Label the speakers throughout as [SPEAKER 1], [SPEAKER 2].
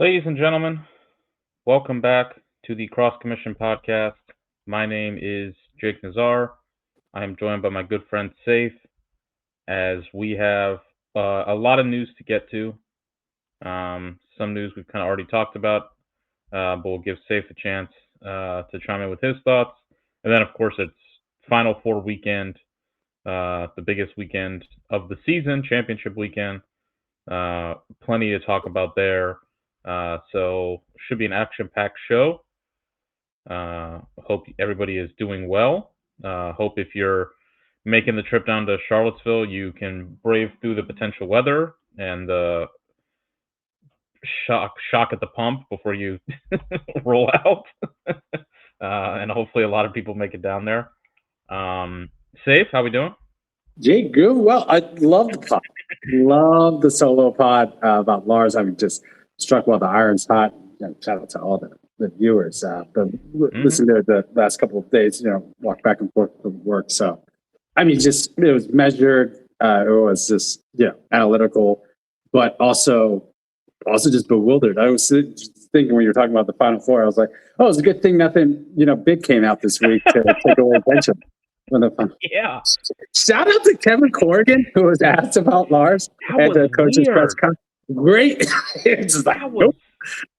[SPEAKER 1] Ladies and gentlemen, welcome back to the Cross Commission podcast. My name is Jake Nazar. I am joined by my good friend Safe, as we have a lot of news to get to. Some news we've kind of already talked about, but we'll give Safe a chance to chime in with his thoughts. And then, of course, it's Final Four weekend, the biggest weekend of the season, championship weekend. Plenty to talk about there. So should be an action-packed show. Hope everybody is doing well. Hope if you're making the trip down to Charlottesville, you can brave through the potential weather and the shock at the pump before you roll out. And hopefully a lot of people make it down there. Safe, how we doing?
[SPEAKER 2] Jake, good. Well, I love the pod. Love the solo pod about Lars. I'm just struck while the iron's hot. Shout out to all the viewers. Listen to the last couple of days, walk back and forth to work. So, I mean, just it was measured. It was just analytical, but also just bewildered. I was just thinking when you were talking about the Final Four, I was like, oh, it's a good thing nothing big came out this week to take away attention.
[SPEAKER 1] Yeah.
[SPEAKER 2] Shout out to Kevin Corrigan, who was asked about Lars at the coach's press conference. Great. It's just like, nope,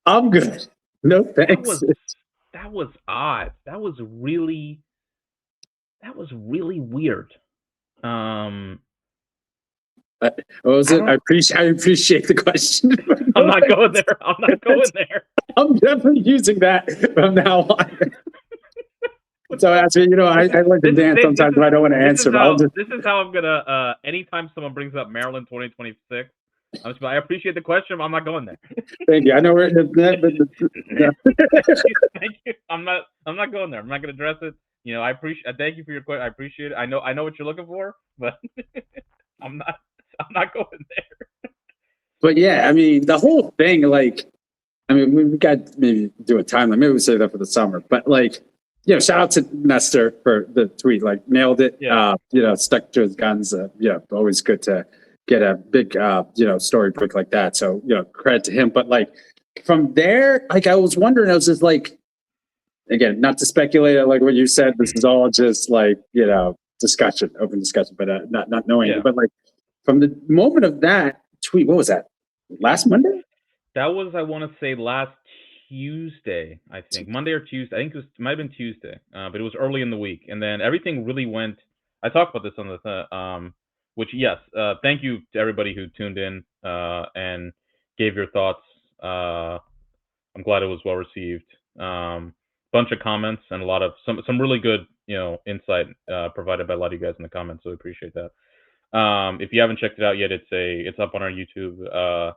[SPEAKER 2] I'm good. No thanks.
[SPEAKER 1] That was odd. That was really weird.
[SPEAKER 2] What was it? I appreciate the question.
[SPEAKER 1] I'm not going there.
[SPEAKER 2] I'm definitely using that from now on. So actually, I like to dance sometimes, but I don't want to answer.
[SPEAKER 1] This is how I'm gonna. Anytime someone brings up Maryland 2026, I appreciate the question, but I'm not going there.
[SPEAKER 2] Thank you. I know we're in
[SPEAKER 1] Thank you. I'm not going there. I'm not gonna address it. I appreciate. Thank you for your question. I appreciate it. I know what you're looking for, but I'm not going there.
[SPEAKER 2] But yeah, I mean, the whole thing, we got maybe do a timeline. Maybe we save that for the summer, but shout out to Nestor for the tweet. Nailed it.
[SPEAKER 1] Yeah.
[SPEAKER 2] Stuck to his guns. Always good to get a big, story break like that. So, credit to him. But from there, I was wondering, I was just again, not to speculate, like what you said, this is all just discussion, open discussion, but not knowing.
[SPEAKER 1] Yeah.
[SPEAKER 2] But from the moment of that tweet, what was that? Last Monday?
[SPEAKER 1] That was, I want to say, last Tuesday, I think. Monday or Tuesday. I think it might have been Tuesday, but it was early in the week. And then everything really went. I talked about this on the which, yes, thank you to everybody who tuned in and gave your thoughts. I'm glad it was well received. Bunch of comments and a lot of some really good insight provided by a lot of you guys in the comments. So I appreciate that. If you haven't checked it out yet, it's up on our YouTube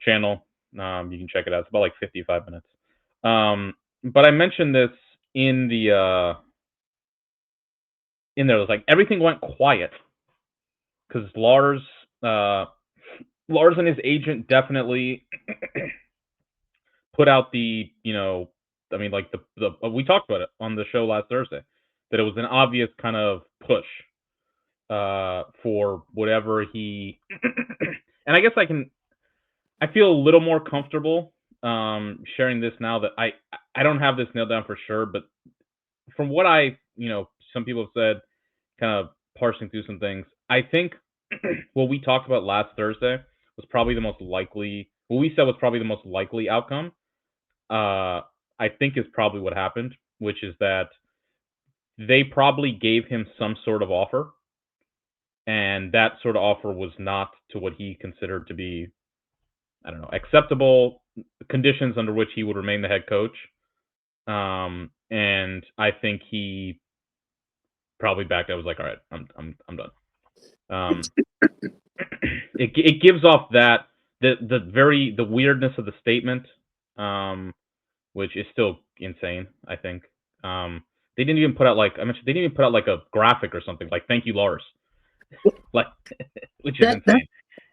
[SPEAKER 1] channel. You can check it out. It's about 55 minutes. But I mentioned this in there. It was everything went quiet because Lars and his agent definitely put out we talked about it on the show last Thursday, that it was an obvious kind of push for whatever he and I guess I feel a little more comfortable sharing this now that I don't have this nailed down for sure, but from what some people have said, kind of parsing through some things, I think what we talked about last Thursday was probably the most likely. What we said was probably the most likely outcome. I think is probably what happened, which is that they probably gave him some sort of offer, and that sort of offer was not to what he considered to be, I don't know, acceptable conditions under which he would remain the head coach. And I think he probably backed out. Was like, all right, I'm done. It gives off that the weirdness of the statement, which is still insane. I think they didn't even put out they didn't even put out a graphic or something thank you Lars, which is insane.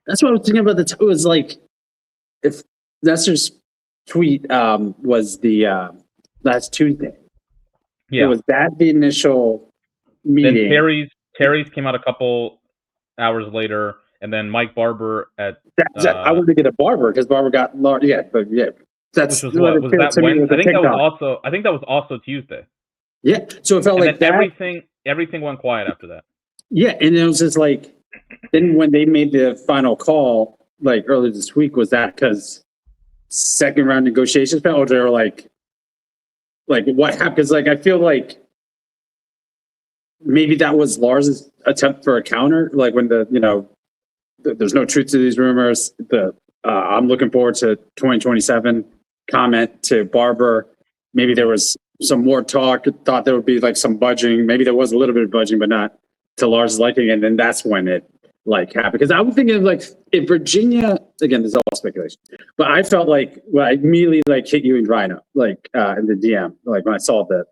[SPEAKER 2] That's what I was thinking about. It was if Nestor's tweet was the last Tuesday.
[SPEAKER 1] Yeah,
[SPEAKER 2] it was that the initial meeting.
[SPEAKER 1] Then Terry's came out a couple hours later, and then Mike Barber at.
[SPEAKER 2] I wanted to get a Barber because Barber got Lars. Yeah, but That's
[SPEAKER 1] Which was what? Was that
[SPEAKER 2] to me
[SPEAKER 1] when?
[SPEAKER 2] with the TikTok.
[SPEAKER 1] I think that was also Tuesday.
[SPEAKER 2] Yeah. So it felt
[SPEAKER 1] And
[SPEAKER 2] like
[SPEAKER 1] then
[SPEAKER 2] that.
[SPEAKER 1] everything went quiet after that.
[SPEAKER 2] Yeah, and it was just like, then when they made the final call, like earlier this week, was that because second round negotiations fell, or they were like what happened? Because like I feel like maybe that was Lars's attempt for a counter, like when there's no truth to these rumors. I'm looking forward to 2027 comment to Barber. Maybe there was some more talk. Thought there would be like some budging. Maybe there was a little bit of budging, but not to Lars' liking. And then that's when it like happened. Because I was thinking of like in Virginia, again, this is all speculation, but I felt like I immediately like hit you in Rhino, like in the DM, like when I saw the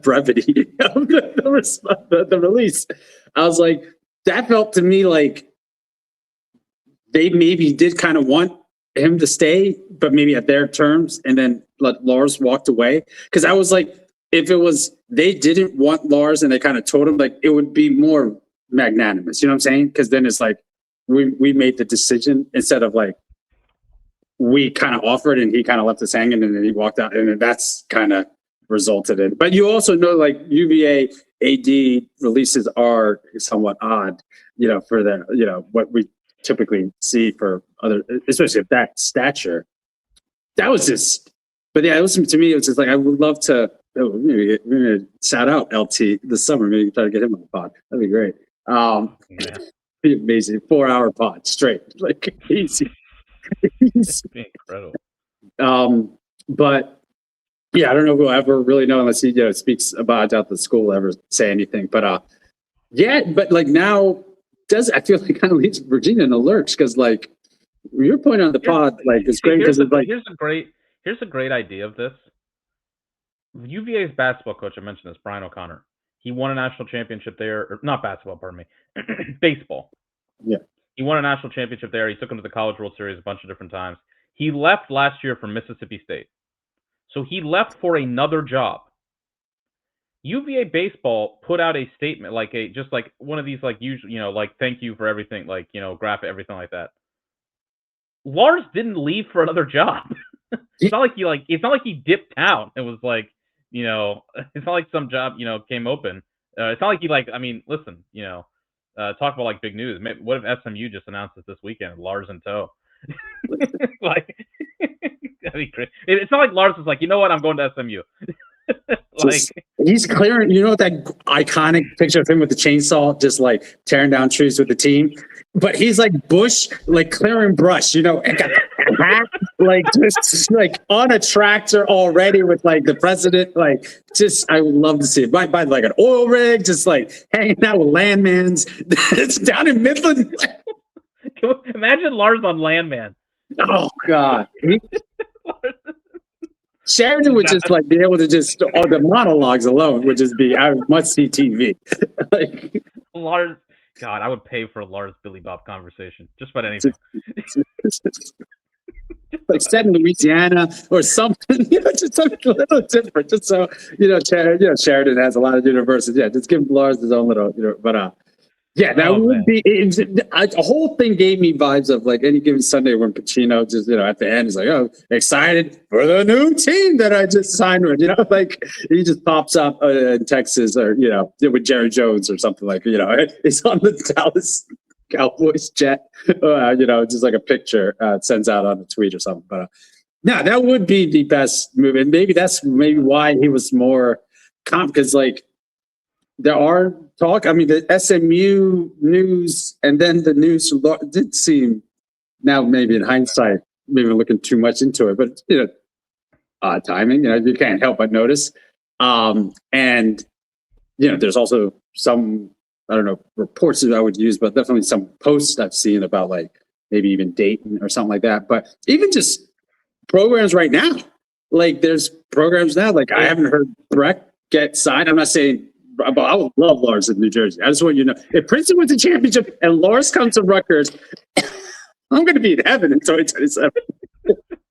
[SPEAKER 2] brevity of the release. I was like, that felt to me like they maybe did kind of want him to stay, but maybe at their terms, and then let Lars walked away. Because I was like, if it was they didn't want Lars and they kind of told him, like it would be more magnanimous. You know what I'm saying? Because then it's like we made the decision instead of like we kind of offered and he kind of left us hanging and then he walked out, and then that's kind of resulted in. But you also know like UVA AD releases are somewhat odd, for the what we typically see for other, especially of that stature. That was just, but yeah, it was, to me, it was just like, I would love to, maybe shout out LT this summer, maybe try to get him on the pod. That'd be great. Be amazing. 4-hour pod straight, like easy.
[SPEAKER 1] Incredible.
[SPEAKER 2] But yeah, I don't know if we'll ever really know unless he speaks about the school will ever say anything. But yeah, but like now, I feel like kind of leaves Virginia in a lurch because like your point on the pod, like it's great because it's like
[SPEAKER 1] here's a great idea of this. UVA's basketball coach, I mentioned this, Brian O'Connor. He won a national championship there, or not basketball, pardon me, baseball.
[SPEAKER 2] Yeah,
[SPEAKER 1] he won a national championship there. He took him to the College World Series a bunch of different times. He left last year for Mississippi State, so he left for another job. UVA baseball put out a statement, like just like one of these, like usually, like thank you for everything, like graphic, everything like that. Lars didn't leave for another job. It's not like he dipped out. It was like, it's not like some job, came open. It's not like he listen, talk about like big news. What if SMU just announced it this weekend? Lars in tow. Like, that'd be great. It's not like Lars was like, you know what, I'm going to SMU.
[SPEAKER 2] He's clearing, that iconic picture of him with the chainsaw, just like tearing down trees with the team. But he's like Bush, like clearing brush, and got the hat, like just like on a tractor already with like the president. Like, just I would love to see it. By like an oil rig, just like hanging out with landmans. It's down in Midland.
[SPEAKER 1] Imagine Lars on Landman.
[SPEAKER 2] Oh God. Sheridan would just like be able to just all the monologues alone would just be I must see TV. Like,
[SPEAKER 1] Lars, God, I would pay for a Lars Billy Bob conversation just about anything.
[SPEAKER 2] Like set in Louisiana or something, just something a little different. Just so Sheridan has a lot of universities. Yeah, just give Lars his own little, but yeah, that would be a whole thing. Gave me vibes of like any given Sunday when Pacino just at the end is like, oh, excited for the new team that I just signed with. Like he just pops up in Texas or with Jerry Jones or something like it's on the Dallas Cowboys jet. Just like a picture sends out on a tweet or something. But no, that would be the best move, and maybe that's why he was more because like. There are talk. I mean, the SMU news and then the news did seem now maybe in hindsight, maybe looking too much into it, but odd timing. You can't help but notice. And there's also some reports that I would use, but definitely some posts I've seen about like maybe even Dayton or something like that. But even just programs right now, like there's programs now. Like I haven't heard Breck get signed. I'm not saying. But I would love Lars in New Jersey. I just want you to know, if Princeton wins the championship and Lars comes to Rutgers, I'm going to be in heaven in 2027.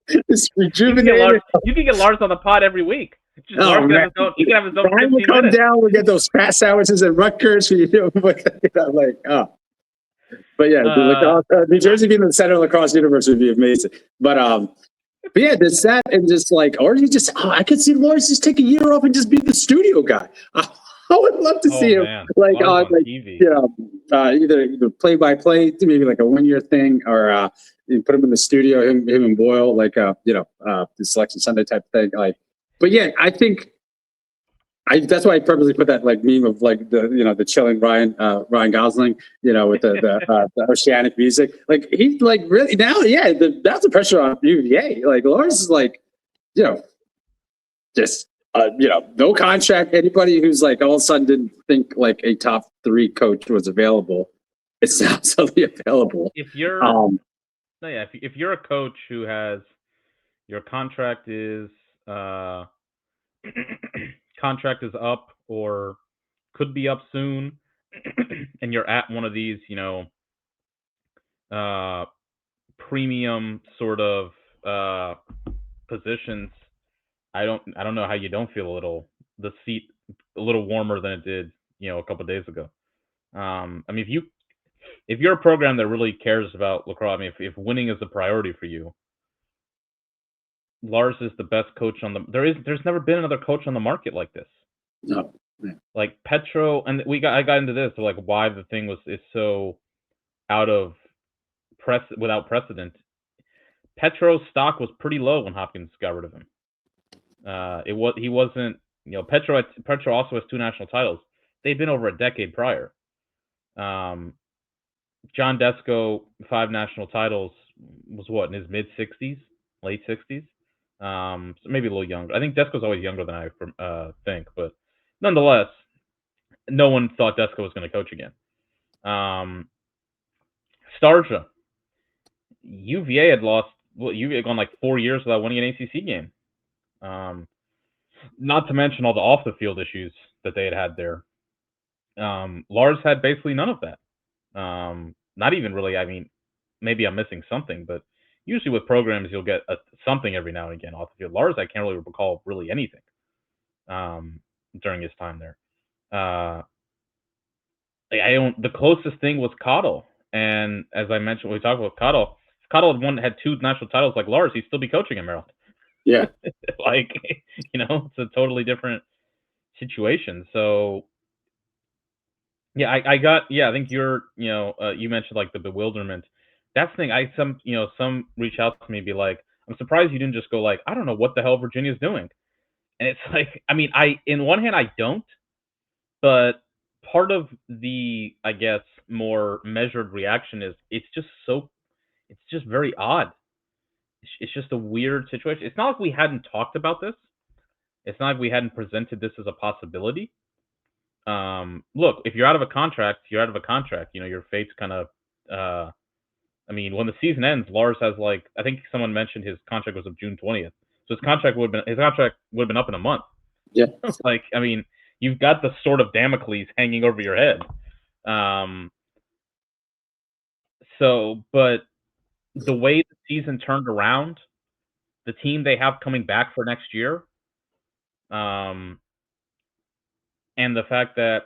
[SPEAKER 2] It's rejuvenated.
[SPEAKER 1] You can get Lars on the pod every week. He can have his own.
[SPEAKER 2] Brian will come down. We'll get those fat sandwiches at Rutgers. Like, oh. But yeah, New Jersey being the center of lacrosse universe would be amazing. But But yeah, there's that, and just like, or you just, I could see Lars just take a year off and just be the studio guy. I would love to see him
[SPEAKER 1] man,
[SPEAKER 2] like
[SPEAKER 1] Lars
[SPEAKER 2] on
[SPEAKER 1] on
[SPEAKER 2] like
[SPEAKER 1] TV.
[SPEAKER 2] either play by play, maybe like a 1 year thing, or you put him in the studio, him and Boyle, like the Selection Sunday type thing. Like, but yeah, I think that's why I purposely put that like meme of like the chilling Ryan Gosling, with the oceanic music. Like he's like really now, yeah, that's the pressure on UVA. Like Lars is like, just no contract. Anybody who's like all of a sudden didn't think like a top 3 coach was available, it's now suddenly available.
[SPEAKER 1] If you're if you're a coach who has your contract is contract is up or could be up soon, and you're at one of these, premium sort of positions, I don't know how you don't feel the seat a little warmer than it did, a couple of days ago. I mean, if you're a program that really cares about lacrosse, I mean, if winning is a priority for you, Lars is the best coach on the. There's never been another coach on the market like this.
[SPEAKER 2] No. Yeah.
[SPEAKER 1] Like Petro, and I got into this, like why the thing is so out of without precedent. Petro's stock was pretty low when Hopkins got rid of him. He wasn't, Petro also has 2 national titles. They've been over a decade prior. John Desko, 5 national titles, was what, in his mid 60s, late 60s. So maybe a little younger. I think Desko's always younger than I think, but nonetheless, no one thought Desko was going to coach again. Starja, UVA had lost. Well, UVA had gone like 4 years without winning an ACC game. Not to mention all the off the field issues that they had there. Lars had basically none of that. Not even really. I mean, maybe I'm missing something, but usually with programs you'll get something every now and again off the field. Lars, I can't really recall really anything during his time there. The closest thing was Cottle, and as I mentioned, when we talked about Cottle, if Cottle had 2 national titles like Lars, he'd still be coaching in Maryland.
[SPEAKER 2] Yeah.
[SPEAKER 1] Like, it's a totally different situation. So yeah, I think you're, you mentioned like the bewilderment. That's the thing. Some reach out to me and be like, I'm surprised you didn't just go like, I don't know what the hell Virginia's doing. And it's like, I mean, in one hand I don't, but part of the, I guess, more measured reaction is it's just very odd. It's just a weird situation. It's not like we hadn't talked about this. It's not like we hadn't presented this as a possibility. Look, if you're out of a contract, you're out of a contract. Your fate's kind of. I mean, when the season ends, Lars has like, I think someone mentioned his contract was of June 20th, so his contract would have been up in a month.
[SPEAKER 2] Yeah.
[SPEAKER 1] Like, I mean, you've got the sort of Damocles hanging over your head. So, but the way the season turned around, the team they have coming back for next year, and the fact that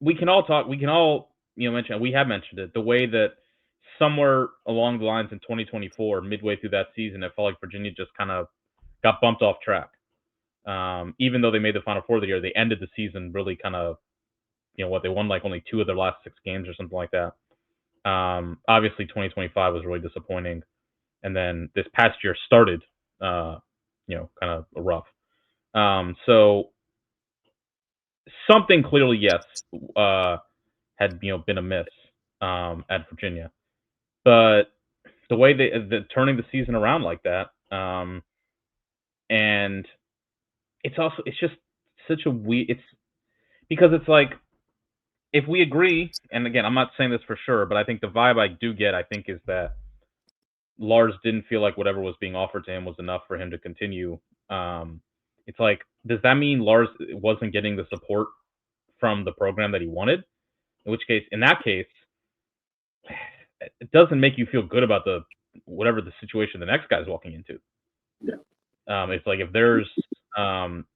[SPEAKER 1] we can all mention, we have mentioned it, the way that somewhere along the lines in 2024, midway through that season, it felt like Virginia just kind of got bumped off track. Even though they made the Final Four of the year, they ended the season really kind of, they won like only 2 of their last 6 games or something like that. Obviously 2025 was really disappointing. And then this past year started, kind of rough. So something clearly, yes, had been amiss at Virginia, but the way they turning the season around like that, and it's just such a it's because it's like, if we agree, and again, I'm not saying this for sure, but I think the vibe I do get, I think, is that Lars didn't feel like whatever was being offered to him was enough for him to continue. It's like, does that mean Lars wasn't getting the support from the program that he wanted? In that case, it doesn't make you feel good about whatever the situation the next guy's walking into.
[SPEAKER 2] Yeah.
[SPEAKER 1] It's like, if there's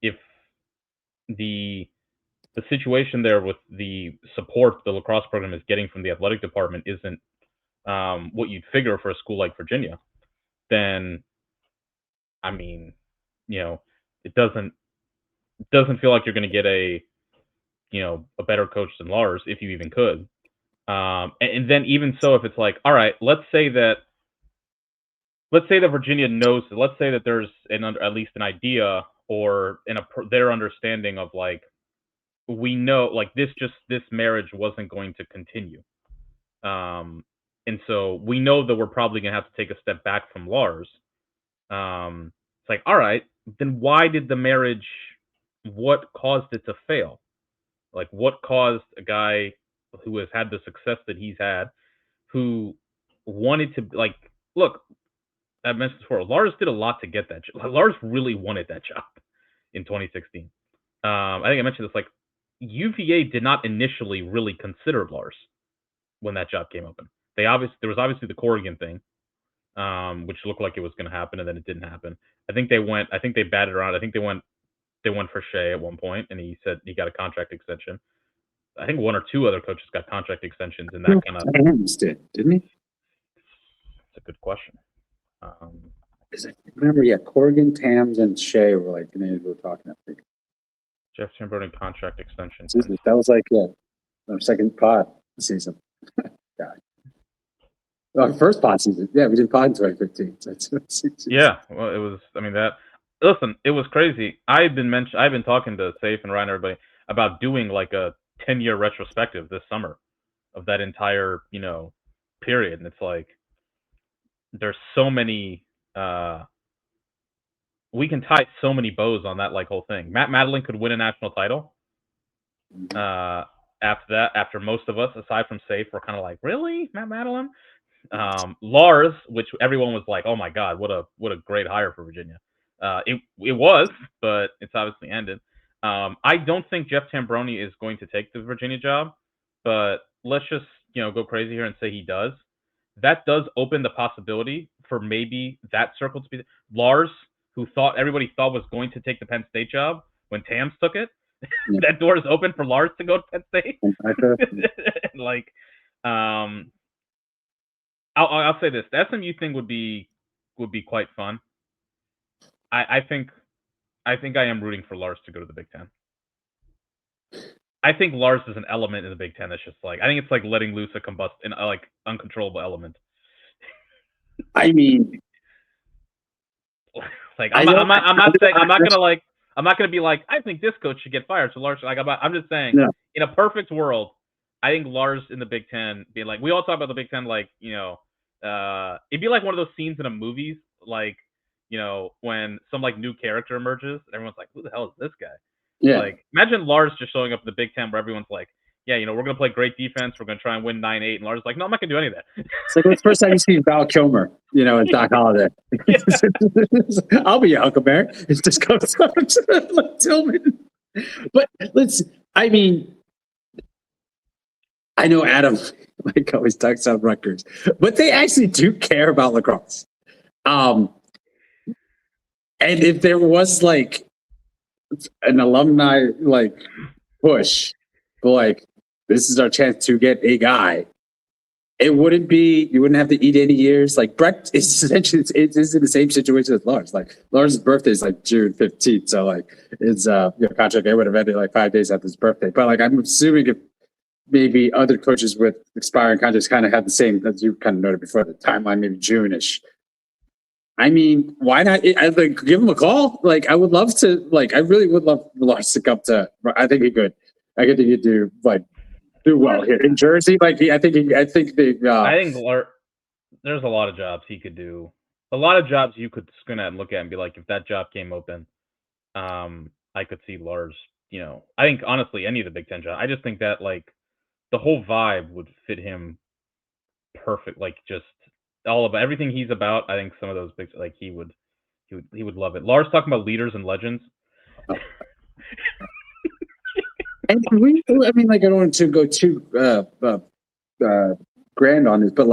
[SPEAKER 1] if the situation there with the support the lacrosse program is getting from the athletic department isn't what you'd figure for a school like Virginia, then I mean, it doesn't feel like you're going to get a better coach than Lars if you even could. And then even so, if it's like, all right, let's say that Virginia knows. Let's say that there's at least an idea or their understanding of like, we know like this marriage wasn't going to continue. And so we know that we're probably going to have to take a step back from Lars. It's like, all right, then why did the marriage, what caused it to fail? Like, what caused a guy who has had the success that he's had, who wanted to, like, look, I mentioned before, Lars did a lot to get that job. Lars really wanted that job in 2016. I think I mentioned this, like, UVA did not initially really consider Lars when that job came open. There was obviously the Corrigan thing, which looked like it was going to happen, and then it didn't happen. I think they batted around. I think they went for Shea at one point, and he said he got a contract extension. I think one or two other coaches got contract extensions in that kind of.
[SPEAKER 2] Didn't he?
[SPEAKER 1] That's a good question.
[SPEAKER 2] Remember, Corrigan, Tams, and Shea were like the names we were talking about.
[SPEAKER 1] Jeff Tambroni contract extension.
[SPEAKER 2] That was like our second pod season. Our first pod season. Yeah, we did pod in 2015.
[SPEAKER 1] Yeah, well, it was. I mean, listen, it was crazy. I've been talking to Safe and Ryan and everybody about doing like a 10-year retrospective this summer of that entire period, and it's like there's so many. We can tie so many bows on that whole thing. Matt Madeline could win a national title. After most of us, aside from Safe, were kind of like, really, Matt Madeline? Lars, which everyone was like, oh my God, what a great hire for Virginia. It was, but it's obviously ended. I don't think Jeff Tambroni is going to take the Virginia job, but let's just go crazy here and say he does. That does open the possibility for maybe that circle to be Lars, who everybody thought was going to take the Penn State job when Tams took it. That door is open for Lars to go to Penn State. I'll say this: the SMU thing would be quite fun. I think I am rooting for Lars to go to the Big Ten. I think Lars is an element in the Big Ten that's just like, I think it's like letting loose a uncontrollable element.
[SPEAKER 2] I mean,
[SPEAKER 1] like I'm not gonna be like, I think this coach should get fired. So Lars, I'm just saying, in a perfect world, I think Lars in the Big Ten being like, we all talk about the Big Ten, like, it'd be like one of those scenes in a movie, like, when some new character emerges, and everyone's like, who the hell is this guy?
[SPEAKER 2] Yeah.
[SPEAKER 1] Like, imagine Lars just showing up in the Big Ten where everyone's like, yeah, we're going to play great defense. We're going to try and win 9-8. And Lars is like, no, I'm not going to do any of that.
[SPEAKER 2] It's like the first time you see Val Kilmer, and Doc Holliday. I'll be your Huckleberry. It's just comes up to Tillman. But I know Adam always talks about Rutgers, but they actually do care about lacrosse. And if there was an alumni push, this is our chance to get a guy, you wouldn't have to eat any years. Brett is essentially it's in the same situation as Lars. Lars' birthday is June 15th, so his contract would have ended 5 days after his birthday. But I'm assuming if maybe other coaches with expiring contracts kind of had the same, as you kind of noted before, the timeline, maybe June-ish. I mean, why not? Give him a call. I would love to. I really would love Lars to come to. I think he could. I think he'd do well here in Jersey. I think
[SPEAKER 1] Lars. There's a lot of jobs he could do. A lot of jobs you could squint at and look at and be like, if that job came open, I could see Lars. I think honestly, any of the Big Ten jobs. I just think that the whole vibe would fit him perfect. Just all of everything he's about. I think some of those big he would love it. Lars talking about leaders and legends.
[SPEAKER 2] And I don't want to go too grand on this, but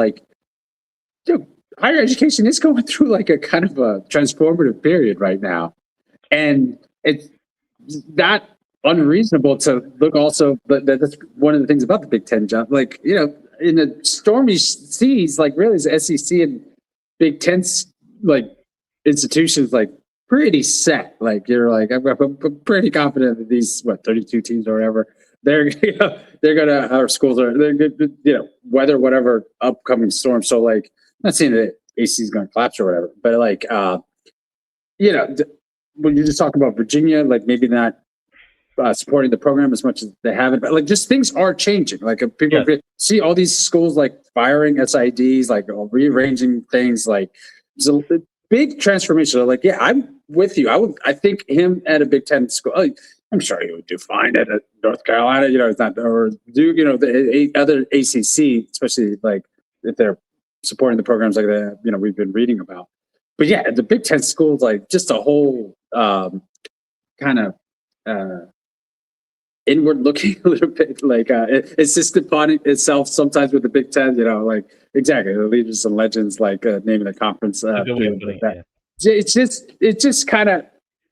[SPEAKER 2] higher education is going through a kind of a transformative period right now, and it's not unreasonable to look also. But that's one of the things about the Big Ten job. In the stormy seas, really, the SEC and Big Ten institutions pretty set. Like you're like, I'm pretty confident that these 32 teams or whatever, they're they're gonna our schools are they're good, weather whatever upcoming storm. So like, I'm not saying that AC is gonna collapse or whatever, but like when you just talk about Virginia, like maybe not supporting the program as much as they haven't, but like just things are changing. Like people see all these schools like firing SIDs, like rearranging things, like it's a big transformation. So like, yeah, I'm with you. I think him at a Big Ten school, I'm sure he would do fine at North Carolina. It's not, or Duke. The other ACC, especially like if they're supporting the programs like that. We've been reading about. But yeah, the Big Ten schools, like just a whole kind of inward looking a little bit, like it's just upon itself sometimes with the Big Ten. Like exactly the leaders and legends, like naming the conference. It's just kind of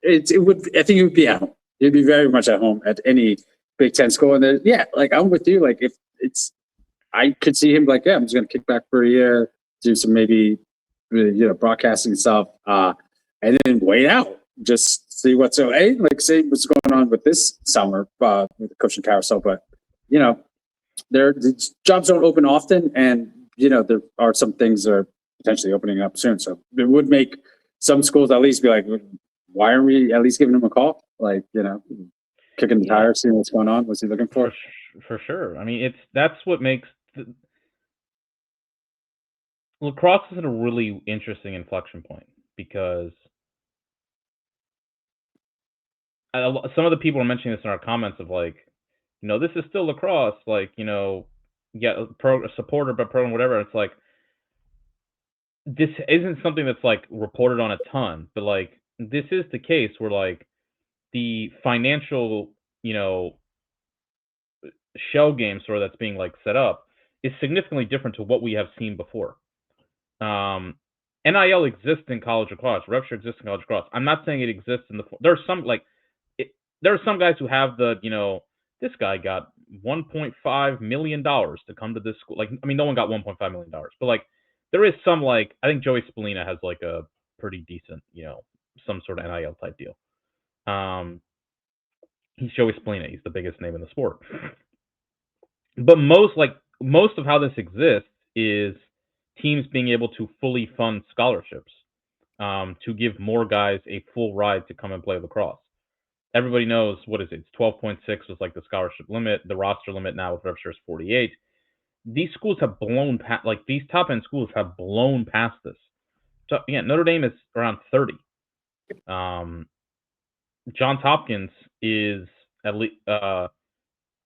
[SPEAKER 2] it would. I think it would be at home. It'd be very much at home at any Big Ten school. And then like I'm with you. Like if it's, I could see him like, I'm just gonna kick back for a year, do some maybe broadcasting stuff, and then wait out, just see what's see what's going on with this summer with the coaching carousel. But the jobs don't open often, and there are some things that are potentially opening up soon. So it would make some schools at least be like, why aren't we at least giving him a call? Like kicking the tires, seeing what's going on. What's he looking for?
[SPEAKER 1] For sure. I mean, that's what makes lacrosse is at a really interesting inflection point, because some of the people are mentioning this in our comments of like, this is still lacrosse, like, supporter by program, whatever. It's like, this isn't something that's like reported on a ton, but like this is the case where like the financial, shell game sort of that's being like set up is significantly different to what we have seen before. NIL exists in college lacrosse. Rev share exists in college lacrosse. I'm not saying it exists in there's some like there are some guys who have this guy got $1.5 million to come to this school. Like, I mean, no one got $1.5 million, but like there is some, like, I think Joey Spallina has like a pretty decent, some sort of NIL type deal. He's Joey Spallina. He's the biggest name in the sport. But most of how this exists is teams being able to fully fund scholarships to give more guys a full ride to come and play lacrosse. Everybody knows, what is it? It's 12.6 was like the scholarship limit. The roster limit now with RevShare is 48. These schools have blown past, like these top end schools have blown past this. So yeah, Notre Dame is around 30. Johns Hopkins is at least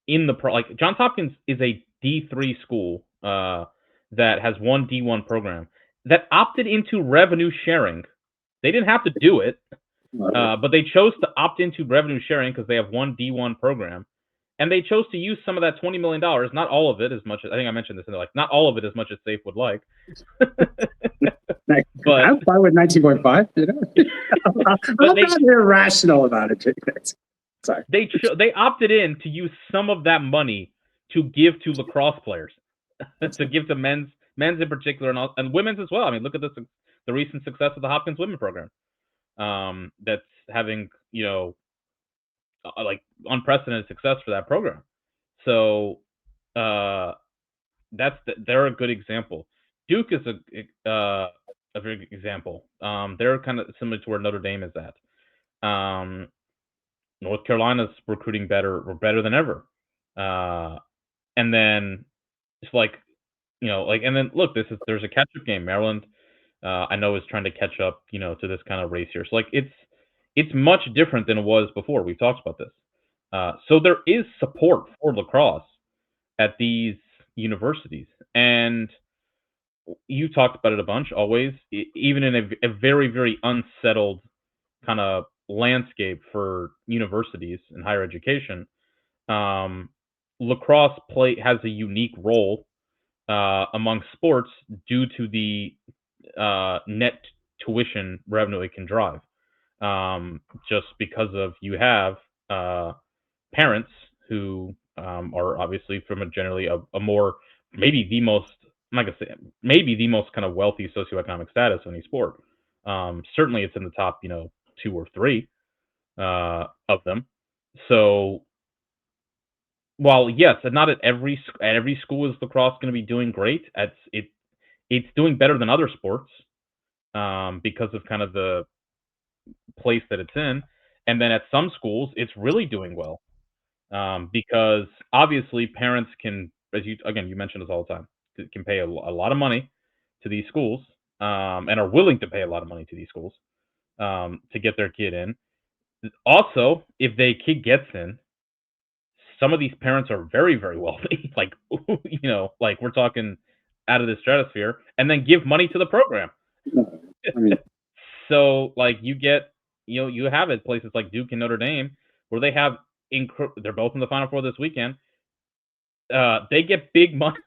[SPEAKER 1] in the like Johns Hopkins is a D3 school that has one D1 program that opted into revenue sharing. They didn't have to do it, but they chose to opt into revenue sharing because they have one D1 program, and they chose to use some of that $20 million. Not all of it, as much as I think I mentioned this, and like not all of it as much as Safe would like.
[SPEAKER 2] But I'm fine with 19.5. I'm not irrational about it. Sorry.
[SPEAKER 1] They opted in to use some of that money to give to lacrosse players, to give to men's in particular, and women's as well. I mean, look at the recent success of the Hopkins women program. That's having like unprecedented success for that program. So they're a good example. Duke is a very good example. They're kind of similar to where Notre Dame is at. North Carolina's recruiting better than ever. And then it's like, and then look, there's a catch-up game. Maryland, I know, is trying to catch up, to this kind of race here. So like it's much different than it was before. We've talked about this. So there is support for lacrosse at these universities, and you talked about it a bunch. Always, even in a very, very unsettled kind of landscape for universities and higher education, lacrosse has a unique role among sports due to the net tuition revenue it can drive. Just because of you have parents who are obviously from generally a more, maybe the most, I'm not gonna say maybe the most kind of wealthy socioeconomic status in any sport. Certainly it's in the top, 2 or 3 of them. So while yes, not at every school is lacrosse going to be doing great. It's doing better than other sports because of kind of the place that it's in. And then at some schools, it's really doing well because obviously parents can, as you mentioned this all the time, can pay a lot of money to these schools and are willing to pay a lot of money to these schools to get their kid in. Also, if their kid gets in, some of these parents are very, very wealthy, like like we're talking out of the stratosphere, and then give money to the program.
[SPEAKER 2] I mean,
[SPEAKER 1] So like you have it places like Duke and Notre Dame where they have they're both in the Final Four this weekend. They get big money.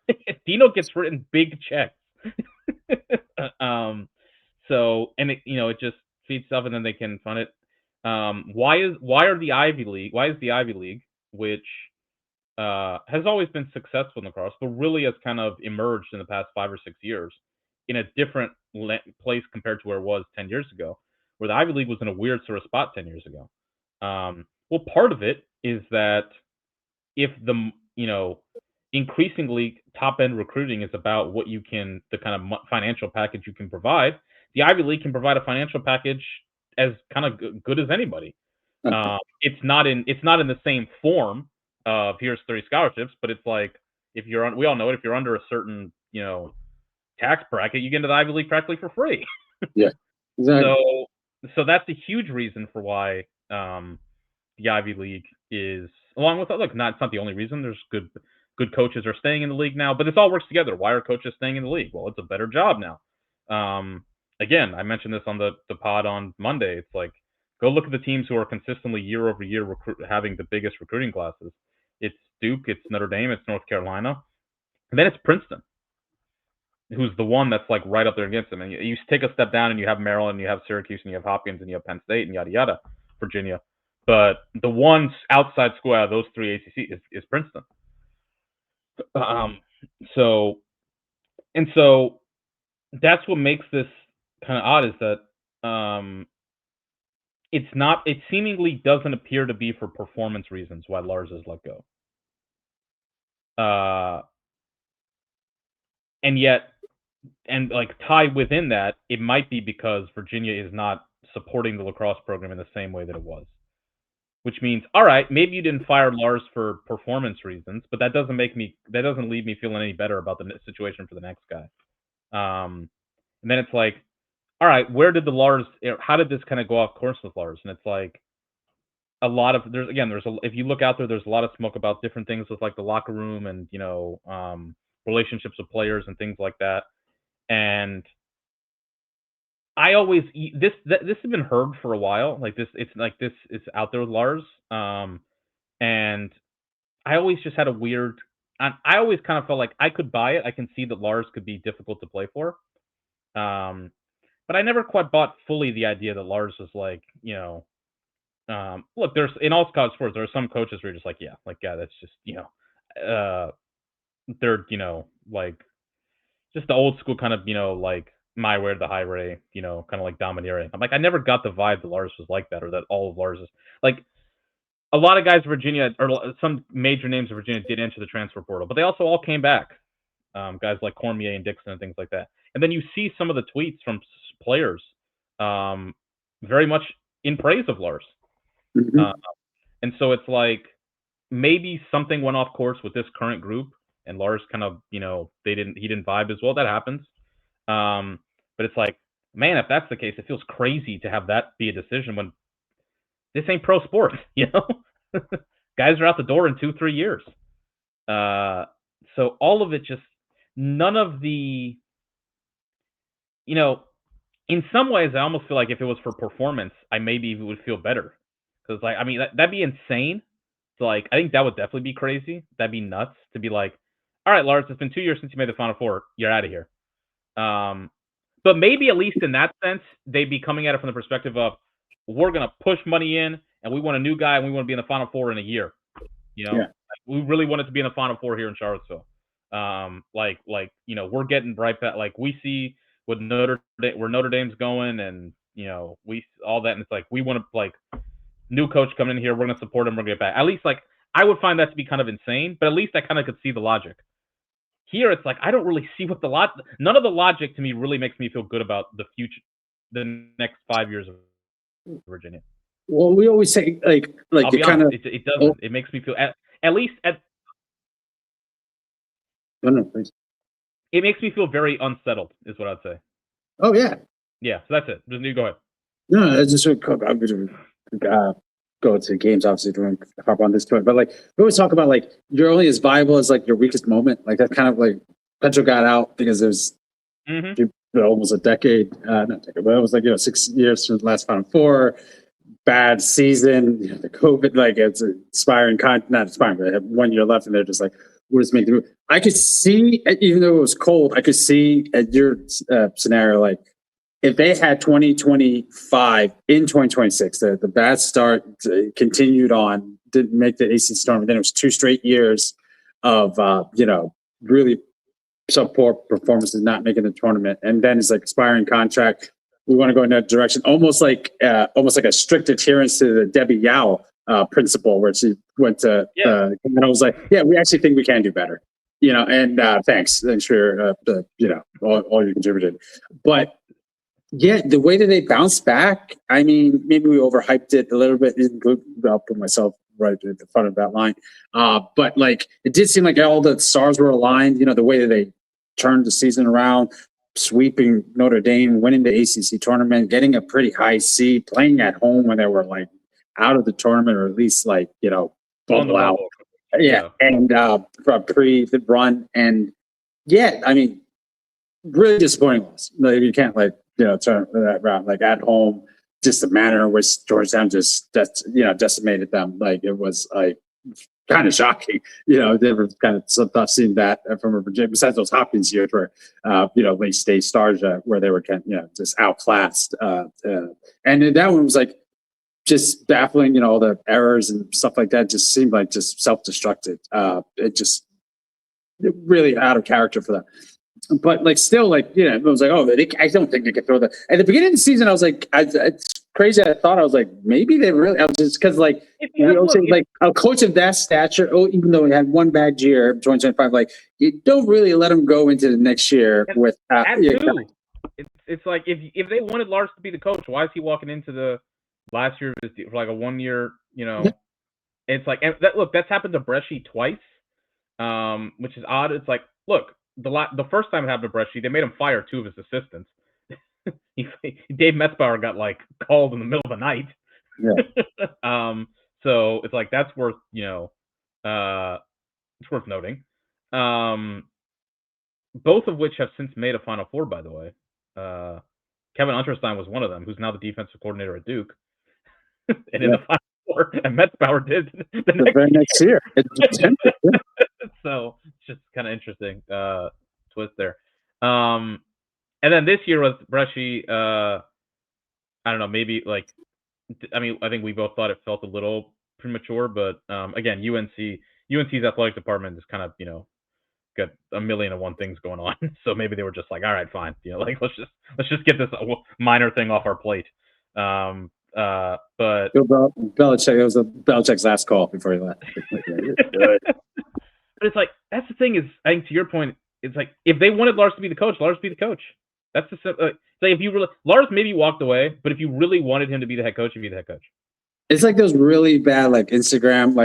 [SPEAKER 1] Dino gets written big checks. um, so and it just feeds stuff, and then they can fund it. Why is the Ivy League, which has always been successful in lacrosse, but really has kind of emerged in the past 5 or 6 years in a different place compared to where it was 10 years ago, where the Ivy League was in a weird sort of spot 10 years ago. Well, part of it is that if increasingly top end recruiting is about what you can, the kind of financial package you can provide, the Ivy League can provide a financial package as kind of good as anybody. It's not in the same form of here's 30 scholarships, but it's like we all know it, if you're under a certain tax bracket, you get into the Ivy League practically for free.
[SPEAKER 2] yeah, exactly.
[SPEAKER 1] So that's a huge reason for why the Ivy League is, along with it's not the only reason. There's good coaches are staying in the league now, but this all works together. Why are coaches staying in the league? Well, it's a better job now. Again, I mentioned this on the pod on Monday. It's like, go look at the teams who are consistently year over year having the biggest recruiting classes. It's Duke, it's Notre Dame, it's North Carolina, and then it's Princeton, who's the one that's like right up there against them. And you take a step down, and you have Maryland, you have Syracuse, and you have Hopkins, and you have Penn State, and yada yada, Virginia. But the one outside school out of those 3 ACC is Princeton. So that's what makes this kind of odd, is that it seemingly doesn't appear to be for performance reasons why Lars is let go. And yet, and like tied within that, it might be because Virginia is not supporting the lacrosse program in the same way that it was. Which means, all right, maybe you didn't fire Lars for performance reasons, but that doesn't leave me feeling any better about the situation for the next guy. And then it's like, all right, how did this kind of go off course with Lars? And it's like if you look out there's a lot of smoke about different things with like the locker room and relationships with players and things like that. And I always this has been heard for a while. Like this, it's out there with Lars. And I always just had I always kind of felt like I could buy it. I can see that Lars could be difficult to play for. But I never quite bought fully the idea that Lars was like, look, there's in all college sports, there are some coaches who are just like, that's just, they're, like just the old school kind of, like my way or the highway, kind of like domineering. I'm like, I never got the vibe that Lars was like that, or that all of Lars is like. A lot of guys in Virginia, or some major names of Virginia, did enter the transfer portal, but they also all came back. Guys like Cormier and Dixon and things like that. And then you see some of the tweets from players very much in praise of Lars.
[SPEAKER 2] Mm-hmm.
[SPEAKER 1] And so it's like maybe something went off course with this current group, and Lars kind of, he didn't vibe as well. That happens. But it's like, man, if that's the case, it feels crazy to have that be a decision when this ain't pro sports, Guys are out the door in 2-3 years. So all of it just, none of the, in some ways, I almost feel like if it was for performance, I maybe would feel better. Because, like, I mean, that'd be insane. So, like, I think that would definitely be crazy. That'd be nuts to be like, all right, Lars, it's been 2 years since you made the Final Four. You're out of here. But maybe at least in that sense, they'd be coming at it from the perspective of, we're going to push money in, and we want a new guy, and we want to be in the Final Four in a year. We really want it to be in the Final Four here in Charlottesville. We're getting right back. Like, we see where Notre Dame's going, and we all that, and it's like we want to like new coach coming in here, we're going to support him, we're going to get back. At least like I would find that to be kind of insane, but at least I kind of could see the logic. Here, it's like I don't really see what none of the logic to me really makes me feel good about the future, the next 5 years of Virginia.
[SPEAKER 2] Well, we always say like
[SPEAKER 1] it kind of it doesn't. It makes me feel at least at.
[SPEAKER 2] No, please.
[SPEAKER 1] It makes me feel very unsettled, is what I'd say.
[SPEAKER 2] Oh yeah.
[SPEAKER 1] Yeah, so that's it. Just you go ahead.
[SPEAKER 2] No, it's just I'm going to go to games. Obviously, to hop on this tour, but like we always talk about, like you're only as viable as like your weakest moment. Like that kind of like Petro got out because there's almost a decade, not a decade, but it was like 6 years from the last Final Four. Bad season, the COVID, like it's not expiring, but they have 1 year left, and they're just like, we'll just make the move. I could see, even though it was cold, I could see at your scenario, like if they had 2025 in 2026, the bad start continued on, didn't make the ACC tournament, then it was 2 straight years of really poor performances, not making the tournament, and then it's like expiring contract. We want to go in that direction, almost like a strict adherence to the Debbie Yao principle, where she went to, and I was like, yeah, we actually think we can do better, and thanks for all you contributed. But yeah, the way that they bounced back, I mean, maybe we overhyped it a little bit. I'll put myself right at the front of that line, but like it did seem like all the stars were aligned. The way that they turned the season around, sweeping Notre Dame, winning the ACC tournament, getting a pretty high seed, playing at home when they were like out of the tournament, or at least like bubble out. Yeah, and pre the run, and I mean, really disappointing loss. Like, you can't turn that around. Like at home, just the manner in which Georgetown just decimated them. Like it was like kind of shocking. They were kind of tough seeing that from a Virginia, besides those Hopkins years where, late stage stars where they were kind of, just outclassed. And that one was like just baffling, all the errors and stuff like that just seemed like just self-destructed. It really out of character for them. But like still, like it was like, I don't think they could throw that. At the beginning of the season, I was like, it's crazy. I thought, I was like, maybe they really. I was just because like like a coach of that stature, even though he had one bad year, 2025, like you don't really let him go into the next year with.
[SPEAKER 1] It's like if they wanted Lars to be the coach, why is he walking into the last year of his deal for like a 1 year? It's like that's happened to Bresci twice, which is odd. It's like look. The first time it happened to Bresci, they made him fire 2 of his assistants. Dave Metzbauer got like called in the middle of the night. Yeah. So it's like that's worth it's worth noting. Both of which have since made a Final Four, by the way. Kevin Unterstein was one of them, who's now the defensive coordinator at Duke, and in the Final Four, and Metzbauer did the
[SPEAKER 2] very next year.
[SPEAKER 1] So it's just kind of interesting twist there. And then this year with Bresci, I don't know, maybe like, I mean, I think we both thought it felt a little premature, but again, UNC's athletic department is kind of, got a million and one things going on. So maybe they were just like, all right, fine. Like let's just get this minor thing off our plate. But
[SPEAKER 2] Belichick, it was Belichick's last call before he left.
[SPEAKER 1] But it's like, that's the thing is, I think to your point, it's like, if they wanted Lars to be the coach, Lars be the coach. That's the say if you really, Lars maybe walked away, but if you really wanted him to be the head coach, he'd be the head coach.
[SPEAKER 2] It's like those really bad like Instagram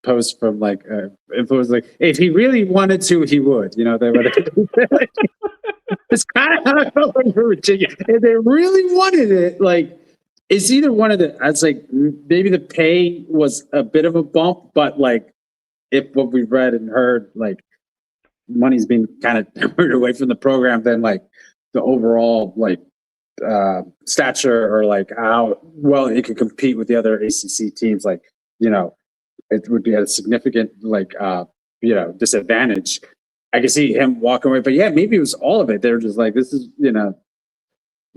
[SPEAKER 2] posts from like influencers, like if he really wanted to, he would. They would. It's kind of how I felt like for Virginia. If they really wanted it, like it's either one of the. It's like maybe the pay was a bit of a bump, but like if what we've read and heard, like money's been kind of turned away from the program, then like the overall like stature or like how well it could compete with the other ACC teams, like it would be at a significant like disadvantage. I can see him walking away, but yeah, maybe it was all of it. They're just like, this is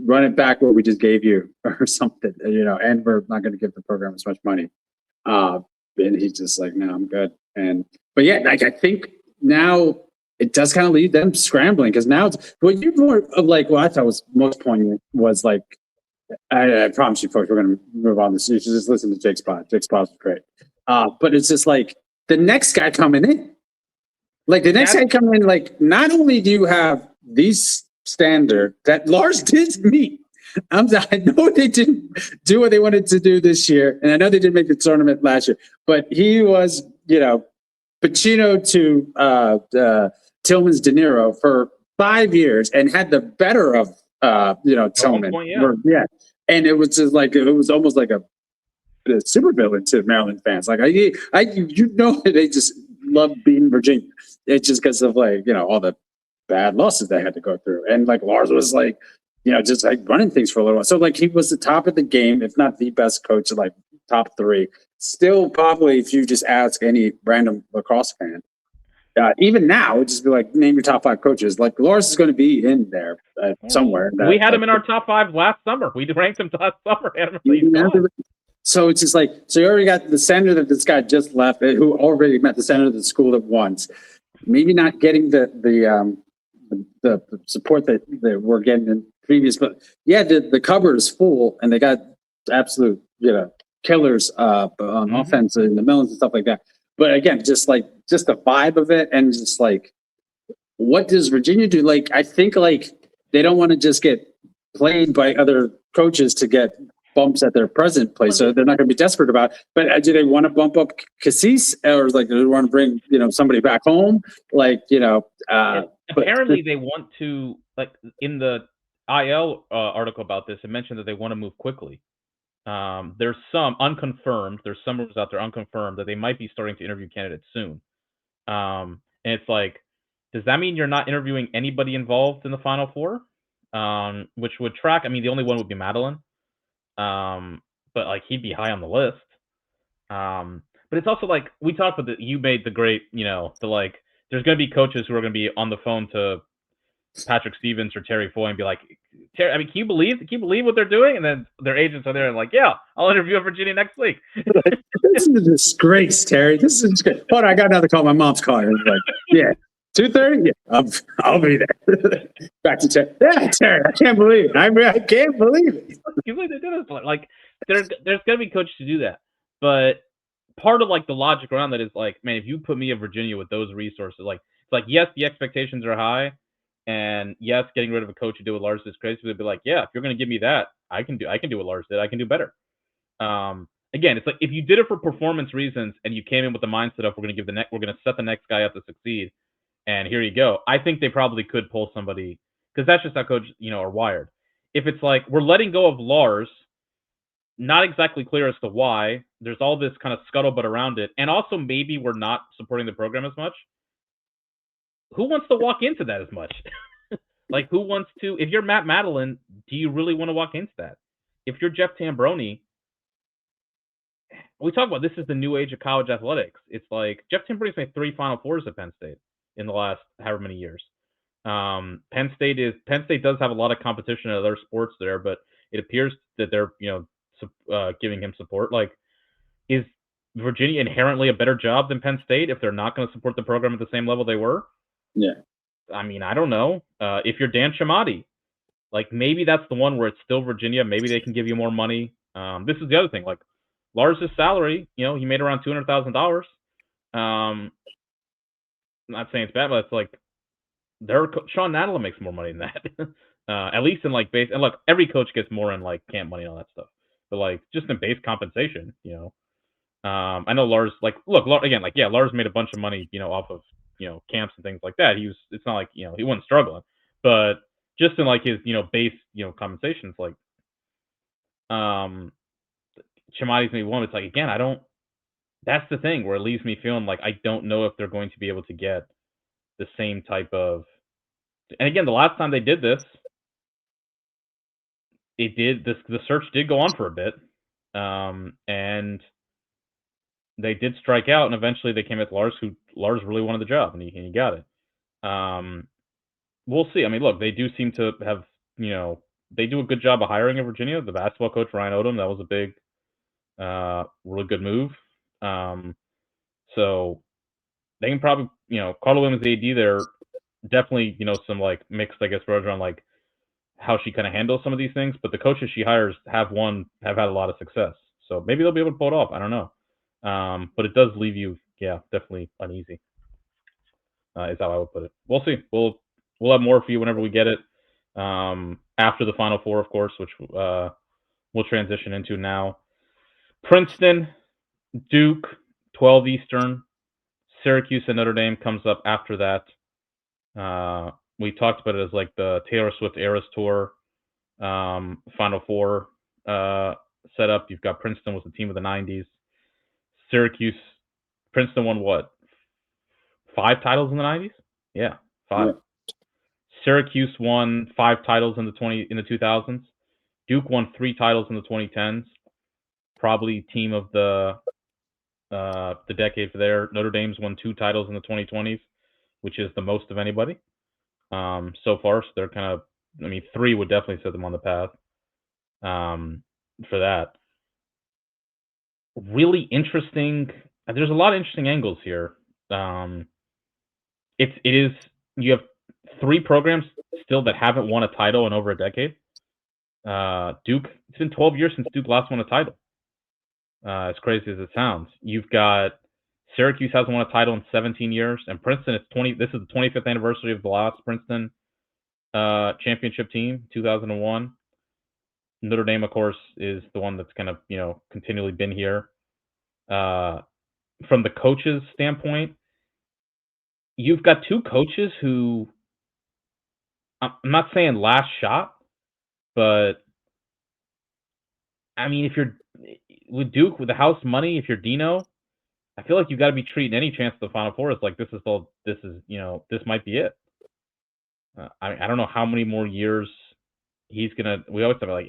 [SPEAKER 2] run it back what we just gave you or something, and we're not going to give the program as much money. And he's just like, no, I'm good. But yeah, like I think now it does kind of leave them scrambling because now it's what you more of like what I thought was most poignant was like I promise you, folks, we're going to move on. This you should just listen to Jake's pod. Jake's pod is great. But it's just like the next guy coming in. Like the next guy coming in, like not only do you have these standard that Lars did meet. I know they didn't do what they wanted to do this year, and I know they didn't make the tournament last year, but he was, Pacino to Tillman's De Niro for 5 years and had the better of Tillman. Yeah. And it was just like it was almost like a super villain to Maryland fans. Like they just love beating Virginia. It's just because of all the bad losses they had to go through. And like Lars was like, just like running things for a little while. So like he was the top of the game, if not the best coach, like top 3. Still probably if you just ask any random lacrosse fan, even now, it'd just be like, name your top 5 coaches. Like Lars is going to be in there somewhere.
[SPEAKER 1] We had him in our top 5 last summer. We ranked him last summer.
[SPEAKER 2] So it's just like, so you already got the senator that this guy just left, who already met the senator of the school at once. Maybe not getting the support that we're getting in previous, but yeah, the cupboard is full, and they got absolute killers on offense in the Mellons and stuff like that. But again, just the vibe of it, and just like, what does Virginia do? Like, I think like they don't want to just get played by other coaches to get bumps at their present place, so they're not going to be desperate about it. But do they want to bump up Cassis, or like do they want to bring somebody back home? Like
[SPEAKER 1] apparently they want to, like in the IL article about this, it mentioned that they want to move quickly. There's some unconfirmed. There's some rumors out there unconfirmed that they might be starting to interview candidates soon. And it's like, does that mean you're not interviewing anybody involved in the Final Four? Which would track. I mean, the only one would be Madeline. But like he'd be high on the list. But it's also like we talked about you made the great, there's going to be coaches who are going to be on the phone to Patrick Stevens or Terry Foy and be like, Terry, I mean, can you believe what they're doing? And then their agents are there and like, yeah, I'll interview at Virginia next week.
[SPEAKER 2] This is a disgrace, Terry. This is good. Hold on, I got another call. My mom's calling. Like, yeah. 2:30? Yeah, I'll be there. Back to Terry. Yeah, Terry, I can't believe it. I can't believe it.
[SPEAKER 1] Like, there's going to be coaches to do that. But part of, like, the logic around that is, like, man, if you put me in Virginia with those resources, like, it's like, yes, the expectations are high. And, yes, getting rid of a coach who did what Lars is crazy. They'd be like, yeah, if you're going to give me that, I can do what Lars did. I can do better. Again, it's like, if you did it for performance reasons and you came in with the mindset of we're going to set the next guy up to succeed, and here you go. I think they probably could pull somebody, because that's just how coaches, are wired. If it's like we're letting go of Lars, not exactly clear as to why. There's all this kind of scuttlebutt around it, and also maybe we're not supporting the program as much. Who wants to walk into that as much? Like, who wants to? If you're Matt Madeline, do you really want to walk into that? If you're Jeff Tambroni, we talk about this is the new age of college athletics. It's like Jeff Tambroni's made 3 Final Fours at Penn State in the last however many years. Penn State does have a lot of competition in other sports there, but it appears that they're giving him support. Like, is Virginia inherently a better job than Penn State if they're not going to support the program at the same level they were?
[SPEAKER 2] Yeah.
[SPEAKER 1] I mean, I don't know. If you're Dan Chamati, like maybe that's the one where it's still Virginia. Maybe they can give you more money. This is the other thing. Like Lars' salary, he made around $200,000. I'm not saying it's bad, but it's like Sean Nadler makes more money than that. At least in like base. And look, every coach gets more in like camp money and all that stuff. But like just in base compensation, I know Lars. Like, look, again, like yeah, Lars made a bunch of money, off of camps and things like that. It's not like he wasn't struggling, but just in like his base compensations, like Chamati's maybe one. It's like again, I don't. That's the thing where it leaves me feeling like I don't know if they're going to be able to get the same type of. And again, the last time they did this, the search did go on for a bit, and they did strike out, and eventually they came at Lars, who Lars really wanted the job, and he got it. We'll see. I mean, look, they do seem to have, they do a good job of hiring in Virginia. The basketball coach, Ryan Odom, that was a big, really good move. So they can probably, Carla Williams AD, they're definitely, some like mixed, I guess, words around like how she kind of handles some of these things. But the coaches she hires have had a lot of success. So maybe they'll be able to pull it off. I don't know. But it does leave you, definitely uneasy. Is how I would put it. We'll see. We'll have more for you whenever we get it. After the Final Four, of course, which we'll transition into now. Princeton, Duke, 12 Eastern. Syracuse and Notre Dame comes up after that. We talked about it as like the Taylor Swift Eras Tour Final Four setup. You've got Princeton was the team of the 90s. Princeton won what? 5 titles in the 90s? Yeah, 5. Yeah. Syracuse won 5 titles in the 2000s. Duke won 3 titles in the 2010s. Probably team of the decade for there. Notre Dame's won 2 titles in the 2020s, which is the most of anybody so far. So they're kind of, 3 would definitely set them on the path for that. Really interesting. There's a lot of interesting angles here. It is, you have 3 programs still that haven't won a title in over a decade. Duke, it's been 12 years since Duke last won a title. As crazy as it sounds. You've got Syracuse hasn't won a title in 17 years, and Princeton, this is the 25th anniversary of the last Princeton championship team, 2001. Notre Dame, of course, is the one that's kind of, continually been here. From the coaches' standpoint, you've got 2 coaches who, I'm not saying last shot, but if you're with Duke, with the house money, if you're Dino, I feel like you've got to be treating any chance of the Final Four as like this might be it. I don't know how many more years he's gonna. We always have like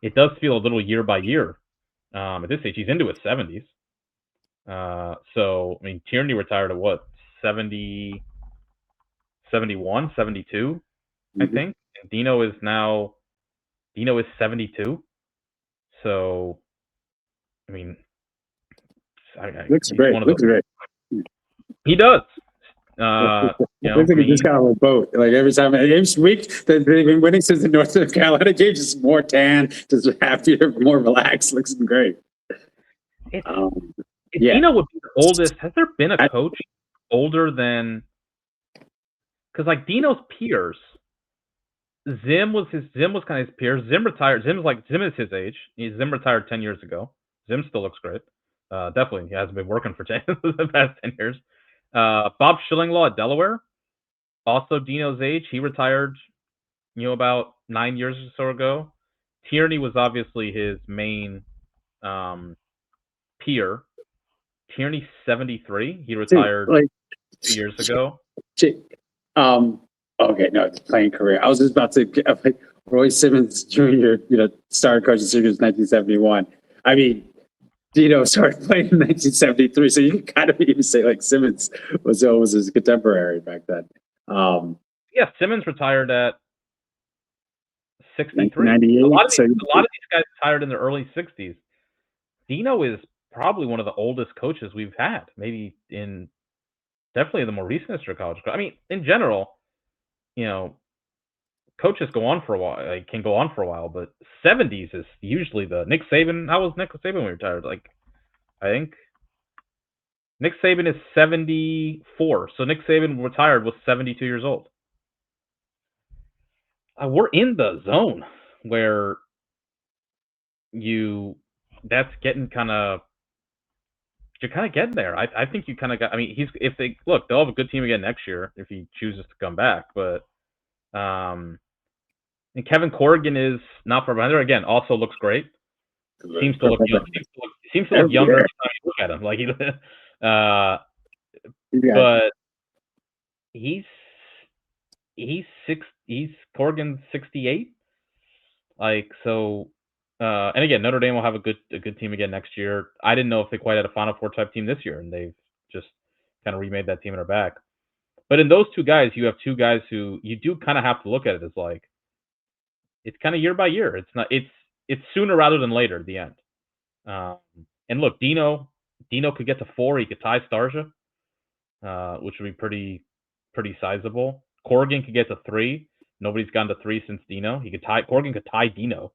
[SPEAKER 1] it does feel a little year by year. At this age, he's into his 70s. So Tierney retired at what, 70, 71, 72, I think. And Dino is 72. So,
[SPEAKER 2] looks great. Looks great.
[SPEAKER 1] He does.
[SPEAKER 2] Looks like he just got on a boat. Like every week they've been winning since the North Carolina game. Just more tan, just happier, more relaxed. Looks great.
[SPEAKER 1] Dino would be the oldest. Has there been a coach older than? Because like Dino's peers, Zim was kind of his peers. Zim retired. Zim is his age. Zim retired 10 years ago. Zim still looks great. Definitely, he hasn't been working for the past 10 years. Bob Schillinglaw at Delaware, also Dino's age. He retired, about 9 years or so ago. Tierney was obviously his main peer. Tierney's 73. He retired 2 years ago.
[SPEAKER 2] Okay, no, it's playing career. I was just about to get like Roy Simmons Jr., started coaching Syracuse in 1971. Dino started playing in 1973, so you can kind of even say like Simmons was almost his contemporary back then.
[SPEAKER 1] Simmons retired at 63.
[SPEAKER 2] 98.
[SPEAKER 1] A lot of these guys retired in the early 60s. Dino is probably one of the oldest coaches we've had, maybe definitely the more recent history of college. In general, coaches go on for a while. Like, can go on for a while, but 70s is usually the Nick Saban. How was Nick Saban when he retired? Like, I think Nick Saban is 74. So Nick Saban retired was 72 years old. We're in the zone where that's getting kind of. You're kind of getting there. I think you kind of got. They'll have a good team again next year if he chooses to come back. But and Kevin Corrigan is not far behind her. Again, also looks great. Seems to look young. Seems to look younger every time you look at him. Like but he's Corrigan's 68. Like so. And again, Notre Dame will have a good team again next year. I didn't know if they quite had a Final Four type team this year, and they've just kind of remade that team in their back. But in those 2 guys, you have 2 guys who you do kind of have to look at it as like it's kind of year by year. It's not. It's sooner rather than later at the end. And look, Dino could get to 4. He could tie Starsia, which would be pretty sizable. Corrigan could get to 3. Nobody's gone to 3 since Dino. Corgan could tie Dino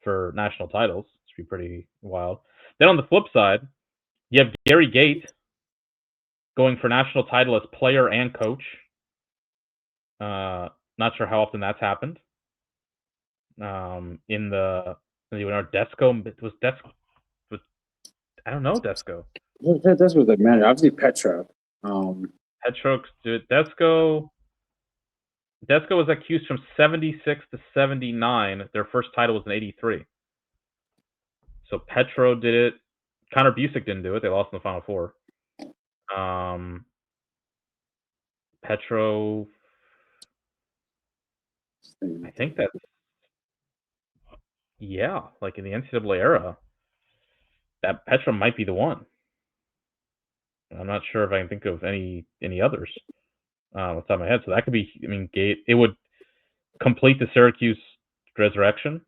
[SPEAKER 1] for national titles. Which would be pretty wild. Then on the flip side, you have Gary Gait going for national title as player and coach. Not sure how often that's happened. In the Desco was Desco. I don't know Desco.
[SPEAKER 2] That's what they meant. Obviously, Petro.
[SPEAKER 1] Petro, Desco was accused from 76 to 79. Their first title was in 83. So Petro did it. Connor Busick didn't do it. They lost in the Final Four. Petro, I think that's, like in the NCAA era, that Petro might be the one. I'm not sure if I can think of any others off the top of my head. So that could be, Gait. It would complete the Syracuse resurrection.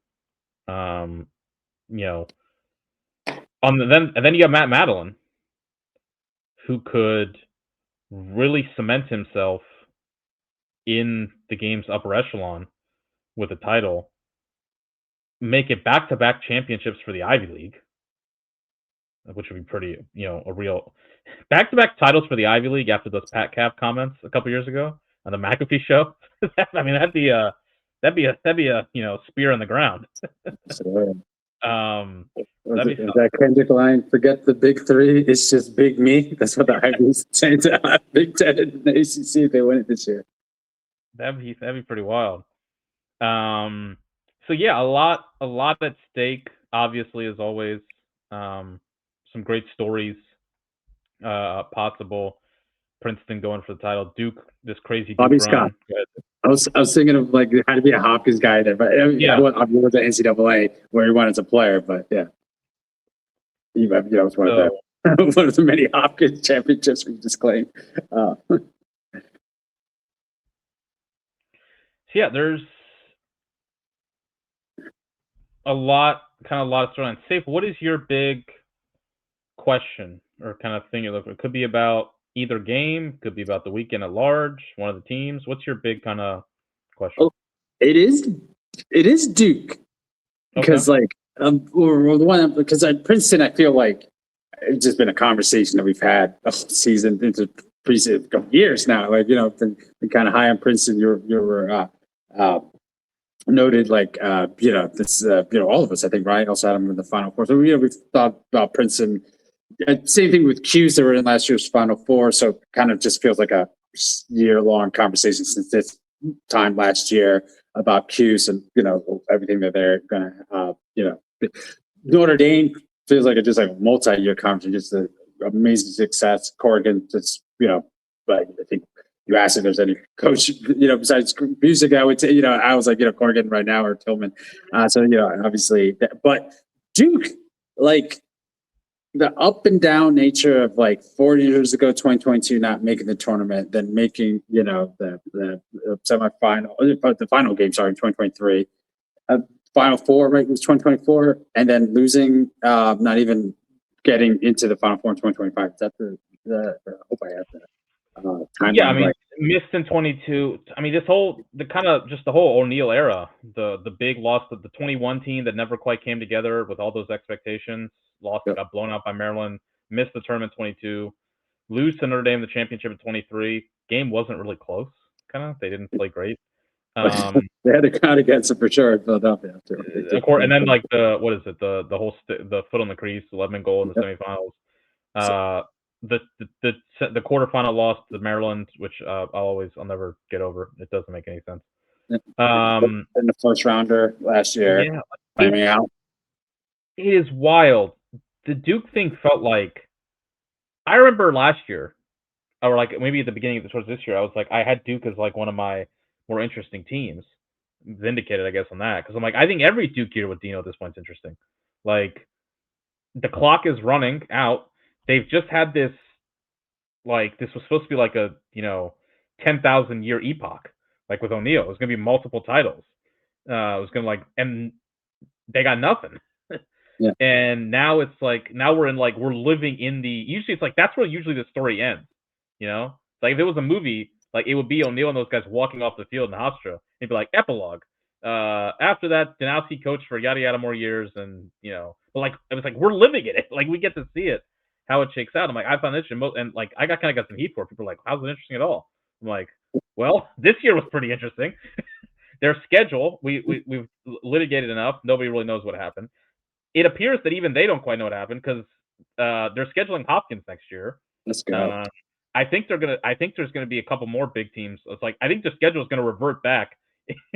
[SPEAKER 1] And then you have Matt Madeline, who could really cement himself in the game's upper echelon with a title, make it back-to-back championships for the Ivy League, which would be pretty, a real back-to-back titles for the Ivy League after those Pat Cap comments a couple years ago on the McAfee show. That'd be a spear in the ground.
[SPEAKER 2] That Kendrick line, forget the big three, it's just big me. That's what the Ivy's saying to Big Ten and the ACC if they win it this year.
[SPEAKER 1] That'd be pretty wild. So yeah, a lot at stake, obviously, as always. Some great stories possible. Princeton going for the title. Duke, this crazy
[SPEAKER 2] Bobby
[SPEAKER 1] Duke
[SPEAKER 2] Scott.
[SPEAKER 1] run.
[SPEAKER 2] I was thinking of like how to be a Hopkins guy there, but I was at NCAA where he won as a player, but yeah, he was one of the many Hopkins championships we just claimed.
[SPEAKER 1] Yeah, there's a lot of storylines. Safe, what is your big question or kind of thing you're looking for? It could be about either game, could be about the weekend at large, one of the teams. What's your big kind of question?
[SPEAKER 2] Oh, it is Duke. Because or the one because at Princeton, I feel like it's just been a conversation that we've had a season into preseason years now. Like, been kind of high on Princeton. You were noted like this all of us, I think, right? Also had them in the Final Four. So we've thought about Princeton. Same thing with Q's that were in last year's Final Four. So it kind of just feels like a year-long conversation since this time last year about Q's and everything that they're gonna Notre Dame feels like just like a multi-year conversation, just an amazing success. Corrigan, just but I think you asked if there's any coach besides music, I would say I was like Corrigan right now or Tillman. So obviously, but Duke, like the up and down nature of like 4 years ago, 2022, not making the tournament, then making the semifinal, the final game, sorry, 2023, Final Four, right? It was 2024, and then losing, not even getting into the Final Four in 2025. Is that the I hope I have that. Timeline right.
[SPEAKER 1] Missed in 22. The whole O'Neal era, the big loss of the 21 team that never quite came together with all those expectations. Got blown out by Maryland, missed the tournament 22, lose to Notre Dame the championship in 23. Game wasn't really close, they didn't play great.
[SPEAKER 2] They had to count against it for sure in Philadelphia.
[SPEAKER 1] Of course, and then like the foot on the crease, 11 goal in the semifinals. The quarterfinal loss to Maryland, which I'll never get over. It doesn't make any sense.
[SPEAKER 2] In the first rounder last year, timing out.
[SPEAKER 1] It is wild. The Duke thing felt like, I remember last year, or like maybe at the beginning towards this year, I was like, I had Duke as like one of my more interesting teams. Vindicated, I guess, on that, because I'm like, I think every Duke year with Dino at this point is interesting. Like, the clock is running out. They've just had this, like, this was supposed to be like a 10,000 year epoch, like with O'Neal. It was going to be multiple titles. It was going to and they got nothing.
[SPEAKER 2] Yeah.
[SPEAKER 1] And now it's like, we're living in the, usually it's like, that's where usually the story ends, like if it was a movie, Like it would be O'Neal and those guys walking off the field in Hofstra. He'd be like, epilogue. After that, Danowski coached for yada yada more years, and but like it was like we're living in it. Like we get to see it, how it shakes out. I'm like, I found it interesting, and like I kind of got some heat for it. People are like, how's it interesting at all? I'm like, well, this year was pretty interesting. Their schedule, we've litigated enough. Nobody really knows what happened. It appears that even they don't quite know what happened because they're scheduling Hopkins next year.
[SPEAKER 2] Let's go.
[SPEAKER 1] I think there's gonna be a couple more big teams. It's like I think the schedule is gonna revert back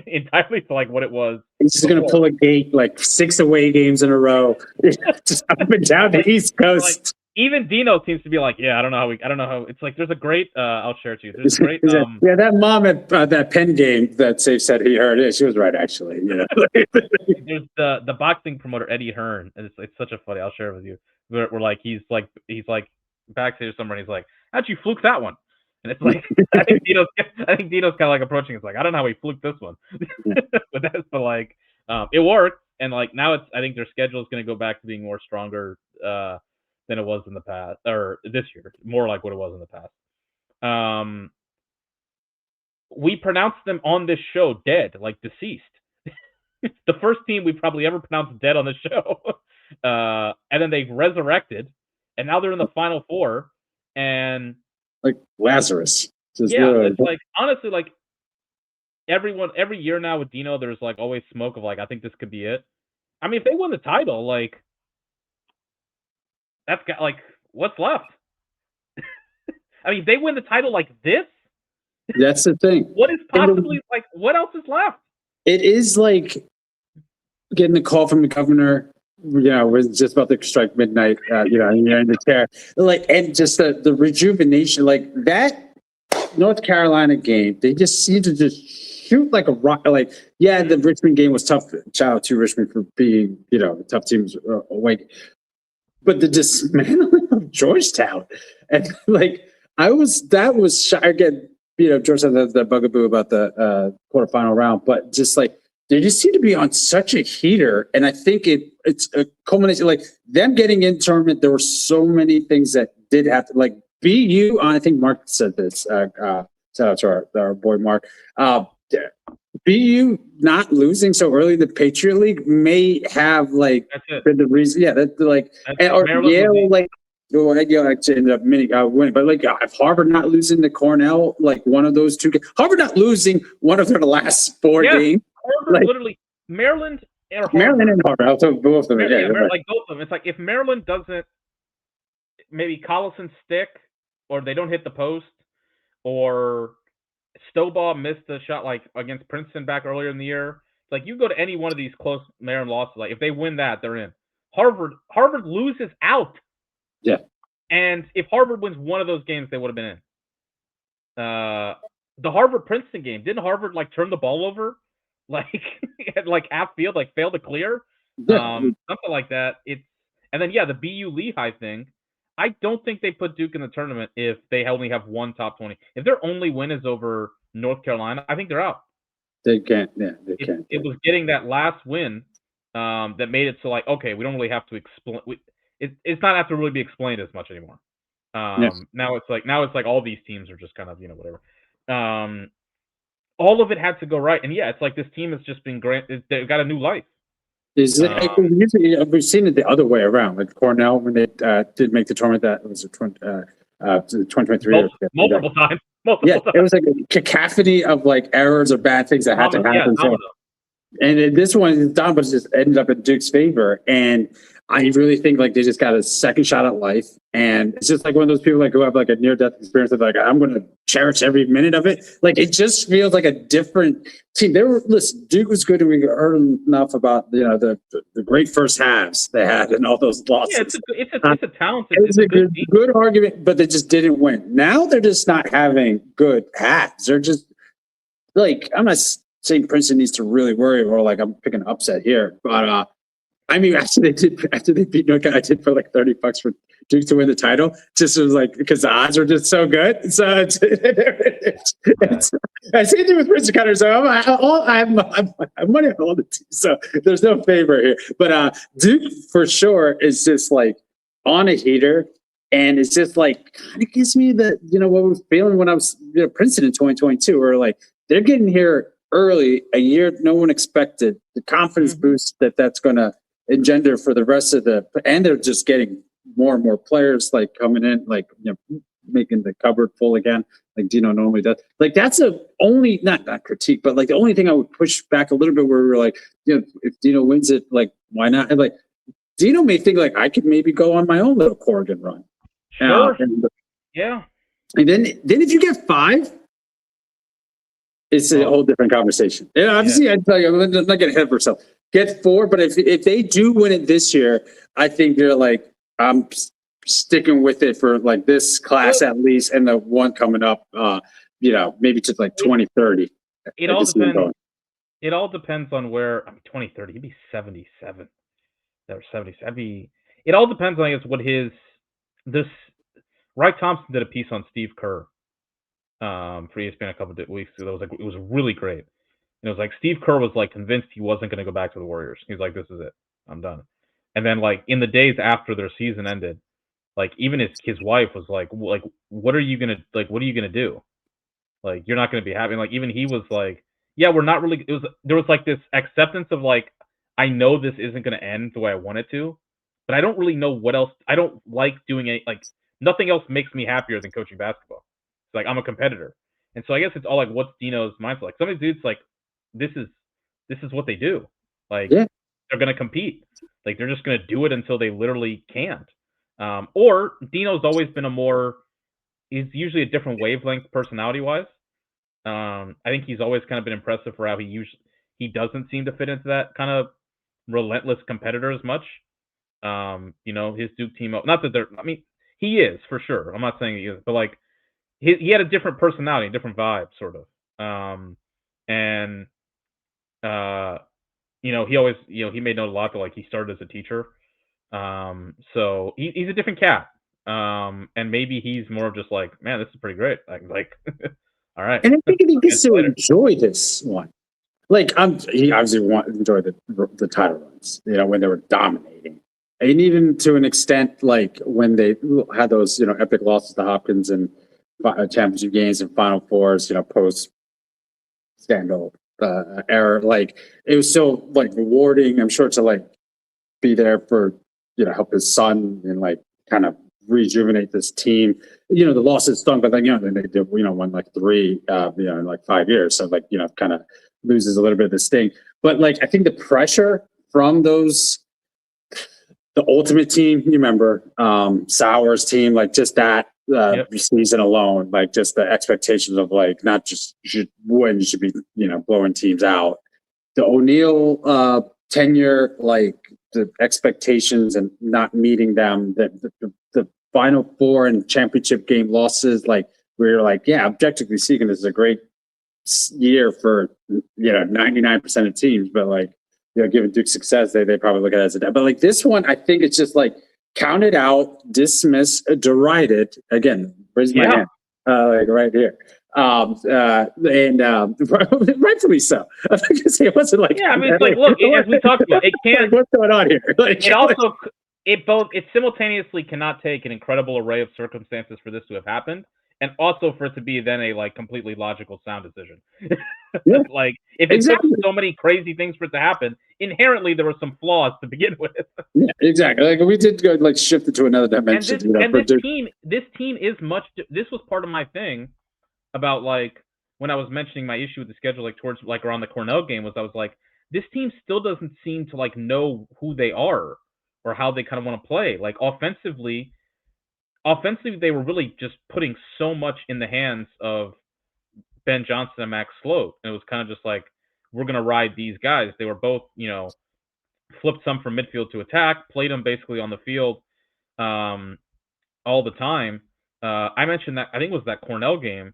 [SPEAKER 1] entirely to like what it was.
[SPEAKER 2] He's just going to pull a gate, like 6 away games in a row, just up and down the East Coast.
[SPEAKER 1] Like, even Dino seems to be like, yeah, I don't know how. It's like there's a great. I'll share it to you. There's a great.
[SPEAKER 2] That mom at that Penn game that Safe said he heard it. She was right, actually.
[SPEAKER 1] There's the boxing promoter Eddie Hearn, and it's such a funny. I'll share it with you. We're like he's like backstage somewhere, and he's like, how'd you fluke that one? And it's like I think Dino's kind of like approaching. It's like I don't know how he fluked this one, but like it worked, and like now I think their schedule is going to go back to being more stronger than it was in the past, or this year, more like what it was in the past. We pronounced them on this show dead, like deceased. The first team we probably ever pronounced dead on the show, and then they resurrected, and now they're in the Final Four, and.
[SPEAKER 2] Like Lazarus.
[SPEAKER 1] It's like honestly, like every year now with Dino, there's like always smoke of like I think this could be it. I mean, if they win the title, like that's got like what's left. I mean, if they win the title like this.
[SPEAKER 2] That's the thing.
[SPEAKER 1] What is possibly like? What else is left?
[SPEAKER 2] It is like getting a call from the governor. We're just about to strike midnight, you're in the chair. Like, and just the rejuvenation, like that North Carolina game, they just seem to just shoot like a rock. Like, yeah, the Richmond game was tough. Shout out to Richmond for being, tough teams awake. But the dismantling of Georgetown, and like, that was again, Georgetown had the bugaboo about the quarterfinal round, but just like, they just seem to be on such a heater, and I think it's a culmination. Like them getting in tournament, there were so many things that did happen. Like BU, I think Mark said this. Shout out to our boy Mark. BU not losing so early in the Patriot League may have like been the reason. Yeah, that's like or Yale like. Yale actually ended up winning, but like if Harvard not losing to Cornell, like one of those two, Harvard not losing one of their last 4 games.
[SPEAKER 1] Harvard, literally, Maryland and Harvard.
[SPEAKER 2] Maryland and Harvard. I'll talk both of them.
[SPEAKER 1] Like both of them. It's like if Maryland doesn't, maybe Collison stick, or they don't hit the post, or Stovall missed a shot like against Princeton back earlier in the year. Like you go to any one of these close Maryland losses, like if they win that, they're in. Harvard loses out.
[SPEAKER 2] Yeah.
[SPEAKER 1] And if Harvard wins one of those games, they would have been in. The Harvard Princeton game, didn't Harvard like turn the ball over? Like at like half field, like failed to clear, something like that. And then the BU Lehigh thing. I don't think they put Duke in the tournament if they only have one top 20. If their only win is over North Carolina, I think they're out.
[SPEAKER 2] They can't. Yeah, they can't.
[SPEAKER 1] It was getting that last win that made it so like okay, we don't really have to explain. It's not have to really be explained as much anymore. Now it's like all these teams are just kind of whatever. All of it had to go right, and it's like this team has just been great. They've got a new life.
[SPEAKER 2] We've seen it the other way around. Like Cornell, when they did make the tournament, that was 2023
[SPEAKER 1] multiple times.
[SPEAKER 2] It was like a cacophony of like errors or bad things that had to happen. And this one, Donovan just ended up in Duke's favor, and I really think like they just got a second shot at life, and it's just like one of those people like who have like a near-death experience of like I'm going to cherish every minute of it. Like it just feels like a different team. Duke was good, and we heard enough about the great first halves they had and all those losses.
[SPEAKER 1] Yeah, it's a talented.
[SPEAKER 2] It's a good argument, but they just didn't win. Now they're just not having good halves. They're just like I'm not saying Princeton needs to really worry or like I'm picking an upset here, but I mean, after they beat North Carolina, I did for like $30 for Duke to win the title. Just was like because the odds were just so good. So I see it with Princeton Cutter. So I'm money on all the teams. So there's no favor here. But Duke for sure is just like on a heater. And it's just like kind of gives me the what we were feeling when I was Princeton in 2022, where like they're getting here early, a year no one expected. The confidence boost that's going to engender for the rest of and they're just getting more and more players like coming in, like making the cupboard full again, like Dino normally does. Like that's a only not critique, but like the only thing I would push back a little bit where we were like, if Dino wins it, like why not? And like Dino may think like I could maybe go on my own little Corrigan run.
[SPEAKER 1] Sure.
[SPEAKER 2] Yeah. And then if you get 5, it's a whole different conversation. Yeah, obviously, I'd tell you, I'm not getting ahead of myself. Get 4, but if they do win it this year, I think they're like, I'm sticking with it for like this class at least, and the one coming up, maybe to like 2030.
[SPEAKER 1] It all depends. It all depends on where 2030. He'd be 77. Or 70. It all depends on I guess what Wright Thompson did a piece on Steve Kerr for ESPN a couple of weeks ago. It was really great. And it was like Steve Kerr was like convinced he wasn't going to go back to the Warriors. He's like, this is it. I'm done. And then like in the days after their season ended, like even his wife was like what are you gonna do? Like you're not gonna be happy. Like even he was like, yeah, we're not really. There was like this acceptance of like, I know this isn't gonna end the way I want it to, but I don't really know what else. I don't like doing it. Like nothing else makes me happier than coaching basketball. It's like I'm a competitor, and so I guess it's all like what's Dino's mindset. Like some of these dudes like this is what they do. Like they're gonna compete. Like they're just gonna do it until they literally can't. Or Dino's always been he's usually a different wavelength personality wise. I think he's always kind of been impressive for how he doesn't seem to fit into that kind of relentless competitor as much. His Duke team, not that he is for sure. I'm not saying he is, but like he had a different personality, a different vibe, sort of. He always, he made note a lot that like he started as a teacher. So he's a different cat. And maybe he's more of just like, man, this is pretty great. Like all right.
[SPEAKER 2] And I think he gets to enjoy this one. Like he obviously enjoyed the title runs, when they were dominating. And even to an extent, like when they had those, epic losses to Hopkins and championship games and Final Fours, post scandal era, like it was so like rewarding. I'm sure to like be there for help his son and like kind of rejuvenate this team. The losses stung, but then they did won like 3 in like 5 years, so like kind of loses a little bit of the sting. But like I think the pressure from the ultimate team, you remember Sauer's team, like just that season alone, like just the expectations of like not just you should win, you should be blowing teams out. The O'Neal tenure, like the expectations and not meeting them, the Final Four and championship game losses, like we're like, yeah, objectively speaking, this is a great year for 99% of teams, but like given Duke's success, they probably look at it as a but like this one, I think it's just like counted out, dismissed, derided. Again, raise my hand, like right here. Rightfully so. I was going to say it wasn't like
[SPEAKER 1] it's like look, as we talked about, it can't.
[SPEAKER 2] What's going on here? Like,
[SPEAKER 1] it simultaneously cannot take an incredible array of circumstances for this to have happened, and also for it to be then a like completely logical, sound decision. Like if it took so many crazy things for it to happen, inherently there were some flaws to begin with.
[SPEAKER 2] Yeah, exactly. Like we did go like shift it to another dimension.
[SPEAKER 1] This team is much. This was part of my thing about like when I was mentioning my issue with the schedule, like towards like around the Cornell game, was I was like, this team still doesn't seem to like know who they are or how they kind of want to play. Like offensively, they were really just putting so much in the hands of Ben Johnson and Max Sloat. And it was kind of just like, we're going to ride these guys. They were both, flipped some from midfield to attack, played them basically on the field all the time. I mentioned that, I think it was that Cornell game.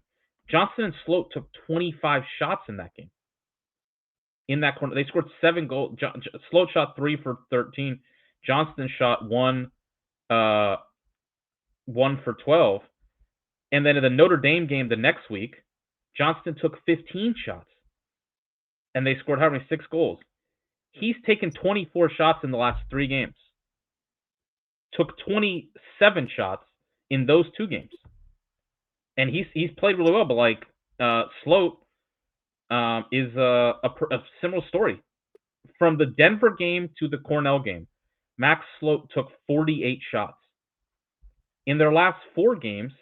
[SPEAKER 1] Johnson and Sloat took 25 shots in that game. In that corner, they scored 7 goals. Sloat shot 3 for 13. Johnston shot 1 for 12. And then in the Notre Dame game the next week, Johnston took 15 shots. And they scored 6 goals. He's taken 24 shots in the last 3 games. Took 27 shots in those 2 games. And he's played really well, but like Sloat is a similar story. From the Denver game to the Cornell game, Max Sloat took 48 shots. In their last 4 games,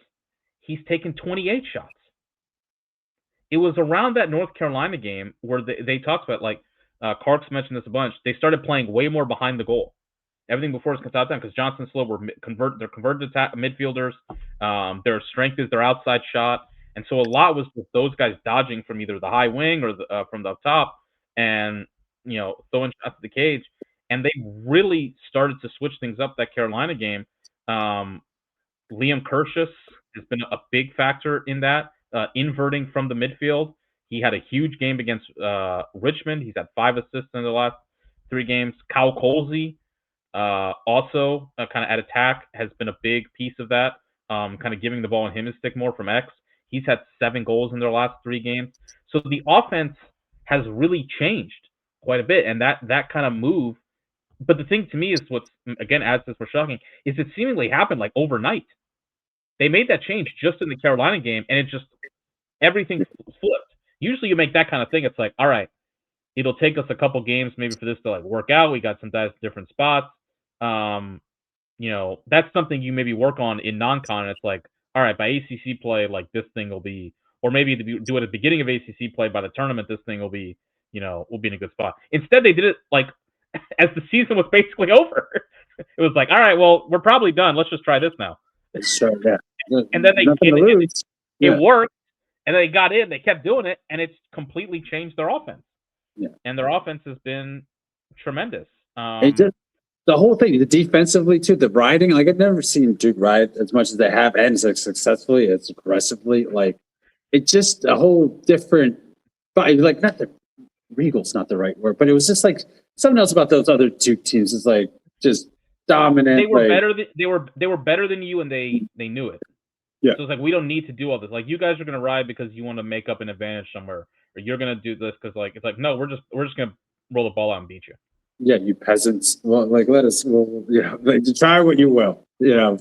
[SPEAKER 1] he's taken 28 shots. It was around that North Carolina game where they talked about, like, Clark's mentioned this a bunch. They started playing way more behind the goal. Everything before was out time because Johnson and Sloat were they're converted midfielders. Their strength is their outside shot. And so a lot was with those guys dodging from either the high wing or from the up top and, throwing shots at the cage. And they really started to switch things up that Carolina game. Liam Kirschus has been a big factor in that, inverting from the midfield. He had a huge game against Richmond. He's had 5 assists in the last 3 games. Kyle Colsey, also kind of at attack, has been a big piece of that, kind of giving the ball in him to stick more from X. He's had 7 goals in their last 3 games. So the offense has really changed quite a bit, and that kind of move. But the thing to me is what's, again, adds this more shocking, is it seemingly happened like overnight. They made that change just in the Carolina game, and it just, everything flipped. Usually you make that kind of thing, it's like, all right, it'll take us a couple games maybe for this to like work out. We got some guys in different spots. That's something you maybe work on in non-con. It's like, all right, by ACC play, like this thing will be, or maybe do it at the beginning of ACC play. By the tournament, this thing will be, will be in a good spot. Instead, they did it like as the season was basically over. It was like, all right, well, we're probably done. Let's just try this now.
[SPEAKER 2] Sure, yeah.
[SPEAKER 1] And then
[SPEAKER 2] it
[SPEAKER 1] worked, and they got in. They kept doing it, and it's completely changed their offense.
[SPEAKER 2] Yeah,
[SPEAKER 1] and their offense has been tremendous.
[SPEAKER 2] The whole thing, the defensively too, the riding. Like I've never seen Duke ride as much as they have, and as successfully, as aggressively. Like it's just a whole different. Like not the regal's not the right word, but it was just like something else about those other Duke teams. Is like just dominant.
[SPEAKER 1] They were
[SPEAKER 2] like,
[SPEAKER 1] better. They were better than you, and they knew it.
[SPEAKER 2] Yeah.
[SPEAKER 1] So it's like we don't need to do all this. Like you guys are going to ride because you want to make up an advantage somewhere, or you're going to do this because like it's like no, we're just going to roll the ball out and beat you.
[SPEAKER 2] Yeah, you peasants. Well, like let us. Well, like try what you will. Yeah,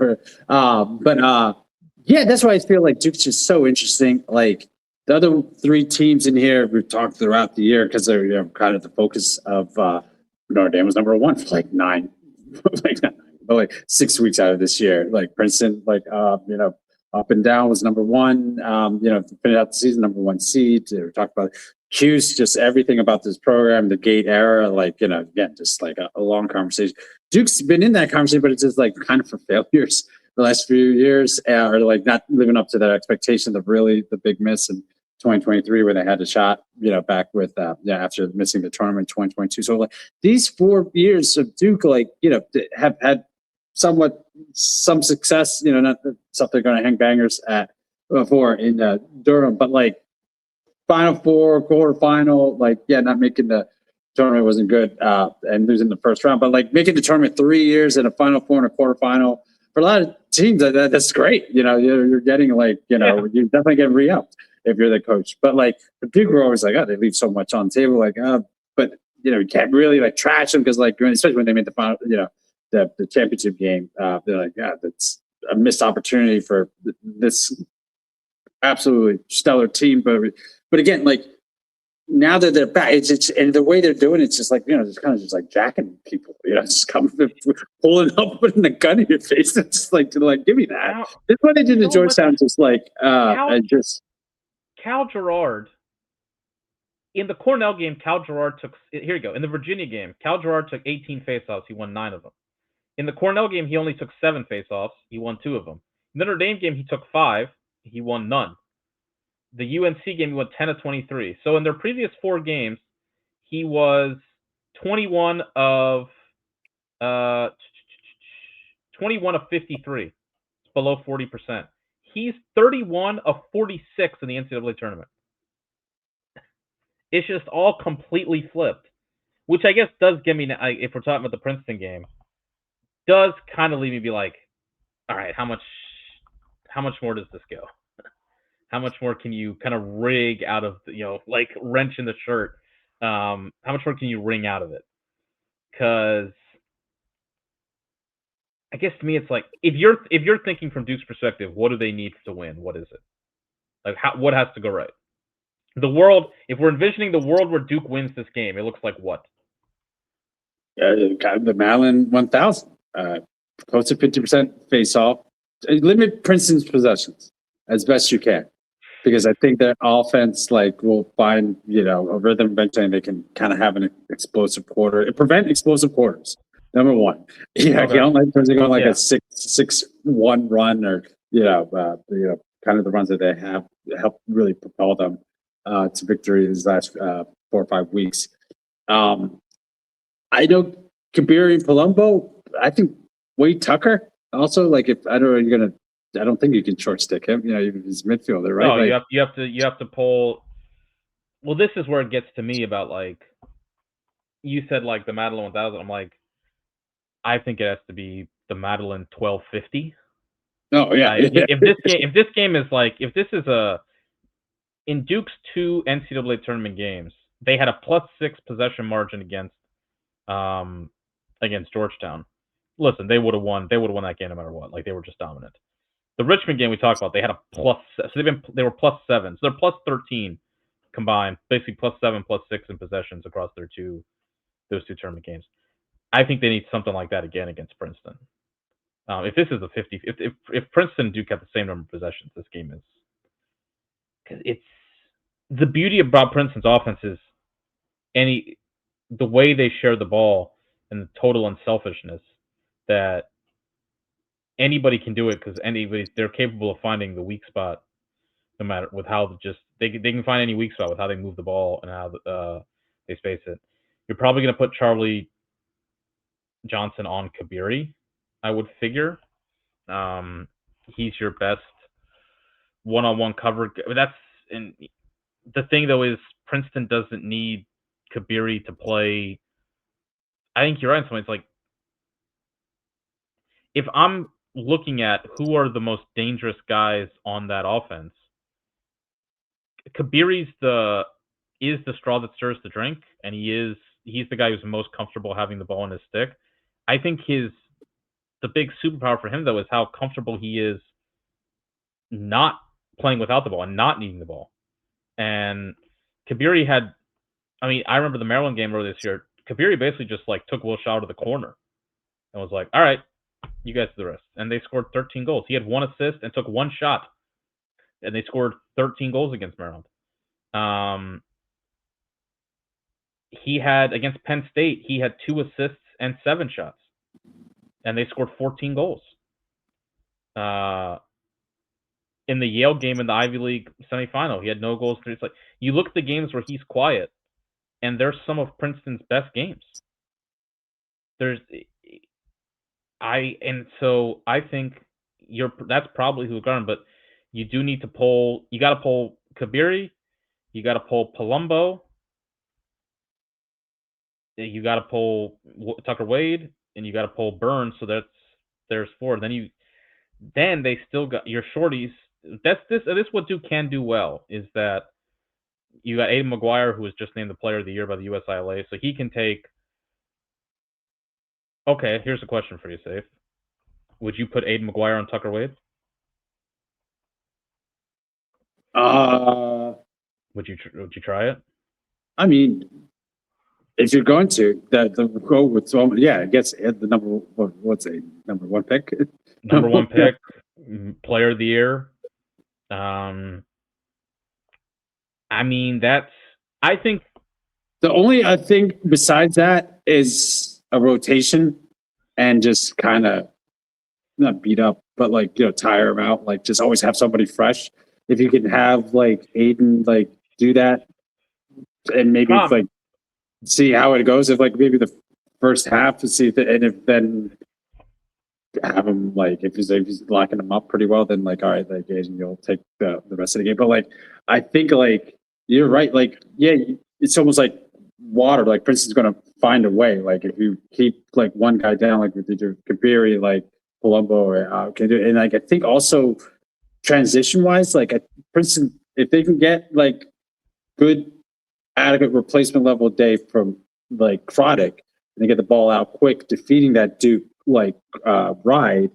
[SPEAKER 2] that's why I feel like Duke's just so interesting. Like the other 3 teams in here, we've talked throughout the year because they're kind of the focus of Notre Dame was number 1 for like 9, like 6 weeks out of this year. Like Princeton, up and down was number 1. Finish out the season number 1 seed. We talked about Q's, just everything about this program, the gate era, again, just like a long conversation. Duke's been in that conversation, but it's just like kind of for failures the last few years, or like not living up to their expectations of really the big miss in 2023 where they had a shot, back with after missing the tournament in 2022. So like these 4 years of Duke, have had some success, not something they're going to hang bangers at for in Durham, but like Final 4, quarterfinal, not making the tournament wasn't good, and losing the first round, but like making the tournament 3 years in a Final 4 and a quarterfinal for a lot of teams, that's great. You're getting you're definitely getting re-upped if you're the coach. But like the people are always like, oh, they leave so much on the table, but you can't really like trash them because especially when they made the final, the championship game, they're like, yeah, that's a missed opportunity for this absolutely stellar team. But again, like now that they're back, it's and the way they're doing it's just like just kind of just like jacking people, just coming, pulling up, putting a gun in your face. It's just like to give me that. That's what they did in Georgetown. Just
[SPEAKER 1] Cal Gerard in the Cornell game. Cal Gerard took here you go in the Virginia game. Cal Gerard took 18 faceoffs. He won 9 of them. In the Cornell game, he only took 7 faceoffs. He won 2 of them. In the Notre Dame game, he took 5. He won none. The UNC game, he won 10 of 23. So in their previous 4 games, he was 21 of 53. It's below 40%. He's 31 of 46 in the NCAA tournament. It's just all completely flipped, which I guess does give me, if we're talking about the Princeton game, does kind of leave me be like, all right, how much more does this go? How much more can you kind of rig out of, wrench in the shirt? How much more can you wring out of it? Because I guess to me, it's like if you're thinking from Duke's perspective, what do they need to win? What is it? Like what has to go right? The world. If we're envisioning the world where Duke wins this game, it looks like what?
[SPEAKER 2] The Maryland 1000. Close to 50% face off. Limit Princeton's possessions as best you can, because I think their offense will find a rhythm eventually, and they can kind of have an explosive quarter. Prevent explosive quarters. Number one, okay. You don't like Princeton going like a 6-1 run, or kind of the runs that they have help really propel them to victory these last 4 or 5 weeks. I know Kabiri and Palumbo. I think Wade Tucker also. I don't think you can short stick him. He's midfielder, right?
[SPEAKER 1] No, you have to pull. Well, this is where it gets to me about you said the Madeline 1000. I'm like, I think it has to be the Madeline 1250.
[SPEAKER 2] Oh yeah.
[SPEAKER 1] If this game is if this is in Duke's 2 NCAA tournament games, they had a +6 possession margin against Georgetown. Listen, they would have won. They would have won that game no matter what. They were just dominant. The Richmond game we talked about, they had a +7. So they were +7. So they're +13 combined, basically +7, +6 in possessions across those two tournament games. I think they need something like that again against Princeton. If this is a 50, if Princeton and Duke have the same number of possessions, this game is. It's the beauty about Princeton's offense is the way they share the ball and the total unselfishness that anybody can do it, because they're capable of finding the weak spot, no matter with how they can find any weak spot with how they move the ball and how they space it. You're probably going to put Charlie Johnson on Kabiri, I would figure. He's your best one-on-one cover. And the thing though is Princeton doesn't need Kabiri to play. I think you're right. So it's if I'm looking at who are the most dangerous guys on that offense, Kabiri's is the straw that stirs the drink, and he's the guy who's most comfortable having the ball in his stick. I think the big superpower for him though is how comfortable he is not playing without the ball and not needing the ball. And Kabiri I remember the Maryland game earlier this year. Kabiri basically just took Will Shaw to the corner and was like, all right, you guys do the rest. And they scored 13 goals. He had 1 assist and took 1 shot. And they scored 13 goals against Maryland. He had, against Penn State, he had 2 assists and 7 shots. And they scored 14 goals. In the Yale game in the Ivy League semifinal, he had no goals. It's you look at the games where he's quiet, and they're some of Princeton's best games. So I think that's probably who we're but you do need to pull. You got to pull Kabiri, you got to pull Palumbo, you got to pull Tucker Wade, and you got to pull Burns. So there's 4. Then they still got your shorties. This what Duke can do well is that you got Aiden McGuire, who was just named the Player of the Year by the USILA, so he can take. Okay, here's a question for you, Safe. Would you put Aiden McGuire on Tucker Wade? Would you try it?
[SPEAKER 2] I mean, if you're going to go with someone, I guess the number one pick.
[SPEAKER 1] Number 1 pick, Player of the Year. I think
[SPEAKER 2] the only thing besides that is a rotation and just kind of not beat up, but tire them out. Just always have somebody fresh. If you can have Aiden do that, and maybe see how it goes. If maybe the first half to see if then have him if he's locking him up pretty well, then all right, Aiden, you'll take the rest of the game. But I think you're right. It's almost like water. Princeton's going to find a way. If you keep one guy down, with the Kabiri, Palumbo, can do. And I think also transition wise, Princeton, if they can get good, adequate replacement level day from Croddick, and they get the ball out quick, defeating that Duke ride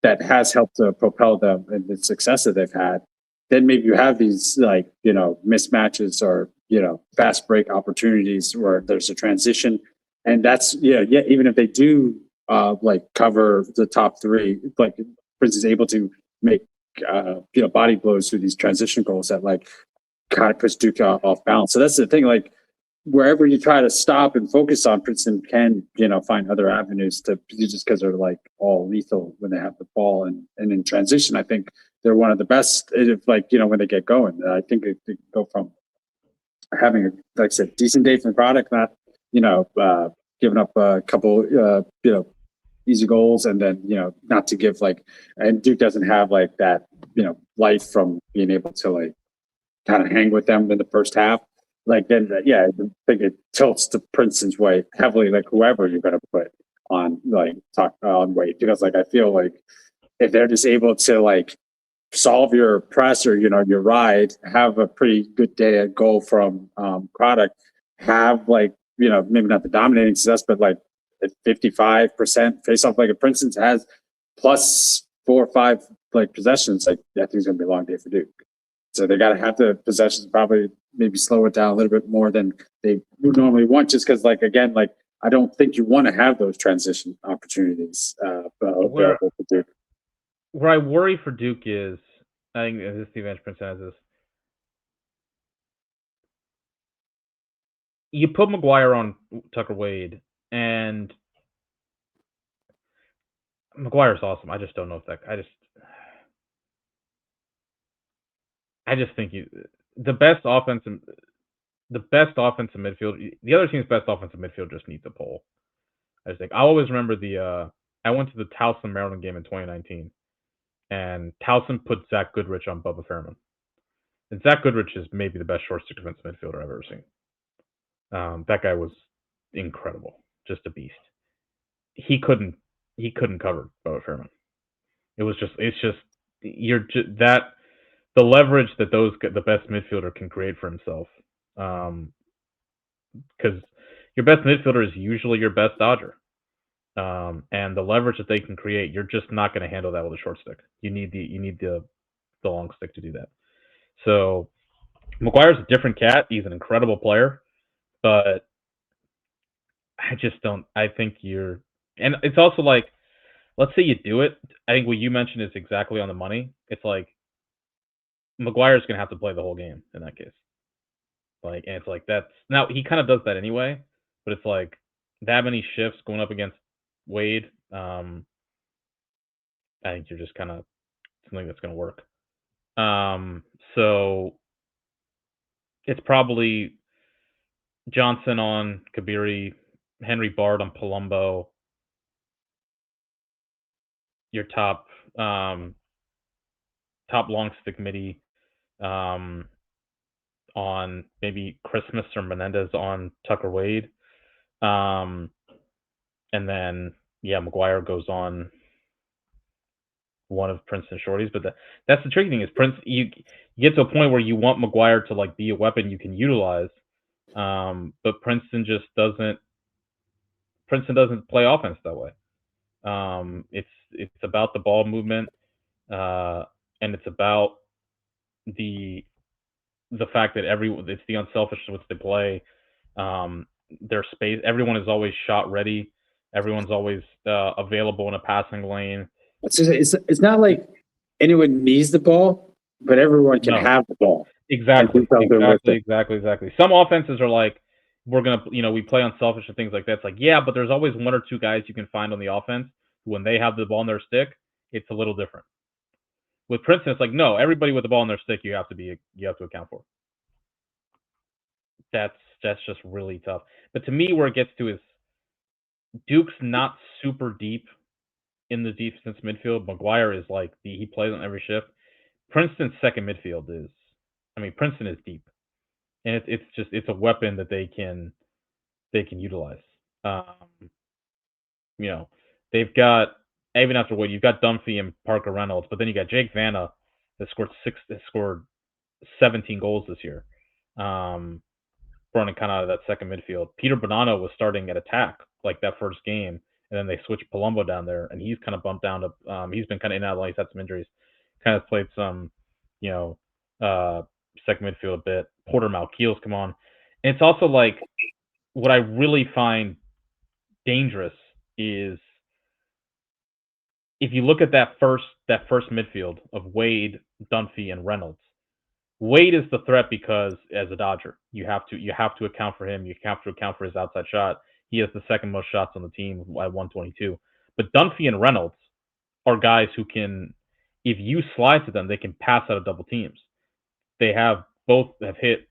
[SPEAKER 2] that has helped to propel them in the success that they've had, then maybe you have these mismatches or fast break opportunities where there's a transition, and that's even if they do cover the top three, like Prince is able to make body blows through these transition goals that kind of puts Duke off balance. So that's the thing, wherever you try to stop and focus on, Princeton can, find other avenues to just because they're all lethal when they have the ball, and in transition, I think they're one of the best. If when they get going, I think they go from having like I said, decent day from product, not giving up a couple easy goals, and then not to give and Duke doesn't have that life from being able to kind of hang with them in the first half. Then I think it tilts to Princeton's way heavily. Whoever you're going to put on on weight, because I feel if they're just able to solve your press or your ride, have a pretty good day at goal from product, have maybe not the dominating success, but 55% face off, if Princeton has plus 4 or 5 possessions, I think it's going to be a long day for Duke. So they got to have the possessions, probably maybe slow it down a little bit more than they would normally want, just because, again, I don't think you want to have those transition opportunities available for Duke.
[SPEAKER 1] Where I worry for Duke is, I think this the advantage Princeton has is, you put McGuire on Tucker Wade, and McGuire's awesome. I just don't know if I just think the best offensive midfield. The other team's best offensive midfield just needs a pull. I always remember I went to the Towson Maryland game in 2019, and Towson put Zach Goodrich on Bubba Fairman, and Zach Goodrich is maybe the best short stick defensive midfielder I've ever seen. That guy was incredible, just a beast. He couldn't cover Bubba Fairman. It's just the leverage that the best midfielder can create for himself, because your best midfielder is usually your best dodger, and the leverage that they can create, you're just not going to handle that with a short stick. You need the long stick to do that. So McGuire's a different cat. He's an incredible player, but I just don't. I think and it's also let's say you do it. I think what you mentioned is exactly on the money. It's McGuire's going to have to play the whole game in that case. And it's that's now he kind of does that anyway, but it's that many shifts going up against Wade. I think you're just kind of something that's going to work. So it's probably Johnson on Kabiri, Henry Bard on Palumbo, your top long stick midi, on maybe Christmas or Menendez on Tucker Wade, and then McGuire goes on one of Princeton shorties. But that's the tricky thing is you get to a point where you want McGuire to be a weapon you can utilize, but Princeton just doesn't. Princeton doesn't play offense that way. It's about the ball movement, and it's about the fact that it's the unselfishness which they play. Their space. Everyone is always shot ready. Everyone's always available in a passing lane.
[SPEAKER 2] It's not like anyone needs the ball, but everyone can have the ball.
[SPEAKER 1] Exactly. Some offenses are we're gonna, we play unselfish and things like that. It's but there's always 1 or 2 guys you can find on the offense when they have the ball in their stick. It's a little different. With Princeton, it's no, everybody with the ball in their stick, you have to account for. That's just really tough. But to me, where it gets to is Duke's not super deep in the defense midfield. McGuire is he plays on every shift. Princeton's second midfield is, Princeton is deep, and it's a weapon that they can utilize. They've got, even after what you've got Dunphy and Parker Reynolds, but then you got Jake Vanna that scored 17 goals this year, running kind of out of that second midfield. Peter Bonanno was starting at attack that first game, and then they switched Palumbo down there, and he's kind of bumped down to. He's been kind of in and out. He's had some injuries. Kind of played some, second midfield a bit. Porter Malkiel's come on, and it's also like what I really find dangerous is if you look at that first midfield of Wade, Dunphy, and Reynolds. Wade is the threat because as a Dodger, you have to account for him. You have to account for his outside shot. He has the second most shots on the team at 122. But Dunphy and Reynolds are guys who can, if you slide to them, they can pass out of double teams. They have both have hit.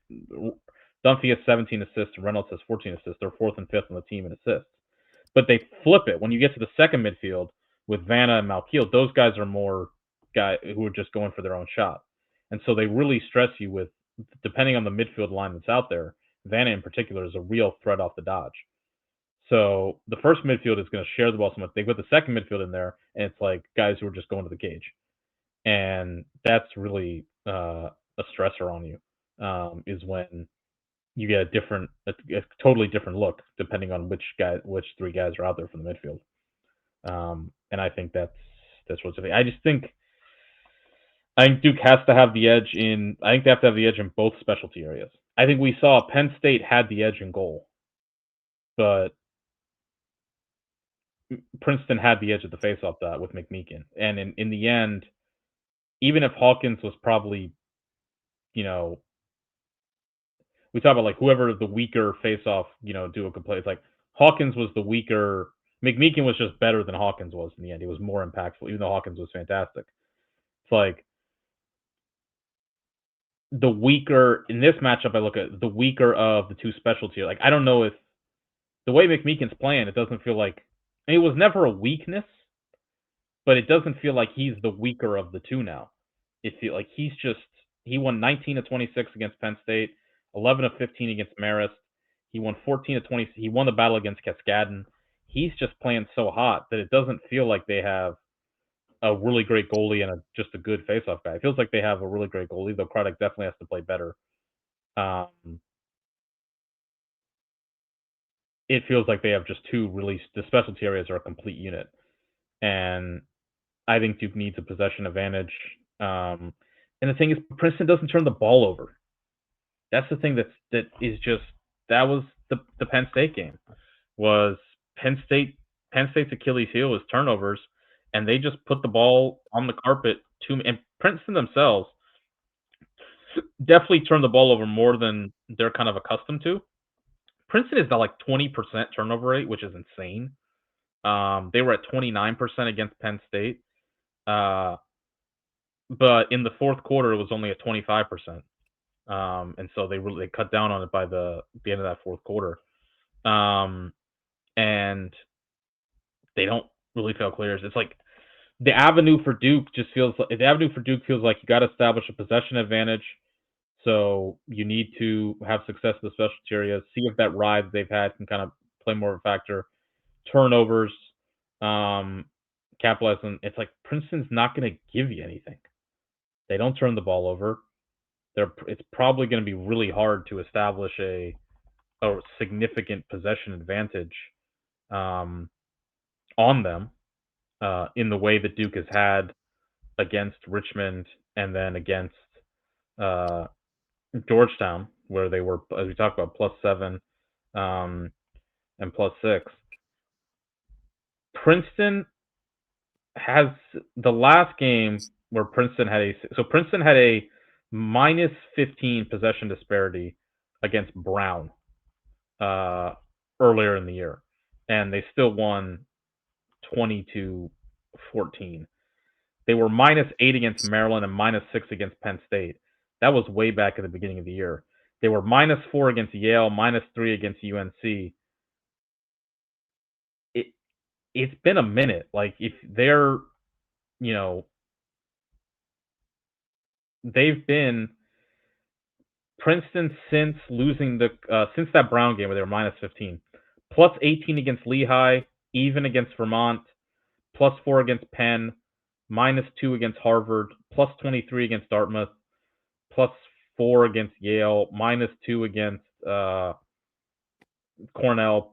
[SPEAKER 1] Dunphy has 17 assists. Reynolds has 14 assists. They're fourth and fifth on the team in assists. But they flip it when you get to the second midfield with Vanna and Malkiel. Those guys are more guys who are just going for their own shot. And so they really stress you with, depending on the midfield line that's out there, Vanna in particular is a real threat off the dodge. So the first midfield is going to share the ball so much. They put the second midfield in there, and it's like guys who are just going to the cage. And that's really a stressor on you, is when you get a totally different look depending on which three guys are out there from the midfield. And I think that's what's the thing. I think Duke has to have the edge I think they have to have the edge in both specialty areas. I think we saw Penn State had the edge in goal, but Princeton had the edge at the faceoff dot with McMeekin. And in the end, even if Hawkins was probably, we talk about like whoever the weaker faceoff, duo could play. It's like Hawkins was the weaker. McMeekin was just better than Hawkins was in the end. He was more impactful, even though Hawkins was fantastic. It's like the weaker in this matchup. I look at the weaker of the two specialty. Like I don't know if the way McMeekin's playing, it doesn't feel like it was never a weakness, but it doesn't feel like he's the weaker of the two now. It feels like he won 19 of 26 against Penn State, 11 of 15 against Marist. He won 14 of 20. He won the battle against Cascadon. He's just playing so hot that it doesn't feel like they have a really great goalie and just a good faceoff guy. It feels like they have a really great goalie, though Craddock definitely has to play better. It feels like they have just two really, the specialty areas are a complete unit. And I think Duke needs a possession advantage. And the thing is, Princeton doesn't turn the ball over. That's the thing that was the Penn State game. Was Penn State's Achilles heel was turnovers, and they just put the ball on the carpet and Princeton themselves definitely turned the ball over more than they're kind of accustomed to. Princeton is at like 20% turnover rate, which is insane. They were at 29% against Penn State. But in the fourth quarter, it was only at 25%. And so they cut down on it by the end of that fourth quarter. And they don't really fail clears. It's like the avenue for Duke feels like you got to establish a possession advantage. So you need to have success in the specialty areas. See if that ride they've had can kind of play more of a factor. Turnovers, capitalize on. It's like Princeton's not going to give you anything. They don't turn the ball over. It's probably going to be really hard to establish a significant possession advantage on them in the way that Duke has had against Richmond and then against Georgetown, where they were, as we talked about, +7 and +6. Princeton has the last game where Princeton had a -15 possession disparity against Brown earlier in the year, and they still won 20-14. They were -8 against Maryland and -6 against Penn State. That was way back at the beginning of the year. They were -4 against Yale, -3 against UNC. It's been a minute. Like if they're, they've been Princeton since losing since that Brown game where they were -15, +18 against Lehigh, even against Vermont, +4 against Penn, -2 against Harvard, +23 against Dartmouth, +4 against Yale, -2 against Cornell,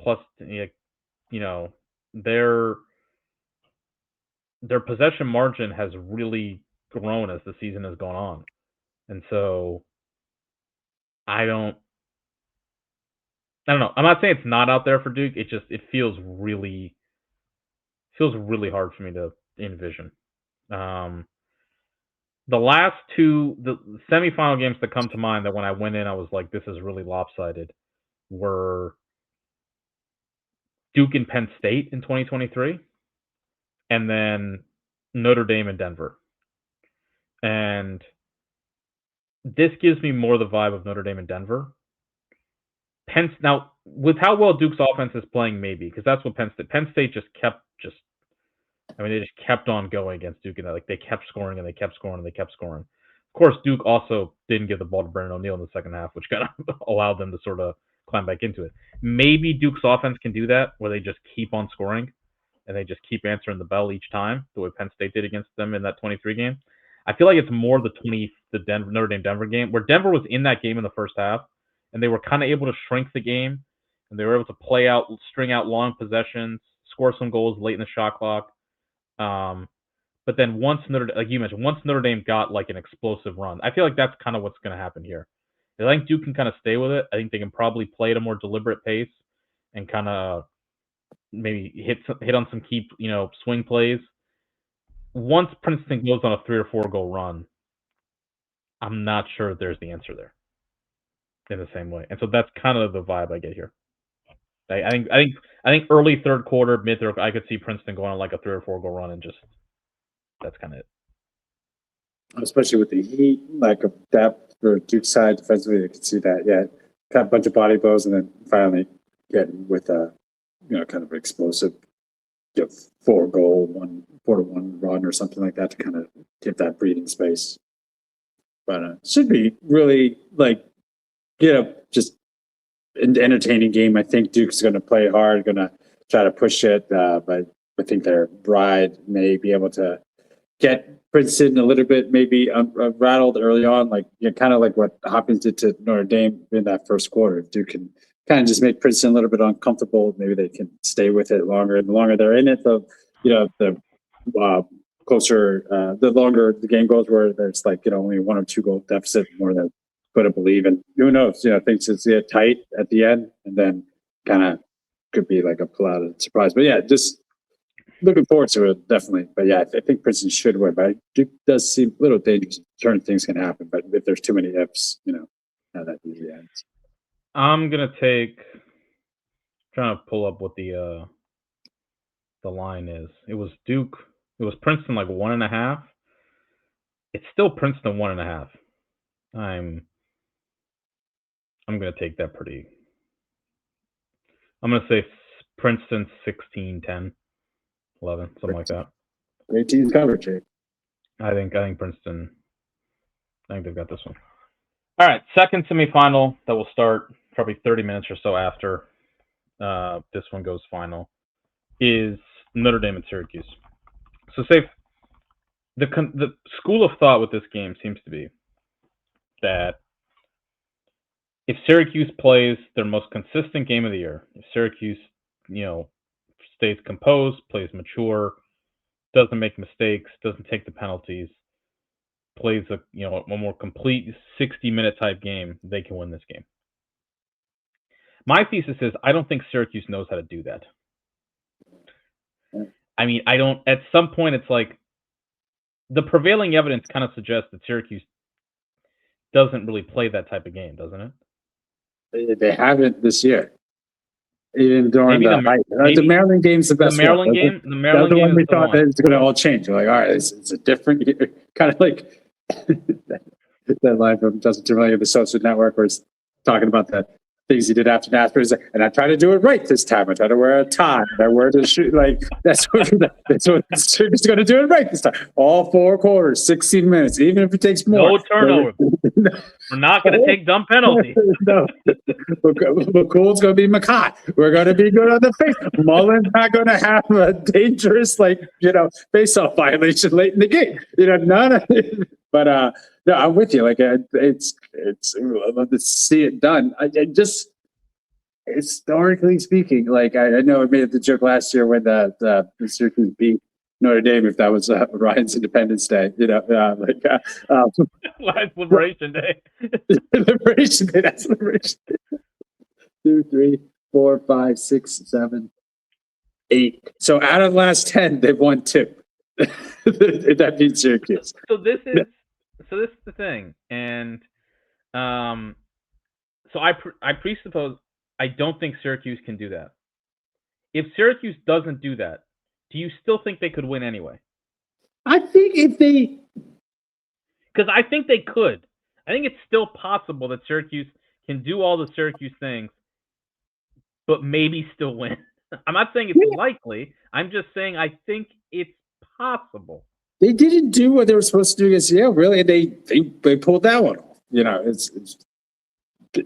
[SPEAKER 1] their possession margin has really grown as the season has gone on. And so I don't know. I'm not saying it's not out there for Duke. It feels really hard for me to envision. The last two, the semifinal games that come to mind that when I went in, I was like, this is really lopsided, were Duke and Penn State in 2023, and then Notre Dame and Denver. And this gives me more the vibe of Notre Dame and Denver. Now, with how well Duke's offense is playing, maybe, because that's what Penn State they just kept on going against Duke, and they kept scoring and they kept scoring and they kept scoring. Of course, Duke also didn't give the ball to Brandon O'Neal in the second half, which kind of allowed them to sort of climb back into it. Maybe Duke's offense can do that, where they just keep on scoring and they just keep answering the bell each time, the way Penn State did against them in that 23 game. I feel like it's more the Notre Dame Denver game, where Denver was in that game in the first half, and they were kind of able to shrink the game, and they were able to string out long possessions, score some goals late in the shot clock. But then once Notre Dame got like an explosive run, I feel like that's kind of what's going to happen here. I think Duke can kind of stay with it. I think they can probably play at a more deliberate pace and kind of maybe hit on some key, swing plays. Once Princeton goes on a 3 or 4 goal run, I'm not sure there's the answer there in the same way. And so that's kind of the vibe I get here. I think early third quarter, mid third, I could see Princeton going on like a 3 or 4 goal run, and just that's kind of it.
[SPEAKER 2] Especially with the heat, lack of depth for Duke's side defensively, you can see that. Yeah, got a bunch of body blows, and then finally getting with a kind of explosive 4-1 run or something like that to kind of give that breathing space. But should be really just an entertaining game. I think Duke's going to play hard, going to try to push it, but I think their bride may be able to get Princeton a little bit maybe rattled early on, kind of like what Hopkins did to Notre Dame in that first quarter. If Duke can kind of just make Princeton a little bit uncomfortable, maybe they can stay with it longer. And the longer they're in it, the closer, the longer the game goes, where there's only 1 or 2 goal deficit, more than going to believe. And who knows, things just get tight at the end, and then kind of could be like a pull-out surprise. But yeah, just looking forward to it, definitely. But yeah, I think Princeton should win. But Duke does seem a little dangerous. Certain things can happen, but if there's too many ifs, how that usually ends.
[SPEAKER 1] I'm trying to pull up what the line is. It was Princeton 1.5. It's still Princeton 1.5. I'm going to take that pretty. I'm going to say Princeton 16, 10, 11, something like that.
[SPEAKER 2] Great team coverage.
[SPEAKER 1] I think Princeton. I think they've got this one. All right, second semifinal that will start probably 30 minutes or so after this one goes final is Notre Dame and Syracuse. So, say the school of thought with this game seems to be that if Syracuse plays their most consistent game of the year, if Syracuse, stays composed, plays mature, doesn't make mistakes, doesn't take the penalties, plays a more complete 60-minute type game, they can win this game. My thesis is I don't think Syracuse knows how to do that. I mean, I don't. At some point, it's like the prevailing evidence kind of suggests that Syracuse doesn't really play that type of game, doesn't it?
[SPEAKER 2] They haven't this year. Even during the Maryland game's the best.
[SPEAKER 1] The Maryland game. The Maryland game.
[SPEAKER 2] We thought that it's going to all change. We're like, all right, it's a different kind of like that line from Justin Timberlake of the Social Network, where he's talking about the things he did after NASCAR. Like, and I try to do it right this time. I try to wear a tie. I wear the shoe. That's what Syracuse is going to do it right this time. All 4 quarters, 16 minutes, even if it takes more.
[SPEAKER 1] No turnover. We're not going to take dumb penalties.
[SPEAKER 2] No. McCool's going to be McCott. We're going to be good on the face. Mullen's not going to have a dangerous, face-off violation late in the game. None of it. But no, I'm with you. I'd love to see it done. historically speaking, like I know I made the joke last year when the Syracuse beat Notre Dame, if that was Ryan's Independence Day,
[SPEAKER 1] Last Liberation Day.
[SPEAKER 2] Liberation Day. That's Liberation Day. 2, 3, 4, 5, 6, 7, 8. So out of the last 10, they've won 2. That beats Syracuse.
[SPEAKER 1] So this is the thing, and so I presuppose I don't think Syracuse can do that. If Syracuse doesn't do that, do you still think they could win anyway?
[SPEAKER 2] I think
[SPEAKER 1] because I think they could. I think it's still possible that Syracuse can do all the Syracuse things, but maybe still win. I'm not saying it's likely. I'm just saying I think it's possible.
[SPEAKER 2] They didn't do what they were supposed to do against Yale, really. They pulled that one off. It's a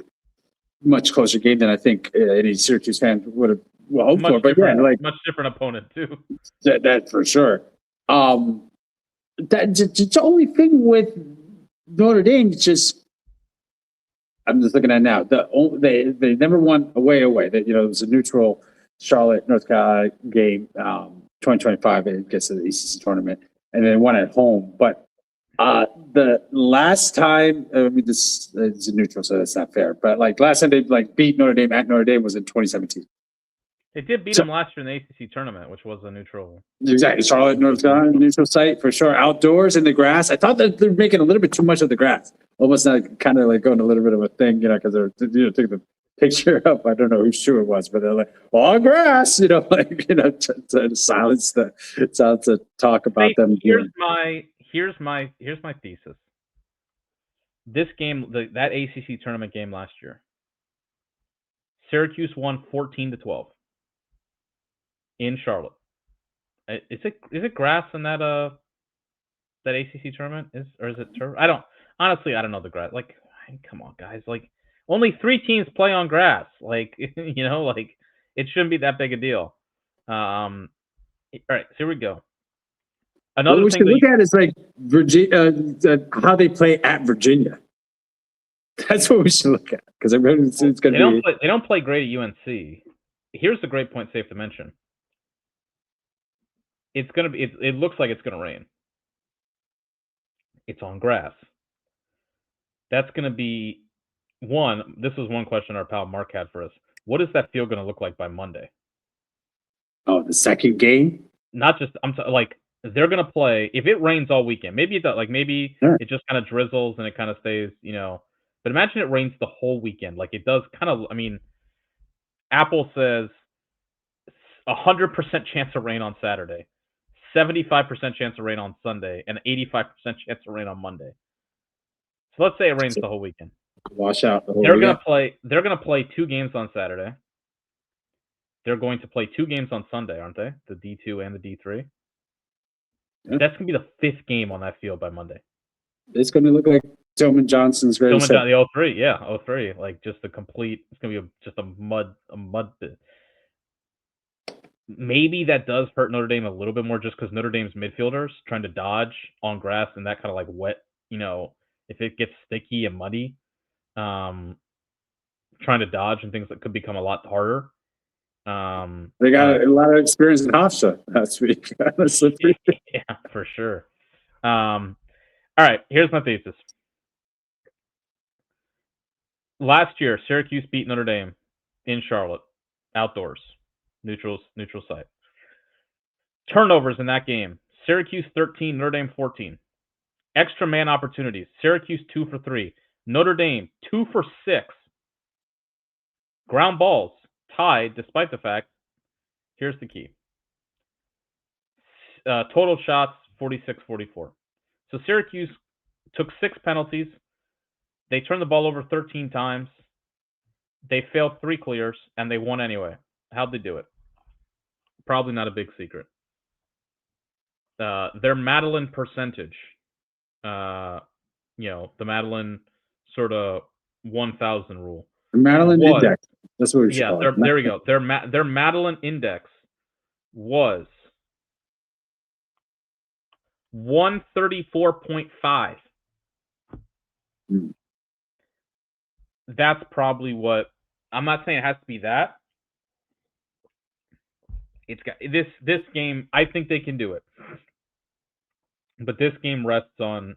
[SPEAKER 2] much closer game than I think any Syracuse fan would have hoped for. But
[SPEAKER 1] much different opponent too.
[SPEAKER 2] That for sure. That's the only thing with Notre Dame. I'm just looking at it now. They never won away. That it was a neutral Charlotte, North Carolina game. 2025 it gets to the ACC tournament, and then won at home. But the last time, this is a neutral, so that's not fair. But last time they beat Notre Dame at Notre Dame was in 2017.
[SPEAKER 1] They did beat them last year in the ACC tournament, which was a neutral.
[SPEAKER 2] Exactly, Charlotte, North Carolina, neutral site for sure. Outdoors in the grass. I thought that they're making a little bit too much of the grass. Almost kind of going a little bit of a thing, because they're taking the picture up. I don't know whose shoe it was, but they're on grass, to silence to talk about them.
[SPEAKER 1] Here's my thesis. This game, that ACC tournament game last year, Syracuse won 14-12 in Charlotte. Is it grass in that ACC tournament? Or is it turf? I don't know the grass. Come on, guys. Only 3 teams play on grass. It shouldn't be that big a deal. All right, so here we go. Another
[SPEAKER 2] what we
[SPEAKER 1] thing
[SPEAKER 2] should look at is Virginia, how they play at Virginia. That's what we should look at, because it's going to be.
[SPEAKER 1] They don't play great at UNC. Here's the great point, safe to mention. It's going to be. It looks like it's going to rain. It's on grass. That's going to be one. This was one question our pal Mark had for us. What is that field going to look like by Monday?
[SPEAKER 2] Oh, the second game.
[SPEAKER 1] Not just they're going to play. If it rains all weekend, maybe it does.
[SPEAKER 2] Sure.
[SPEAKER 1] It just kind of drizzles and it kind of stays. But imagine it rains the whole weekend. It does kind of. Apple says 100% chance of rain on Saturday, 75% chance of rain on Sunday, and 85% chance of rain on Monday. So let's say it rains the whole weekend.
[SPEAKER 2] Wash out the whole
[SPEAKER 1] They're
[SPEAKER 2] weekend.
[SPEAKER 1] They're gonna play 2 games on Saturday. They're going to play 2 games on Sunday, aren't they? The D2 and the D3.
[SPEAKER 2] Yeah.
[SPEAKER 1] That's gonna be the 5th game on that field by Monday.
[SPEAKER 2] It's going to look like Tillman Johnson's greatest.
[SPEAKER 1] The 03, yeah, 03. Just a complete. It's gonna be just a mud pit. Maybe that does hurt Notre Dame a little bit more, just because Notre Dame's midfielders trying to dodge on grass and that kind of wet. If it gets sticky and muddy, trying to dodge and things that could become a lot harder.
[SPEAKER 2] They got a lot of experience in Hofstra last week.
[SPEAKER 1] Yeah, for sure. All right, here's my thesis. Last year, Syracuse beat Notre Dame in Charlotte, outdoors, neutral site. Turnovers in that game: Syracuse 13, Notre Dame 14. Extra man opportunities: Syracuse 2 for 3, Notre Dame 2 for 6. Ground balls tied, despite the fact. Here's the key: total shots 46-44. So Syracuse took 6 penalties. They turned the ball over 13 times. They failed 3 clears, and they won anyway. How'd they do it? Probably not a big secret. Their Madeline percentage, the Madeline sort of 1,000 rule.
[SPEAKER 2] The Madeline index. That's what we should call it.
[SPEAKER 1] There we go. Their Madeline index was 134.5. That's probably what I'm not saying it has to be that. It's got this game. I think they can do it, but this game rests on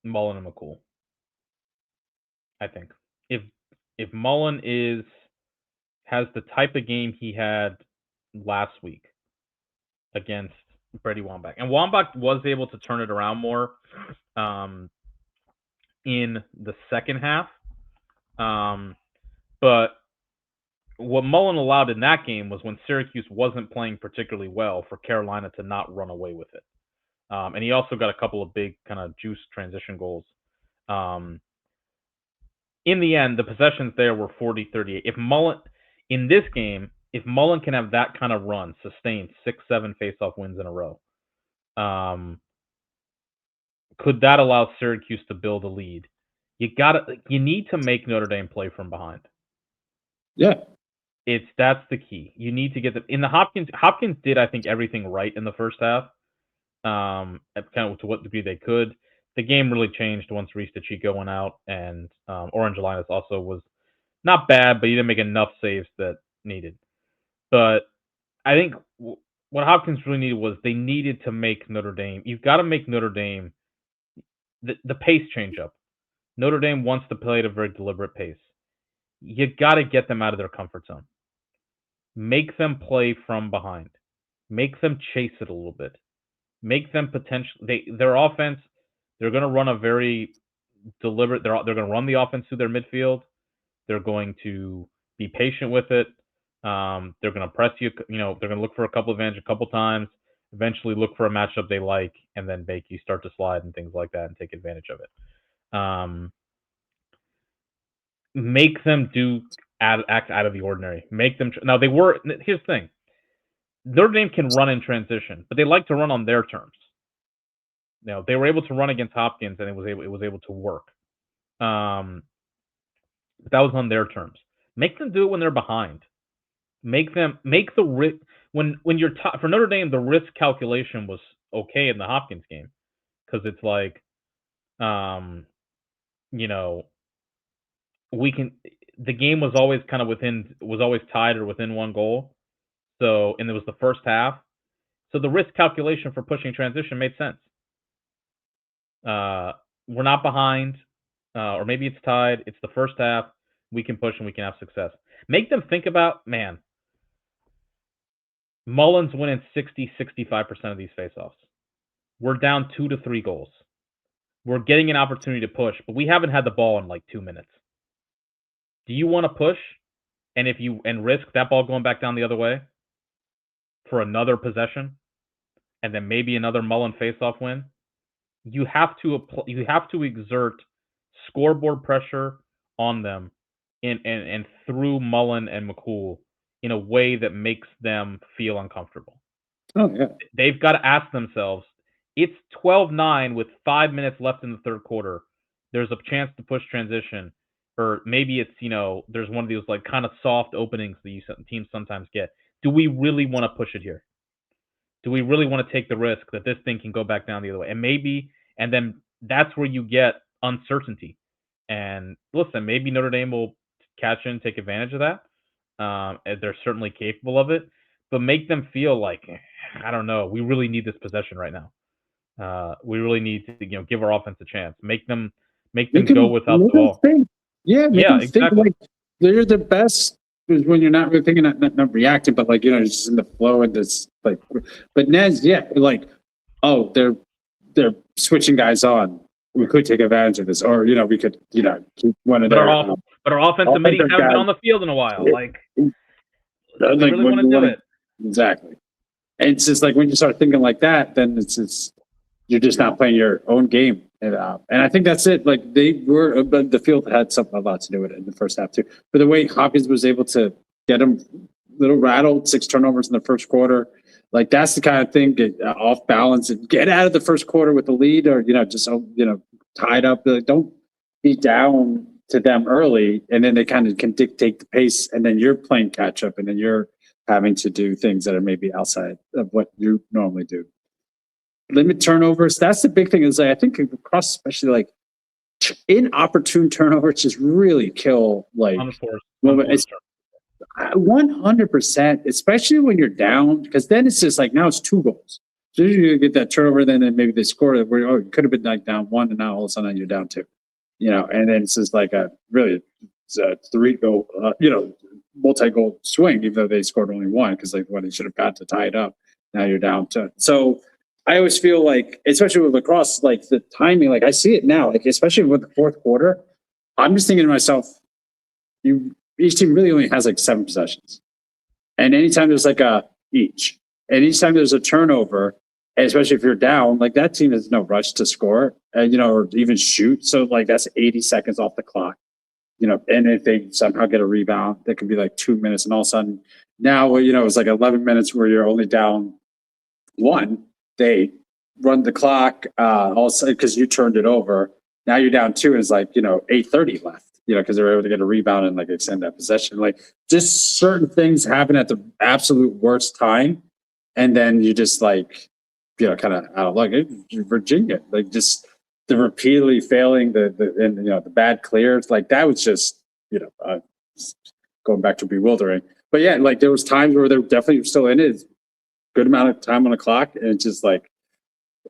[SPEAKER 1] Mullen and McCool. I think if Mullen has the type of game he had last week against Brady Wambach, and Wambach was able to turn it around more in the second half, but what Mullen allowed in that game was when Syracuse wasn't playing particularly well for Carolina to not run away with it. And he also got a couple of big kind of juice transition goals. In the end, the possessions there were 40-38. If Mullen can have that kind of run, sustained 6-7 faceoff wins in a row, could that allow Syracuse to build a lead? You need to make Notre Dame play from behind.
[SPEAKER 2] Yeah.
[SPEAKER 1] That's the key. You need to get them in the Hopkins did, I think, everything right in the first half. At kind of to what degree they could. The game really changed once Reese DeChico went out, and Orange Linus also was not bad, but he didn't make enough saves that needed. But I think what Hopkins really needed was they needed to make Notre Dame. You've got to make Notre Dame the pace change up. Notre Dame wants to play at a very deliberate pace. You got to get them out of their comfort zone. Make them play from behind. Make them chase it a little bit. Make them their offense. They're going to run a very deliberate. They're going to run the offense through their midfield. They're going to be patient with it. They're going to press you. They're going to look for a couple advantage a couple times. Eventually, look for a matchup they like, and then make you start to slide and things like that and take advantage of it. Make them act out of the ordinary. Make them now. Here's the thing. Notre Dame can run in transition, but they like to run on their terms. They were able to run against Hopkins, and it was able to work. But that was on their terms. Make them do it when they're behind. Make the risk when you're for Notre Dame. The risk calculation was okay in the Hopkins game because it's like, the game was always kind of always tied or within one goal. So, and it was the first half. So the risk calculation for pushing transition made sense. We're not behind, or maybe it's tied. It's the first half. We can push and we can have success. Make them think about, man, Mullen's winning 60-65% of these faceoffs. We're down 2 to 3 goals. We're getting an opportunity to push, but we haven't had the ball in like 2 minutes. Do you want to push and risk that ball going back down the other way for another possession and then maybe another Mullen faceoff win? You have to exert scoreboard pressure on them and through Mullen and McCool in a way that makes them feel uncomfortable.
[SPEAKER 2] Oh yeah.
[SPEAKER 1] They've got to ask themselves, it's 12-9 with 5 minutes left in the third quarter. There's a chance to push transition. Or maybe it's, there's one of those like kind of soft openings that teams sometimes get. Do we really want to push it here? Do we really want to take the risk that this thing can go back down the other way? And then that's where you get uncertainty. And listen, maybe Notre Dame will catch in and take advantage of that. They're certainly capable of it. But make them feel like, I don't know, we really need this possession right now. We really need to, give our offense a chance. Make them go without the ball.
[SPEAKER 2] Yeah,
[SPEAKER 1] exactly.
[SPEAKER 2] Think like they're the best is when you're not really thinking, not reacting, but like just in the flow and this like. But Nez, oh, they're switching guys on. We could take advantage of this, or we could keep one of their.
[SPEAKER 1] But our offensive minis haven't been on the field in a while. We really want to do it.
[SPEAKER 2] Exactly, and it's just like when you start thinking like that, then it's you're just not playing your own game. And I think that's it. Like but the field had a lot to do with it in the first half too. But the way Hopkins was able to get him a little rattled, 6 turnovers in the first quarter, like that's the kind of thing, get off balance and get out of the first quarter with the lead, or just tied up. Don't be down to them early, and then they kind of can dictate the pace, and then you're playing catch up, and then you're having to do things that are maybe outside of what you normally do. Limit turnovers. That's the big thing. Is I think across, especially like inopportune turnovers just really kill like
[SPEAKER 1] Unforced,
[SPEAKER 2] it's 100%, especially when you're down, because then it's just like now it's 2 goals. So you get that turnover, then maybe they score it where it could have been like down 1, and now all of a sudden you're down 2. And then it's just like a 3-goal, multi-goal swing, even though they scored only 1 because like they should have got to tie it up. Now you're down 2. So I always feel like, especially with lacrosse, like the timing, like I see it now, like especially with the fourth quarter, I'm just thinking to myself, each team really only has like 7 possessions. And anytime there's like and anytime there's a turnover, and especially if you're down, like that team has no rush to score, or even shoot. So like that's 80 seconds off the clock, and if they somehow get a rebound, that could be like 2 minutes. And all of a sudden now, it's like 11 minutes where you're only down 1. They run the clock, also because you turned it over. Now you're down 2, and it's like, 8:30 left. Because they're able to get a rebound and like extend that possession. Like just certain things happen at the absolute worst time, and then you just like, kind of out of luck. Virginia, like just the repeatedly failing the bad clears, like that was just going back to bewildering. But yeah, like there was times where they're definitely still in it, good amount of time on the clock, and it's just like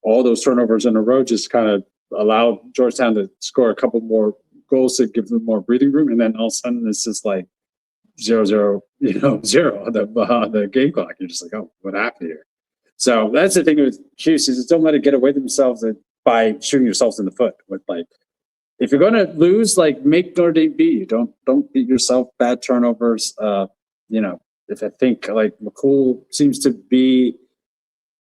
[SPEAKER 2] all those turnovers in a row just kind of allowed Georgetown to score a couple more goals to give them more breathing room, and then all of a sudden it's just like 0-0, 0 on the game clock. You're just like, oh, what happened here? So that's the thing with Hughes, is don't let it get away with themselves by shooting yourselves in the foot. With like, if you're gonna lose, like make Notre Dame beat you. Don't beat yourself. Bad turnovers. If I think like McCool seems to be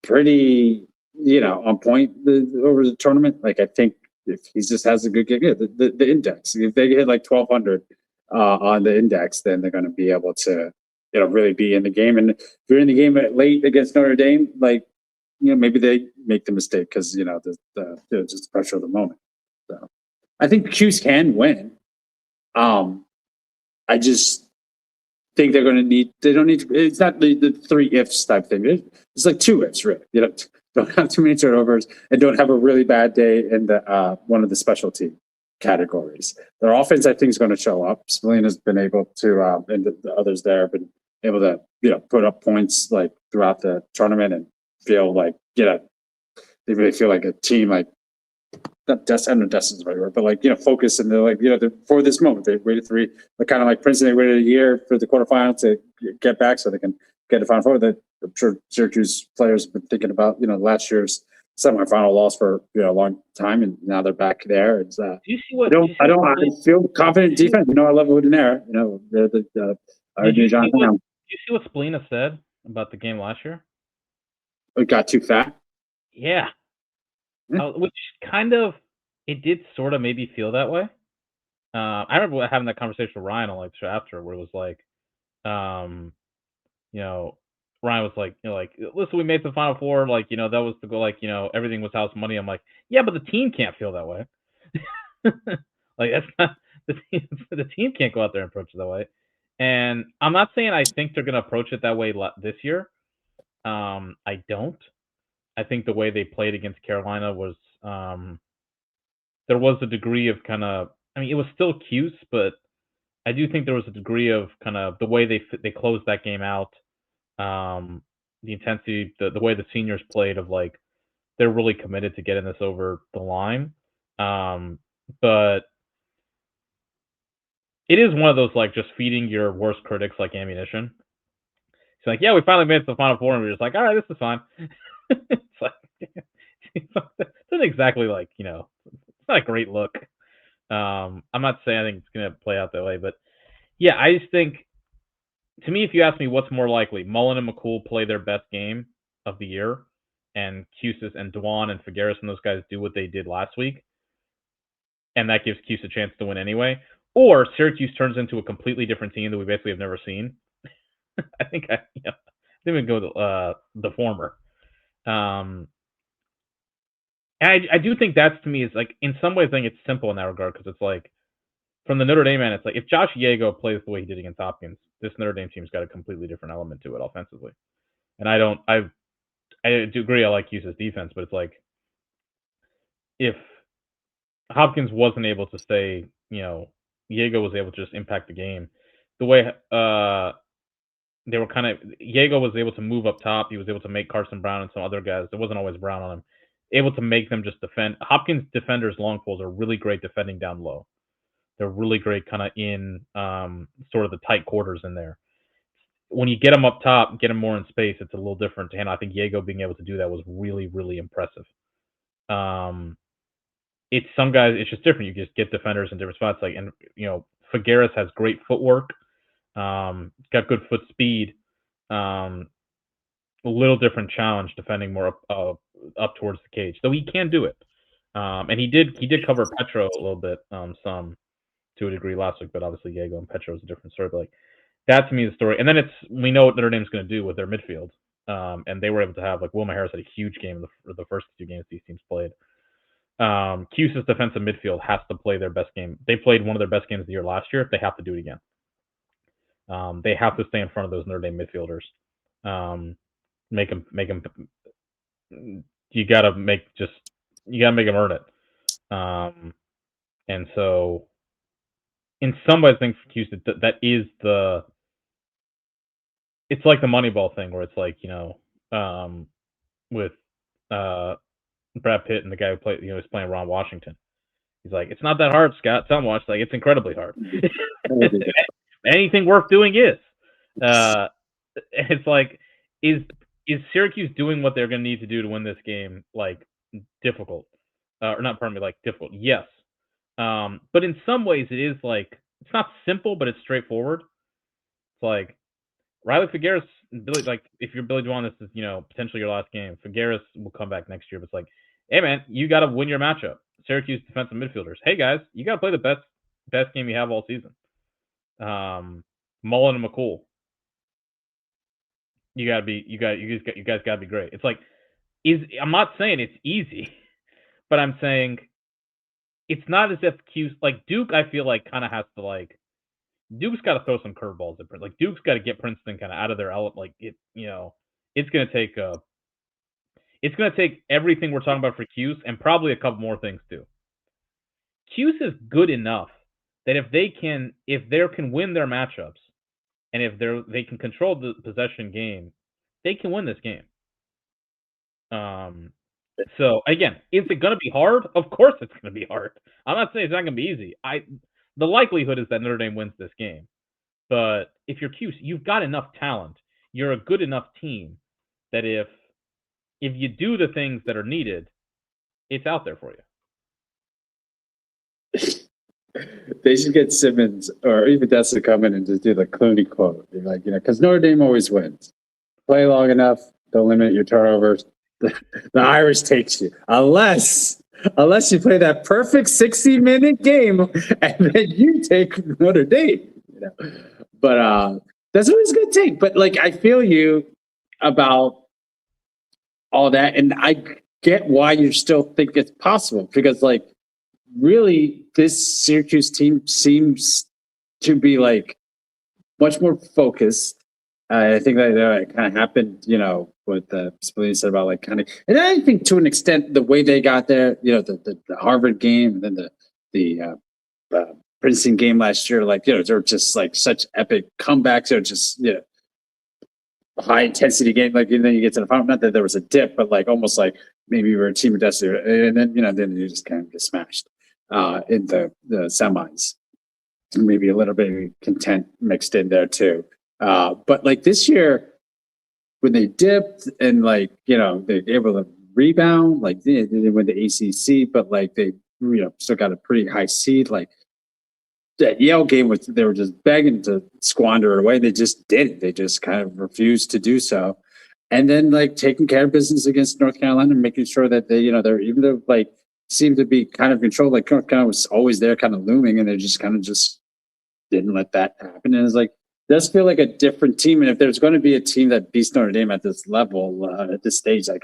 [SPEAKER 2] pretty, on point over the tournament. Like I think if he just has a good game, the index. If they hit like 1,200 on the index, then they're going to be able to, really be in the game. And if you're in the game late against Notre Dame, like, maybe they make the mistake because just the pressure of the moment. So I think Cuse can win. I just think they're going to need. They don't need. It's not the 3 ifs type thing. It's like 2 ifs, really. Don't have too many turnovers and don't have a really bad day in the one of the specialty categories. Their offense, I think, is going to show up. Spallina's been able to, and the others there have been able to, put up points like throughout the tournament and feel like, they really feel like a team, like not I don't know Destin's the right word, but like, focus, and they're like, for this moment, they waited 3, like kind of like Princeton, they waited a year for the quarterfinal to get back so they can get to Final Four. That I'm sure Syracuse players have been thinking about, last year's semifinal loss for a long time, and now they're back there. It's
[SPEAKER 1] Do you see what?
[SPEAKER 2] I feel confident in defense. I love Udinera. They're the
[SPEAKER 1] Did you see what Spallina said about the game last year?
[SPEAKER 2] It got too fat.
[SPEAKER 1] Yeah. Which kind of, it did sort of maybe feel that way. I remember having that conversation with Ryan on like after, where it was like, Ryan was like, listen, we made the Final Four, like, that was the goal, like, everything was house money. I'm like, yeah, but the team can't feel that way. Like that's not the team can't go out there and approach it that way. And I'm not saying I think they're gonna approach it that way this year. I don't. I think the way they played against Carolina was, there was a degree of kind of, I mean, it was still Cuse, but I do think there was a degree of kind of the way they closed that game out, the intensity, the way the seniors played, of like they're really committed to getting this over the line. But it is one of those like just feeding your worst critics like ammunition. It's like, yeah, we finally made it to the Final Four, and we're just like, all right, this is fine. It's like, it's not exactly like, it's not a great look. I'm not saying I think it's going to play out that way, but yeah, I just think, to me, if you ask me what's more likely, Mullen and McCool play their best game of the year, and Cuse and Dwan and Figueres and those guys do what they did last week, and that gives Cuse a chance to win anyway, or Syracuse turns into a completely different team that we basically have never seen. I think I would go the former. I do think that's, to me, is like, in some ways, I think it's simple in that regard, because it's like, from the Notre Dame end, it's like, if Josh Yago plays the way he did against Hopkins, this Notre Dame team's got a completely different element to it offensively. And I do agree, I like Cuse's defense, but it's like, if Hopkins wasn't able to stay, Diego was able to just impact the game. The way they were Diego was able to move up top. He was able to make Carson Brown and some other guys. There wasn't always Brown on him. Able to make them just defend. Hopkins defenders long poles are really great defending down low. They're really great kind of in sort of the tight quarters in there. When you get them up top, get them more in space, it's a little different to handle. I think Diego being able to do that was really, really impressive. It's some guys, it's just different. You just get defenders in different spots. Figueres has great footwork. Got good foot speed. A little different challenge defending more up towards the cage, though he can do it. And he did cover Petro a little bit, some to a degree last week, but obviously Diego and Petro is a different story. But that to me is the story. And then we know what Notre Dame's going to do with their midfield. And they were able to have Wilma Harris had a huge game the first 2 games these teams played. Cuse's defensive midfield has to play their best game. They played one of their best games of the year last year. They have to do it again. They have to stay in front of those Notre Dame midfielders. Make them. You gotta make them earn it. And so, in some ways, I think for Cuse that is it's like the Moneyball thing where it's with Brad Pitt and the guy who played, is playing Ron Washington. He's like, it's not that hard, Scott. Tell him watch. It's incredibly hard. Anything worth doing is. It's like, is Syracuse doing what they're going to need to do to win this game? Difficult, or not? Pardon me. Difficult. Yes, but in some ways, it is it's not simple, but it's straightforward. It's Riley Figueres, Billy. If you're Billy Dwan, this is potentially your last game. Figueres will come back next year, but it's hey man, you got to win your matchup. Syracuse defensive midfielders. Hey guys, you got to play the best game you have all season. Mullen and McCool. You guys got to be great. It's I'm not saying it's easy, but I'm saying it's not as if Duke. I feel kind of has to Duke's got to throw some curveballs at Princeton. Duke's got to get Princeton kind of out of their element. It's going to take everything we're talking about for Cuse and probably a couple more things too. Cuse is good enough that if they can win their matchups and if they can control the possession game, they can win this game. So again, is it going to be hard? Of course it's going to be hard. I'm not saying it's not going to be easy. The likelihood is that Notre Dame wins this game. But if you're Cuse, you've got enough talent. You're a good enough team that if you do the things that are needed, it's out there for you.
[SPEAKER 2] They should get Simmons or even Dessa to come in and just do the Clooney quote. Because Notre Dame always wins. Play long enough, they'll limit your turnovers. The Irish takes you. Unless you play that perfect 60-minute game and then you take Notre Dame. But that's what it's going to take. But I feel you about all that. And I get why you still think it's possible because really this Syracuse team seems to be much more focused. I think that kind of happened, what the Spillane said about and I think to an extent the way they got there, the Harvard game and then the Princeton game last year, they're just such epic comebacks. They're just high intensity game. And then you get to the final. Not that there was a dip, but almost maybe you were a team of destiny, and then then you just kind of get smashed in the semis. Maybe a little bit of content mixed in there too. But this year, when they dipped and they were able to rebound, they win the ACC, but they still got a pretty high seed. That Yale game they were just begging to squander it away. They just didn't. They just kind of refused to do so. And then taking care of business against North Carolina and making sure that they're even though seemed to be kind of controlled, North Carolina was always there kind of looming and they just kind of just didn't let that happen. And it's does feel like a different team. And if there's going to be a team that beats Notre Dame at this level, at this stage, I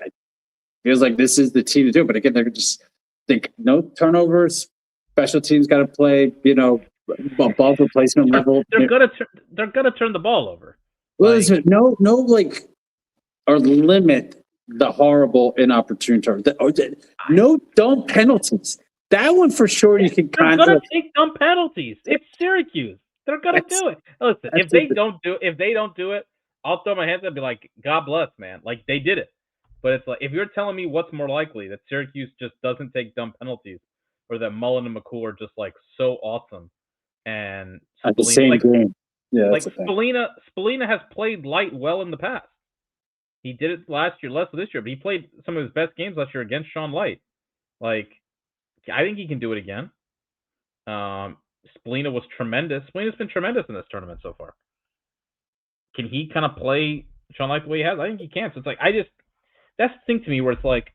[SPEAKER 2] feels like this is the team to do it. But again, they're just think no turnovers, special teams got to play, above replacement level.
[SPEAKER 1] They're gonna turn the ball over.
[SPEAKER 2] Well, no, or limit the horrible inopportune turn. No dumb penalties. that one for sure you can
[SPEAKER 1] They're
[SPEAKER 2] kind
[SPEAKER 1] gonna
[SPEAKER 2] of
[SPEAKER 1] take dumb penalties. It's Syracuse. They're gonna do it. Listen, if they don't do it, I'll throw my hands up and be like, God bless, man. Like they did it. But it's like if you're telling me what's more likely that Syracuse just doesn't take dumb penalties, or that Mullen and McCool are just like so awesome, and
[SPEAKER 2] at the
[SPEAKER 1] Spallina,
[SPEAKER 2] same game. Yeah,
[SPEAKER 1] like
[SPEAKER 2] that's the thing.
[SPEAKER 1] Spallina has played light well in the past. He did it last year, less this year, but he played some of his best games last year against Sean Light. Like, I think he can do it again. Spallina was tremendous. Spallina's been tremendous in this tournament so far. Can he kind of play Sean Light the way he has? I think he can. So it's like that's the thing to me where it's like,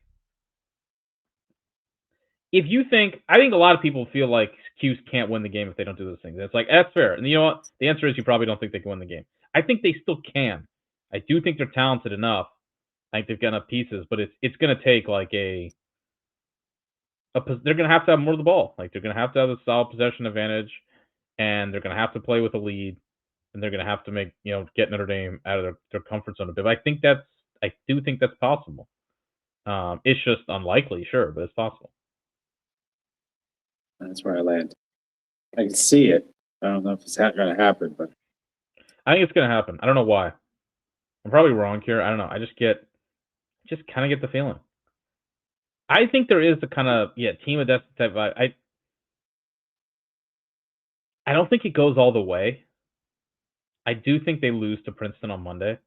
[SPEAKER 1] if you think, I think a lot of people feel like Cuse can't win the game if they don't do those things. And it's like, that's fair. And you know what? The answer is you probably don't think they can win the game. I think they still can. I do think they're talented enough. I think they've got enough pieces, but it's going to take like they're going to have more of the ball. Like they're going to have a solid possession advantage, and they're going to have to play with a lead, and they're going to have to get Notre Dame out of their comfort zone a bit. But I do think that's possible. It's just unlikely, sure, but it's possible.
[SPEAKER 2] That's where I land. I can see it. I don't know if it's going to happen, but
[SPEAKER 1] I think it's going to happen. I don't know why. I'm probably wrong here. I don't know. I just kind of get the feeling. I think there is the kind of team of destiny type vibe. I don't think it goes all the way. I do think they lose to Princeton on Monday.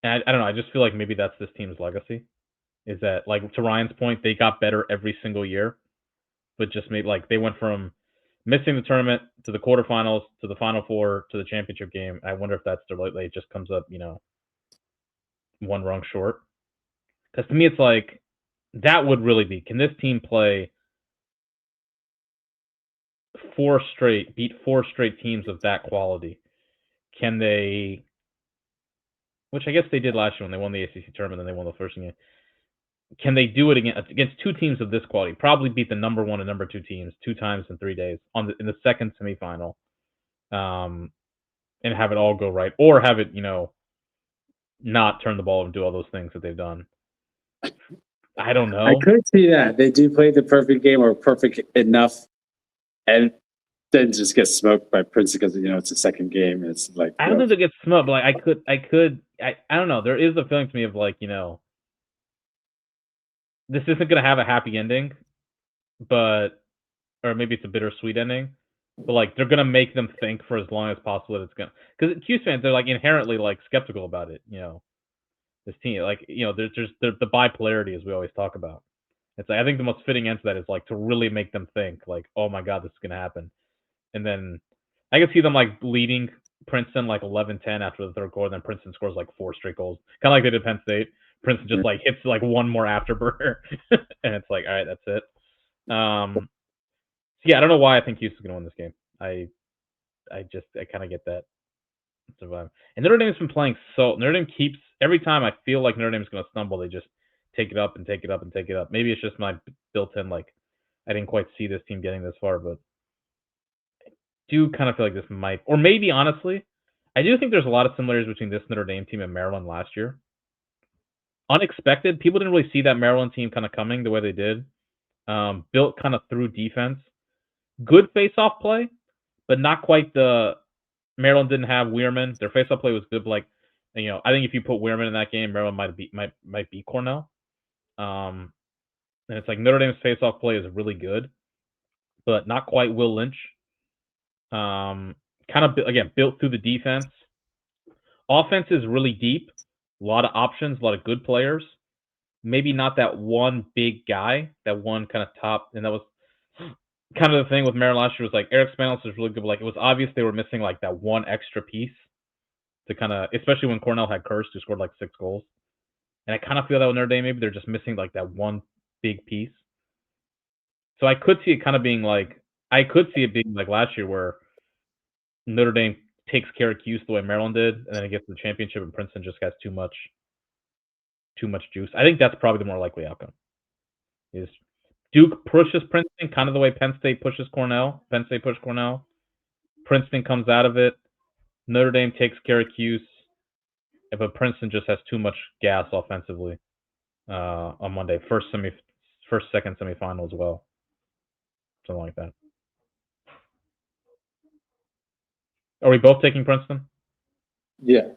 [SPEAKER 1] And I don't know. I just feel like maybe that's this team's legacy. Is that, like, to Ryan's point, they got better every single year, but just maybe like they went from missing the tournament to the quarterfinals to the Final Four to the championship game. I wonder if that's their lately. It just comes up, one rung short. Because to me, it's like that would really be. Can this team play beat four straight teams of that quality? Can they? Which I guess they did last year when they won the ACC tournament and they won the first game. Can they do it against two teams of this quality? Probably beat the number 1 and number 2 teams 2 times in 3 days in the second semifinal, and have it all go right, or have it not turn the ball and do all those things that they've done. I don't know.
[SPEAKER 2] I could see that they do play the perfect game or perfect enough, and then just get smoked by Princeton because it's a second game. It's like
[SPEAKER 1] I don't think they get smoked, but like I don't know. There is a feeling to me of like this isn't going to have a happy ending, or maybe it's a bittersweet ending. But like they're gonna make them think for as long as possible that it's gonna, because Cuse fans, they're like inherently like skeptical about it. This team, like there's the bipolarity as we always talk about. It's like I think the most fitting end to that is like to really make them think like, oh my god, this is gonna happen, and then I can see them like leading Princeton like 11-10 after the third quarter, and then Princeton scores like 4 straight goals, kind of like they did Penn State. Princeton just like hits like one more afterburner, and it's like, all right, that's it. Yeah, I don't know why I think Houston's going to win this game. I kind of get that vibe. And Notre Dame's been playing Notre Dame keeps, every time I feel like Notre Dame's going to stumble, they just take it up and take it up and take it up. Maybe it's just my built-in, like, I didn't quite see this team getting this far, but I do kind of feel like this might, or maybe honestly, I do think there's a lot of similarities between this Notre Dame team and Maryland last year. Unexpected. People didn't really see that Maryland team kind of coming the way they did. Built kind of through defense. Good face-off play, but not quite Maryland didn't have Weirman. Their face-off play was good, but like, I think if you put Weirman in that game, Maryland might beat Cornell. And it's like Notre Dame's face-off play is really good, but not quite Will Lynch. Kind of again built through the defense. Offense is really deep. A lot of options, a lot of good players. Maybe not that one big guy, that one kind of top, and that was kind of the thing with Maryland last year, was like Eric Spanos was really good, but like it was obvious they were missing like that one extra piece to kind of, especially when Cornell had Kirst, who scored like 6 goals. And I kind of feel that with Notre Dame, maybe they're just missing like that one big piece. So I could see it kind of being like, last year where Notre Dame takes Syracuse the way Maryland did, and then it gets to the championship and Princeton just has too much juice. I think that's probably the more likely outcome. Is Duke pushes Princeton kind of the way Penn State pushes Cornell. Penn State pushed Cornell. Princeton comes out of it. Notre Dame takes Syracuse. But Princeton just has too much gas offensively on Monday. Second semifinal as well. something like that. Are we both taking Princeton?
[SPEAKER 2] Yeah.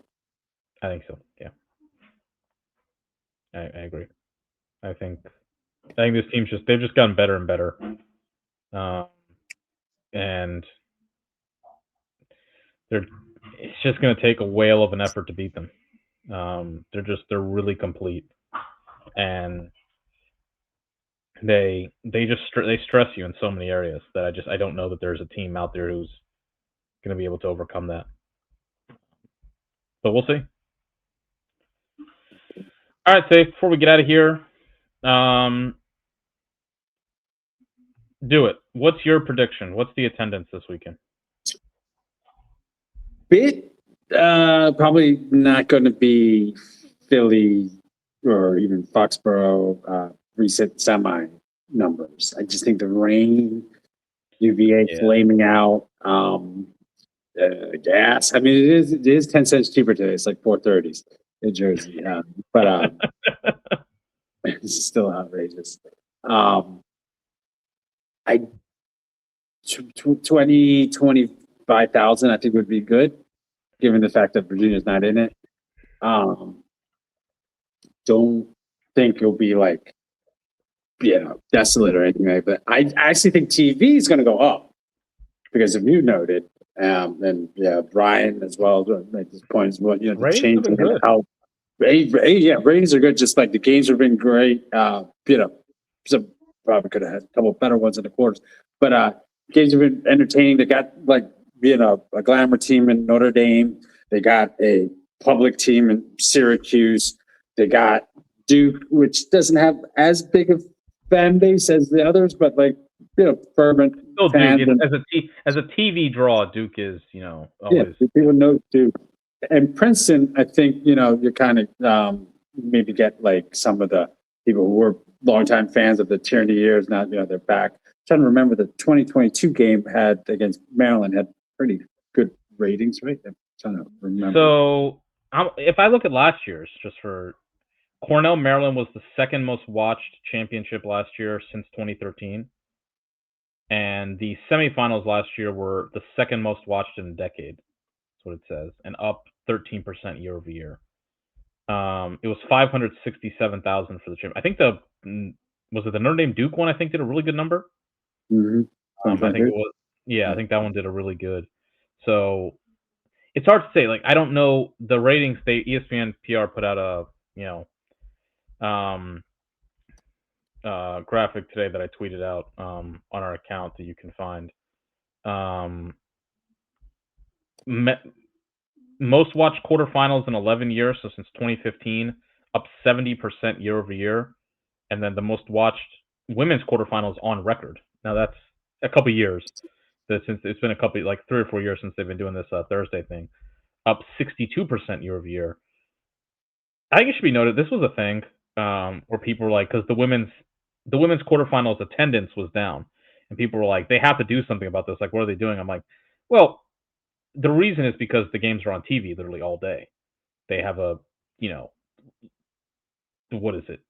[SPEAKER 1] I think so. Yeah, I agree. I think this team's they've just gotten better and better, and it's just going to take a whale of an effort to beat them. They're really complete, and they stress you in so many areas that I don't know that there's a team out there who's going to be able to overcome that. But we'll see. All right, Safe, before we get out of here, do it. What's your prediction? What's the attendance this weekend?
[SPEAKER 2] Probably not going to be Philly or even Foxborough recent semi numbers. I just think the rain, UVA flaming out, gas. I mean, it is 10 cents cheaper today. It's like 4.30s in Jersey, but it's still outrageous. I 25,000 I think would be good, given the fact that Virginia's not in it. Don't think it'll be like, desolate or anything like that. I actually think TV is going to go up because if you noted, and Brian as well at this point as well, the changing in how ratings are good. Just like the games have been great. So probably could have had a couple better ones in the quarters, but games have been entertaining. They got a glamour team in Notre Dame. They got a public team in Syracuse. They got Duke, which doesn't have as big a fan base as the others, but fervent fans.
[SPEAKER 1] As a TV draw, Duke is always.
[SPEAKER 2] Yeah, people know Duke. And Princeton, I think you kind of maybe get like some of the people who were longtime fans of the tyranny years. Now they're back. I'm trying to remember the 2022 game had against Maryland had pretty good ratings, right? I'm trying to remember.
[SPEAKER 1] So if I look at last year's, just for Cornell, Maryland was the second most watched championship last year since 2013. And the semifinals last year were the second most watched in a decade. That's what it says. And up 13% year over year. It was 567,000 for the championship. I think was it the Notre Dame Duke one? I think did a really good number.
[SPEAKER 2] Mm-hmm.
[SPEAKER 1] I think it was. Yeah, I think that one did a really good. So it's hard to say. Like I don't know the ratings. ESPN PR put out a graphic today that I tweeted out on our account that you can find. Most watched quarterfinals in 11 years, so since 2015, up 70% year over year, and then the most watched women's quarterfinals on record. Now that's a couple years. Since it's been a couple, like 3 or 4 years since they've been doing this Thursday thing, up 62% year over year. I think it should be noted this was a thing where people were like, because the women's quarterfinals attendance was down, and people were like, they have to do something about this. Like, what are they doing? I'm like, well, the reason is because the games are on TV literally all day. They have a, what is it,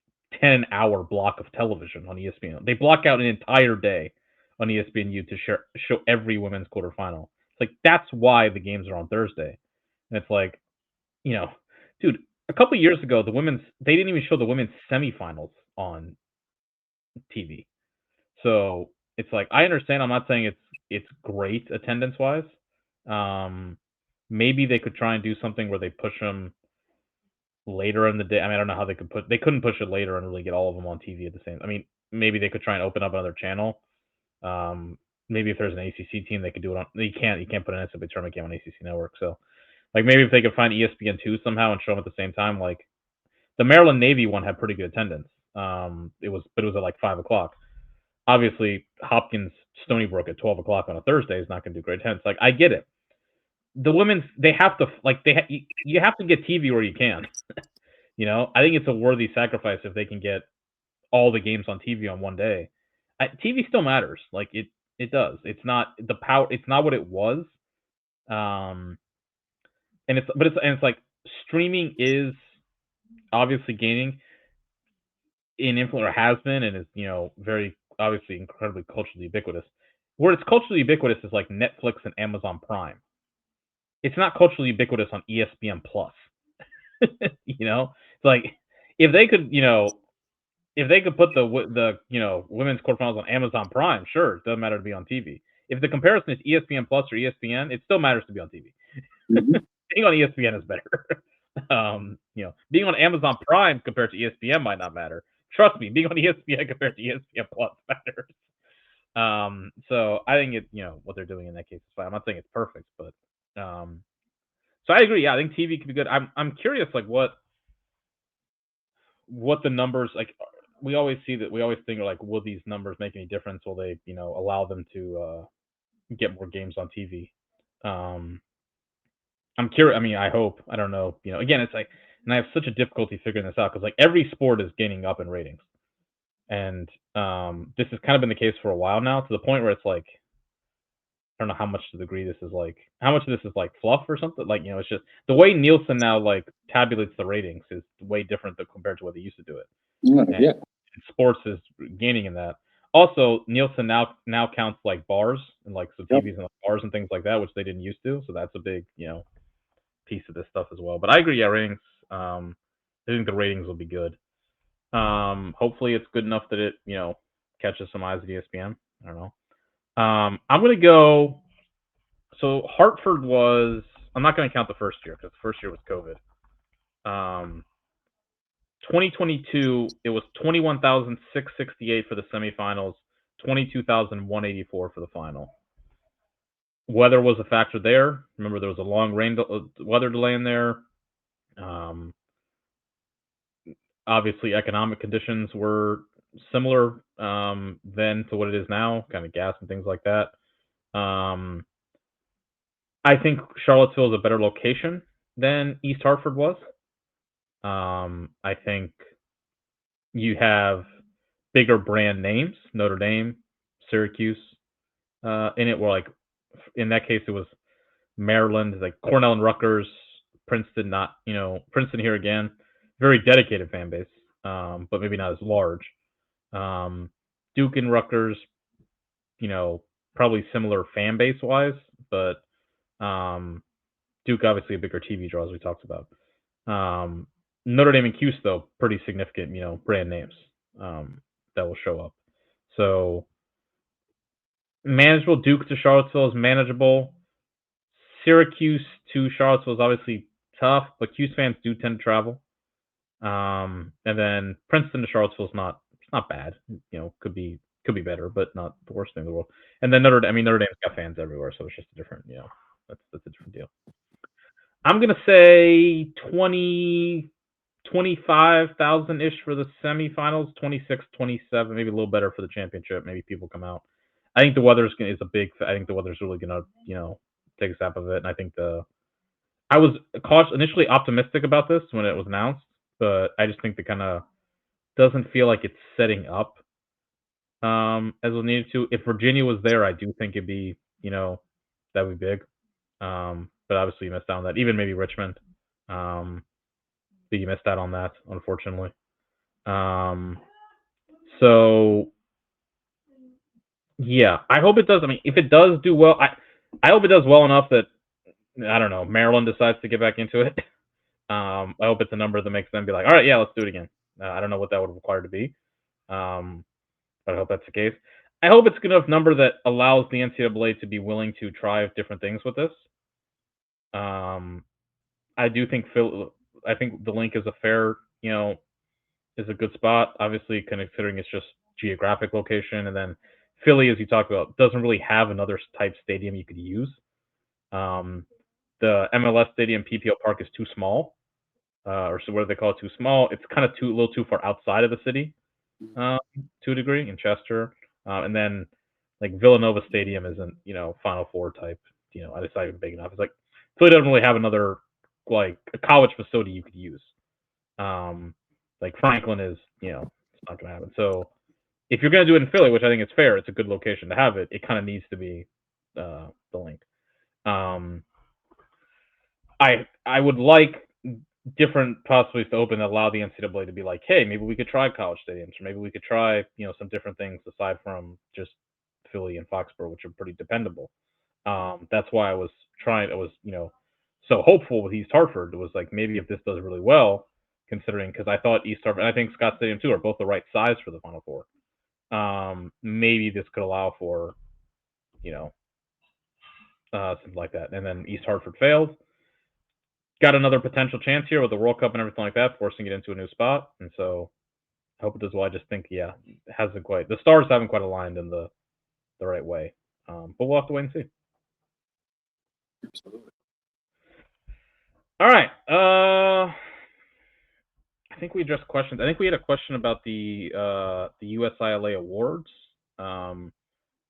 [SPEAKER 1] 10-hour block of television on ESPN. They block out an entire day on ESPNU to show every women's quarterfinal. It's like that's why the games are on Thursday, and it's like, dude. A couple years ago, they didn't even show the women's semifinals on TV. So it's like I understand. I'm not saying it's great attendance wise. Maybe they could try and do something where they push them later in the day. I mean, I don't know how they couldn't push it later and really get all of them on TV at the same. I mean, maybe they could try and open up another channel. Maybe if there's an ACC team, they could do it on. You can't put an NCAA tournament game on ACC Network. So. Like maybe if they could find ESPN2 somehow and show them at the same time, like the Maryland Navy one had pretty good attendance. It was at like 5:00. Obviously, Hopkins Stony Brook at 12:00 on a Thursday is not going to do great attendance. Like I get it. The women's they have to you have to get TV where you can. I think it's a worthy sacrifice if they can get all the games on TV on one day. TV still matters. Like it does. It's not the power. It's not what it was. And it's like streaming is obviously gaining in influence, or has been, and is very obviously incredibly culturally ubiquitous. Where it's culturally ubiquitous is like Netflix and Amazon Prime. It's not culturally ubiquitous on ESPN Plus. You know, it's like if they could, if they could put the women's quarterfinals on Amazon Prime, sure, it doesn't matter to be on TV. If the comparison is ESPN Plus or ESPN, it still matters to be on TV.
[SPEAKER 2] Mhm.
[SPEAKER 1] Being on ESPN is better. Being on Amazon Prime compared to ESPN might not matter. Trust me, being on ESPN compared to ESPN Plus matters. So I think what they're doing in that case is fine. I'm not saying it's perfect, but so I agree. Yeah, I think TV could be good. I'm curious, like what the numbers like. We always see that. We always think like, will these numbers make any difference? Will they, allow them to get more games on TV? Um, I'm curious. I mean, I hope. I don't know. Again, it's like, and I have such a difficulty figuring this out because like every sport is gaining up in ratings, and this has kind of been the case for a while now, to the point where it's like, I don't know how much to the degree this is like, how much of this is like fluff or something. Like, it's just the way Nielsen now like tabulates the ratings is way different than compared to what they used to do it. And
[SPEAKER 2] Yeah.
[SPEAKER 1] sports is gaining in that. Also, Nielsen now counts like bars and like so
[SPEAKER 2] Yep.
[SPEAKER 1] TVs and like bars and things like that, which they didn't used to. So that's a big piece of this stuff as well. But I agree. Yeah, ratings. I think the ratings will be good. Hopefully it's good enough that it catches some eyes at ESPN. I don't know. I'm gonna go. So Hartford was. I'm not gonna count the first year because the first year was COVID. 2022, it was 21,668 for the semifinals, 22,184 for the final. Weather was a factor there. Remember, there was a long weather delay in there. Obviously, economic conditions were similar then to what it is now, kind of gas and things like that. I think Charlottesville is a better location than East Hartford was. I think you have bigger brand names, Notre Dame, Syracuse, in it. Were like, in that case, it was Maryland, like Cornell and Rutgers, Princeton. Not Princeton here again, very dedicated fan base, but maybe not as large. Duke and Rutgers, probably similar fan base wise, but Duke obviously a bigger TV draw as we talked about. Notre Dame and Cuse though, pretty significant, brand names that will show up. So manageable. Duke to Charlottesville is manageable. Syracuse to Charlottesville is obviously tough, but Cuse fans do tend to travel. And then Princeton to Charlottesville is not bad. Could be better, but not the worst thing in the world. And then Notre Dame's got fans everywhere, so it's just a different, that's a different deal. I'm gonna say 25,000 ish for the semifinals, 26, 27, maybe a little better for the championship. Maybe people come out. I think the weather is a big. I think the weather's really gonna take a step of it, and I think I was initially optimistic about this when it was announced, but I just think the kind of doesn't feel like it's setting up as it needed to. If Virginia was there, I do think it'd be that would be big. But obviously you missed out on that. Even maybe Richmond. But you missed out on that, unfortunately. So yeah, I hope it does. I mean, if it does do well, I hope it does well enough that I don't know, Maryland decides to get back into it. I hope it's a number that makes them be like, all right, yeah, let's do it again. I don't know what that would require to be, but I hope that's the case. I hope it's a good enough number that allows the NCAA to be willing to try different things with this. I do think I think the link is a fair, is a good spot. Obviously, considering it's just geographic location, and then Philly, as you talked about, doesn't really have another type stadium you could use. The MLS stadium, PPO Park, is too small, or so what do they call it? Too small. It's kind of a little too far outside of the city, to a degree, in Chester, and then like Villanova Stadium isn't, Final Four type. It's not even big enough. It's like Philly doesn't really have another like a college facility you could use. Like Franklin is, it's not going to happen. So if you're going to do it in Philly, which I think is fair, it's a good location to have it. It kind of needs to be the link. I would like different possibilities to open that allow the NCAA to be like, hey, maybe we could try college stadiums, or maybe we could try, some different things aside from just Philly and Foxborough, which are pretty dependable. That's why I was so hopeful with East Hartford. It was like, maybe if this does really well, considering, because I thought East Hartford, and I think Scott Stadium too, are both the right size for the Final Four. Maybe this could allow for, something like that. And then East Hartford failed. Got another potential chance here with the World Cup and everything like that, forcing it into a new spot. And so I hope it does well. I just think, it hasn't quite, the stars haven't quite aligned in the right way. But we'll have to wait and see.
[SPEAKER 2] Absolutely.
[SPEAKER 1] All right. I think we addressed questions. I think we had a question about the USILA awards,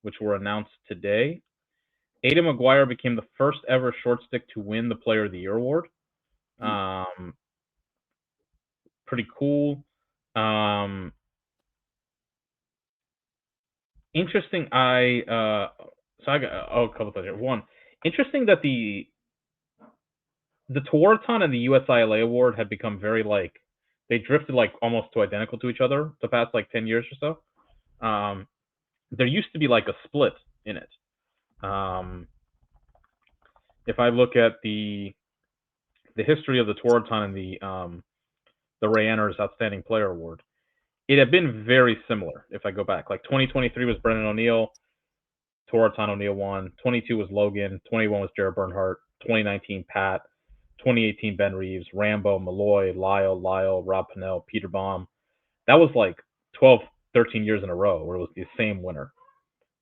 [SPEAKER 1] which were announced today. Ada McGuire became the first ever short stick to win the Player of the Year award. Pretty cool. Interesting. I got a couple things here. One, interesting that the Tewaaraton and the USILA award had become very they drifted almost to identical to each other the past 10 years or so. There used to be a split in it. If I look at the history of the Tewaaraton and the Ray Anners Outstanding Player Award, it had been very similar. If I go back, 2023 was Brennan O'Neill, Tewaaraton O'Neill won. 22 was Logan. 21 was Jared Bernhardt. 2019 Pat. 2018 Ben Reeves, Rambo, Malloy, Lyle, Rob Pennell, Peter Baum. That was 12, 13 years in a row where it was the same winner.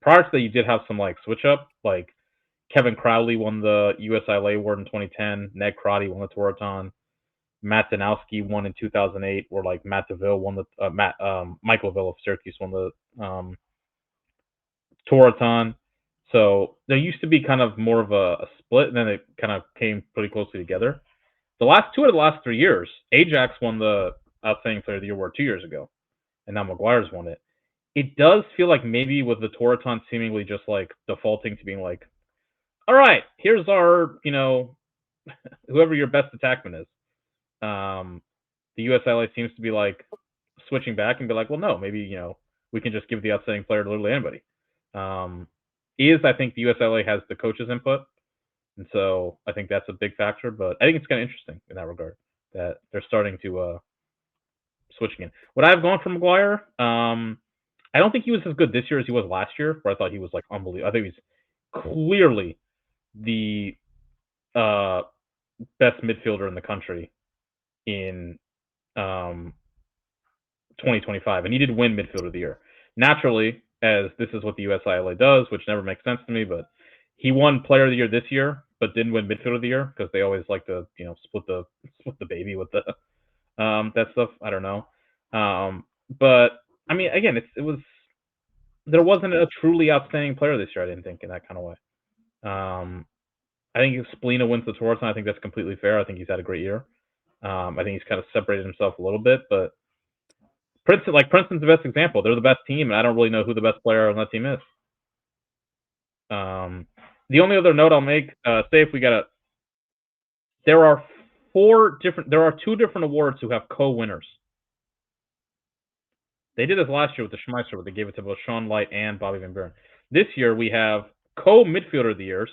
[SPEAKER 1] Prior to that, you did have some switch up. Kevin Crowley won the USILA award in 2010. Ned Crotty won the Tewaaraton. Matt Danowski won in 2008. Or Matt DeVille won the Michael DeVille of Syracuse won the Tewaaraton. So there used to be kind of more of a split, and then it kind of came pretty closely together. The last 2 out of the last 3 years, Ajax won the Outstanding Player of the Year award 2 years ago, and now McGuire's won it. It does feel like maybe with the Tewaaraton seemingly just defaulting to being all right, here's our, whoever your best attackman is. The USILA seems to be switching back and be well, no, maybe, we can just give the outstanding player to literally anybody. I think the USILA has the coach's input, and so I think that's a big factor. But I think it's kind of interesting in that regard that they're starting to switching in. What I've gone for McGuire, I don't think he was as good this year as he was last year, where I thought he was unbelievable. I think he's clearly the best midfielder in the country in 2025, and he did win Midfielder of the Year. Naturally, as this is what the USILA does, which never makes sense to me, but he won Player of the Year this year, but didn't win Midfielder of the Year because they always like to, split the baby with the that stuff. I don't know, but I mean, again, there wasn't a truly outstanding player this year. I didn't think in that kind of way. I think if Spalina wins the Tewaaraton, I think that's completely fair. I think he's had a great year. I think he's kind of separated himself a little bit, but Princeton's the best example. They're the best team, and I don't really know who the best player on that team is. The only other note I'll make, there are 2 different awards who have co-winners. They did this last year with the Schmeisser, where they gave it to both Sean Light and Bobby Van Buren. This year we have co-midfielder of the years,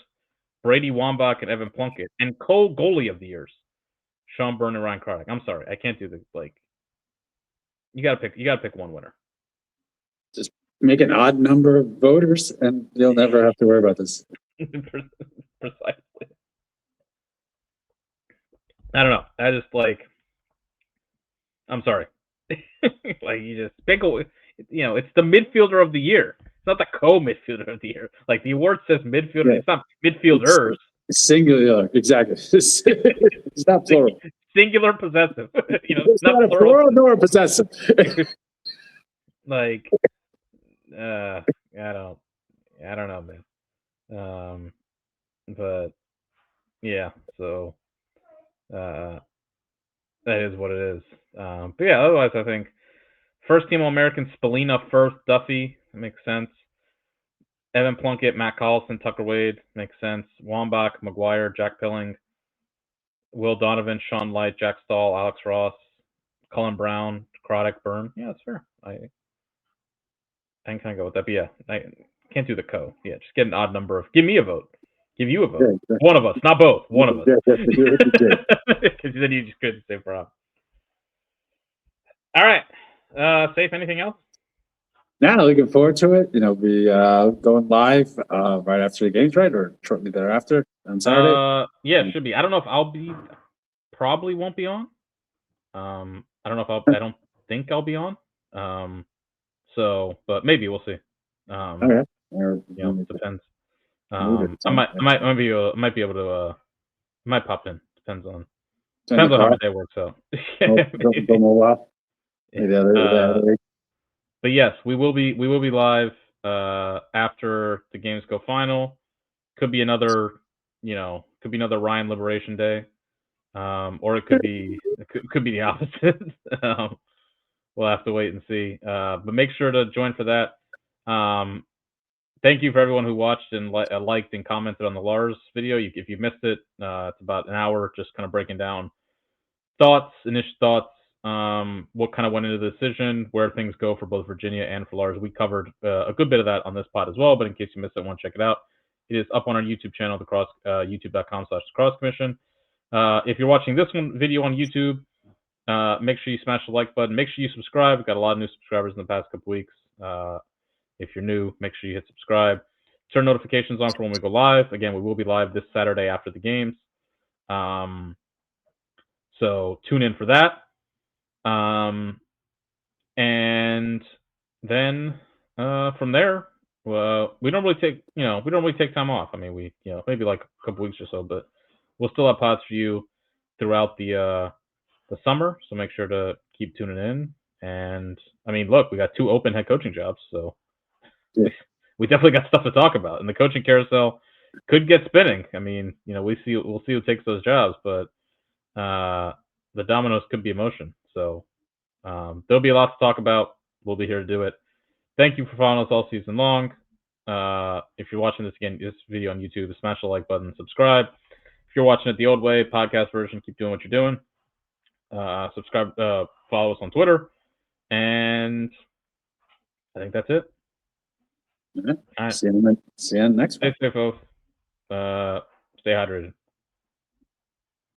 [SPEAKER 1] Brady Wambach and Evan Plunkett, and co-goalie of the years, Sean Byrne and Ryan Craddock. I'm sorry, I can't do the You gotta pick one winner.
[SPEAKER 2] Just make an odd number of voters, and you'll never have to worry about this.
[SPEAKER 1] Precisely. I don't know. I just I'm sorry. You just pick it's the midfielder of the year. It's not the co-midfielder of the year. The award says midfielder. Yeah. It's not midfielders.
[SPEAKER 2] It's singular, exactly. It's not plural.
[SPEAKER 1] Singular possessive.
[SPEAKER 2] It's not a plural nor a possessive.
[SPEAKER 1] I don't know, man. But yeah, so that is what it is. But yeah, otherwise I think first team All-American, Spalina first, Duffy, that makes sense. Evan Plunkett, Matt Collison, Tucker Wade, makes sense. Wambach, McGuire, Jack Pilling, Will Donovan, Sean Light, Jack Stahl, Alex Ross, Cullen Brown, Croddick, Byrne. Yeah, that's fair. I can kind of go with that. But yeah, I can't do the co. Yeah, just get an odd number of. Give me a vote. Give you a vote.
[SPEAKER 2] Yeah.
[SPEAKER 1] One of us, not both. One of us.
[SPEAKER 2] Yeah.
[SPEAKER 1] Because then you just couldn't say Rob. All right. Safe. Anything else?
[SPEAKER 2] Now, looking forward to it. Be going live right after the games, right, or shortly thereafter on Saturday.
[SPEAKER 1] Yeah, it should be. I don't know if I'll be. Probably won't be on. I don't know if I'll. I don't think I'll be on. So, but maybe we'll see.
[SPEAKER 2] Okay.
[SPEAKER 1] Depends. I might be able to. Might pop in. Depends on how my day works out. But yes, we will be live after the games go final. Could be another Ryan Liberation Day, or it could be the opposite. We'll have to wait and see. But make sure to join for that. Thank you for everyone who watched and liked and commented on the Lars video. If you missed it, it's about an hour, just kind of breaking down initial thoughts, what kind of went into the decision, where things go for both Virginia and for Lars. We covered a good bit of that on this pod as well, but in case you missed it, want to check it out. It is up on our YouTube channel, youtube.com/crosscommission. If you're watching this video on YouTube, make sure you smash the like button. Make sure you subscribe. We've got a lot of new subscribers in the past couple weeks. If you're new, make sure you hit subscribe. Turn notifications on for when we go live. Again, we will be live this Saturday after the games. So tune in for that. And then from there, we don't really take time off. I mean, we maybe like a couple weeks or so, but we'll still have pods for you throughout the summer. So make sure to keep tuning in. And I mean, look, we got 2 open head coaching jobs, so we definitely got stuff to talk about. And the coaching carousel could get spinning. I mean, we'll see who takes those jobs, but the dominoes could be in motion. So there'll be a lot to talk about. We'll be here to do it. Thank you for following us all season long. If you're watching this video on YouTube, smash the like button, subscribe. If you're watching it the old way, podcast version, keep doing what you're doing. Subscribe, follow us on Twitter, and I think that's it.
[SPEAKER 2] All right. See you next week.
[SPEAKER 1] Stay safe, folks. Stay hydrated.